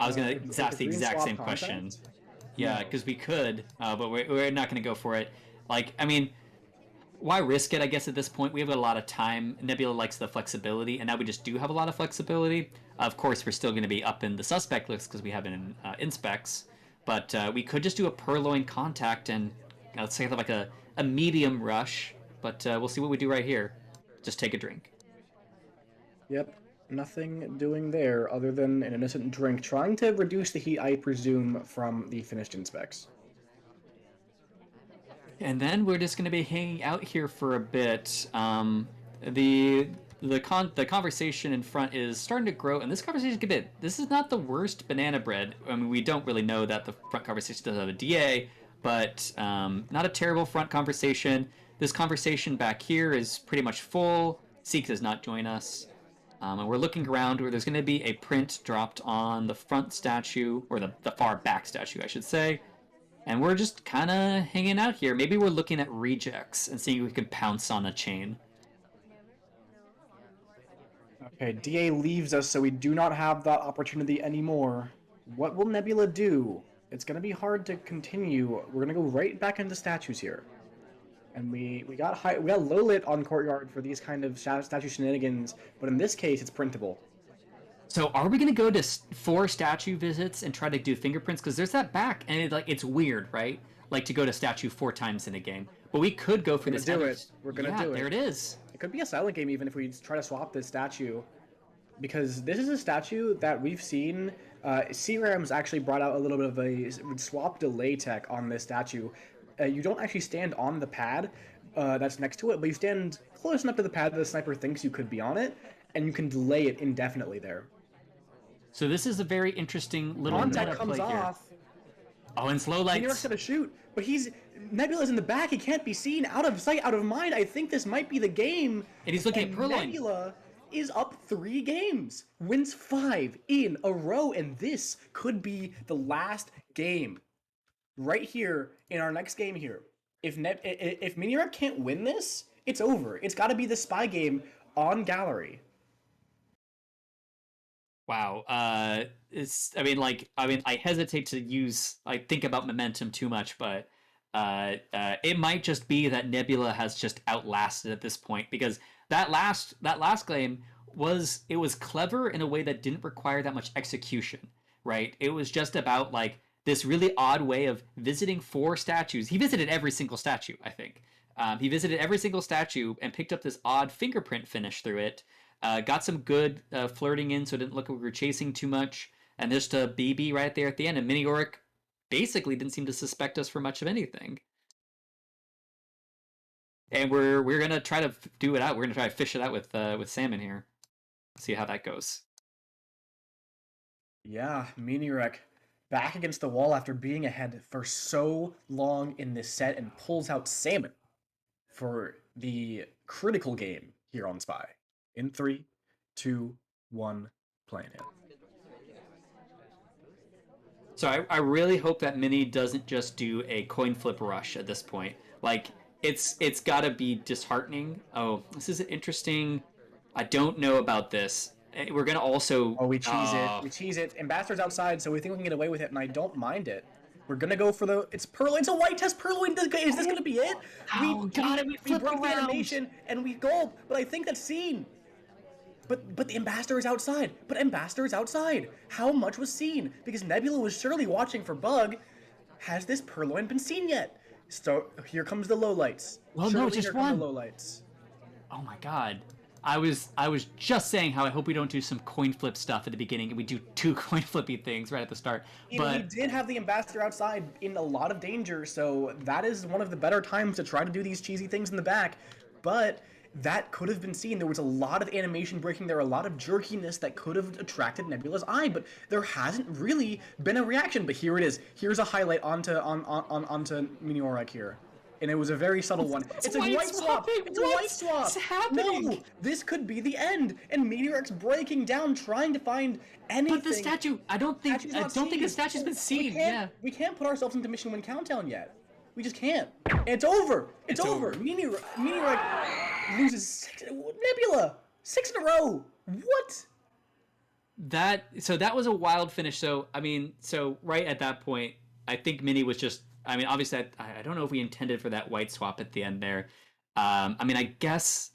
I was gonna Like ask a the green exact swap same question. contact? Yeah, No. because we could, but we're not gonna go for it. Like, I mean, why risk it? I guess at this point we have a lot of time. Nebula likes the flexibility, and now we just do have a lot of flexibility. Of course, we're still going to be up in the suspect list because we have it in inspects, but we could just do a purloin contact and let's say like a medium rush. But we'll see what we do right here. Just take a drink. Yep. Nothing doing there other than an innocent drink, trying to reduce the heat, I presume, from the finished Inspects. And then we're just going to be hanging out here for a bit. The the conversation in front is starting to grow, and this conversation a bit. This is not the worst banana bread. I mean, we don't really know that the front conversation does have a DA, but not a terrible front conversation. This conversation back here is pretty much full. Seek does not join us. And we're looking around where there's going to be a print dropped on the front statue, or the far back statue, I should say. And we're just kind of hanging out here. Maybe we're looking at rejects and seeing if we can pounce on a chain. Okay, DA leaves us, so we do not have that opportunity anymore. What will Nebula do? It's gonna be hard to continue. We're gonna go right back into statues here, and we got low lit on Courtyard for these kind of statue shenanigans, but in this case, it's printable. So are we gonna go to 4 statue visits and try to do fingerprints? Because there's that back, and it's weird, right? Like to go to statue 4 times in a game. But we could go for We're this. gonna do it. We're gonna do it. There it is. It could be a silent game even if we try to swap this statue, because this is a statue that we've seen. CRAM's actually brought out a little bit of a swap delay tech on this statue. You don't actually stand on the pad that's next to it, but you stand close enough to the pad that the sniper thinks you could be on it, and you can delay it indefinitely there. So this is a very interesting little Contact meta comes play here. off. Oh, and slow Miniork's lights. gonna shoot, but Nebula's in the back. He can't be seen. Out of sight, out of mind. I think this might be the game. And he's looking at Purloin. Nebula is up 3 games, wins 5 in a row, and this could be the last game. Right here in our next game here. If Miniorek can't win this, it's over. It's got to be the spy game on Gallery. Wow. I hesitate to think about momentum too much, but it might just be that Nebula has just outlasted at this point because that last game was clever in a way that didn't require that much execution, right? It was just about like this really odd way of visiting 4 statues. He visited every single statue, I think. He visited every single statue and picked up this odd fingerprint finish through it. Got some good flirting in, so it didn't look like we were chasing too much. And just a BB right there at the end. And Miniorek basically didn't seem to suspect us for much of anything. And we're gonna try to do it out. We're gonna try to fish it out with Salmon here. See how that goes. Yeah, Miniorek back against the wall after being ahead for so long in this set and pulls out Salmon for the critical game here on Spy. In 3, 2, 1, playing him. So I really hope that Mini doesn't just do a coin flip rush at this point. Like it's got to be disheartening. Oh, this is interesting. I don't know about this. We're gonna also. Oh, we cheese it. We cheese it. Ambassador's outside, so we think we can get away with it, and I don't mind it. We're gonna go for the. It's Purloin. It's a white test Purloin. Is this gonna be it? Oh, got it. We flip break the around. animation and we gold, but I think that's seen. But the Ambassador is outside. But Ambassador is outside. How much was seen? Because Nebula was surely watching for bug. Has this Purloin been seen yet? So here comes the lowlights. Well, surely no, just here come one. the lowlights. Oh my god. I was just saying how I hope we don't do some coin flip stuff at the beginning and we do two coin flippy things right at the start. We did have the Ambassador outside in a lot of danger, so that is one of the better times to try to do these cheesy things in the back. But that could have been seen. There was a lot of animation breaking there, a lot of jerkiness that could have attracted Nebula's eye, but there hasn't really been a reaction. But here it is. Here's a highlight onto Miniorek here. And it was a very subtle one. It's a white swap. It's a white swap. What's happening? No, this could be the end. And Miniorek's breaking down, trying to find anything. But the statue, I don't think the statue's been seen. We can't put ourselves into mission win countdown yet. We just can't. And it's over. It's over. Miniorek loses Nebula 6 in a row. What? That was a wild finish. So right at that point, I think Mini was just. I mean, obviously, I don't know if we intended for that white swap at the end there. I guess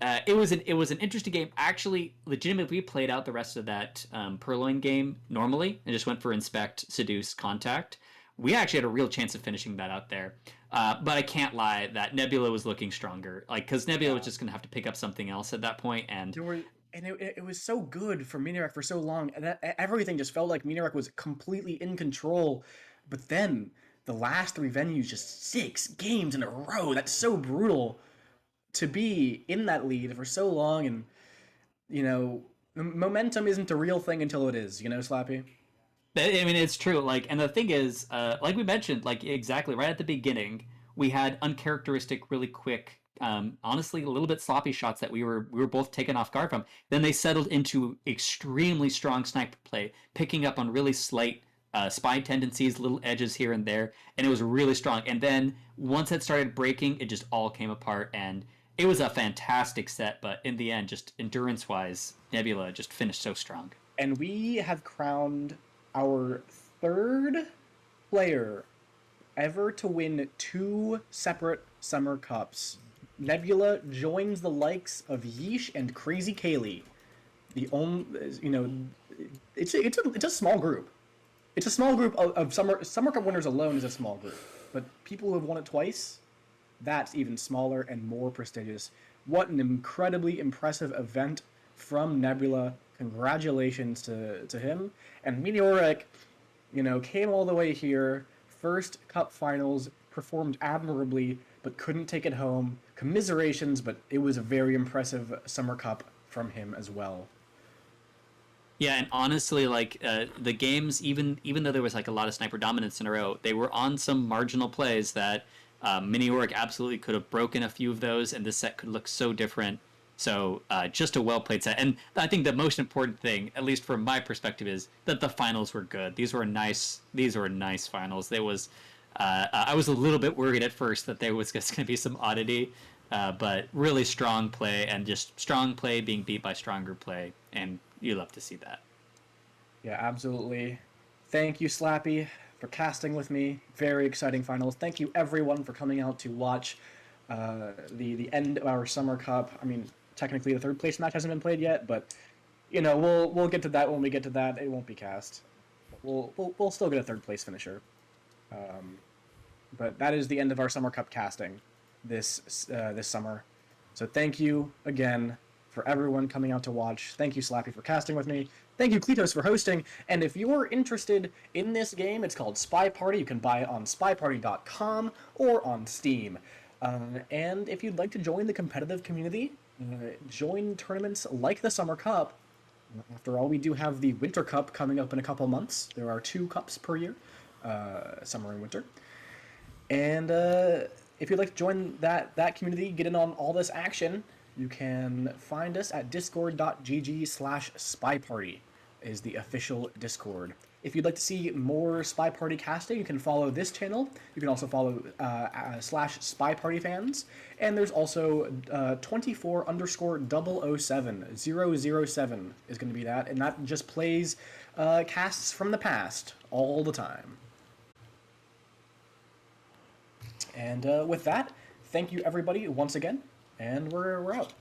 it was an interesting game. Actually, legitimately, we played out the rest of that Purloin game normally and just went for inspect, seduce, contact. We actually had a real chance of finishing that out there. But I can't lie that Nebula was looking stronger. Because Nebula was just going to have to pick up something else at that point. And it was so good for Miniorek for so long. And everything just felt like Miniorek was completely in control. But then the last 3 venues, just 6 games in a row. That's so brutal to be in that lead for so long. And, momentum isn't a real thing until it is, Slappy? I mean, it's true. And the thing is, like we mentioned, exactly right at the beginning, we had uncharacteristic, really quick, honestly, a little bit sloppy shots that we were both taken off guard from. Then they settled into extremely strong sniper play, picking up on really slight spy tendencies, little edges here and there, and it was really strong. And then once it started breaking, it just all came apart, and it was a fantastic set. But in the end, just endurance-wise, Nebula just finished so strong. And we have crowned our 3rd player ever to win 2 separate Summer Cups. Nebula joins the likes of Yeesh and Crazy Kaylee. It's a small group. It's a small group of Summer Cup winners alone is a small group, but people who have won it twice, that's even smaller and more prestigious. What an incredibly impressive event from Nebula. Congratulations to him. And Miniorek, came all the way here. First Cup finals, performed admirably, but couldn't take it home. Commiserations, but it was a very impressive Summer Cup from him as well. Yeah, and honestly, the games, even though there was a lot of sniper dominance in a row, they were on some marginal plays that Miniorek absolutely could have broken a few of those, and this set could look so different. So just a well-played set. And I think the most important thing, at least from my perspective, is that the finals were good. These were nice finals. There was, I was a little bit worried at first that there was just going to be some oddity, but really strong play, and just strong play being beat by stronger play. And you love to see that. Yeah, absolutely. Thank you, Slappy, for casting with me. Very exciting finals. Thank you, everyone, for coming out to watch the end of our Summer Cup. I mean, technically the 3rd place match hasn't been played yet, but we'll get to that when we get to that. It won't be cast. We'll still get a 3rd place finisher. But that is the end of our Summer Cup casting this summer. So thank you again for everyone coming out to watch. Thank you, Slappy, for casting with me. Thank you, Kletos, for hosting. And if you're interested in this game, it's called SpyParty. You can buy it on SpyParty.com or on Steam. And if you'd like to join the competitive community, join tournaments like the Summer Cup. After all, we do have the Winter Cup coming up in a couple months. There are 2 cups per year, summer and winter. And if you'd like to join that community, get in on all this action, you can find us at discord.gg/spyparty. is the official Discord. If you'd like to see more Spy Party casting, you can follow this channel. You can also follow slash Spy Party fans. And there's also 24_007. 007 is going to be that. And that just plays casts from the past all the time. And with that, thank you everybody once again. And we're out.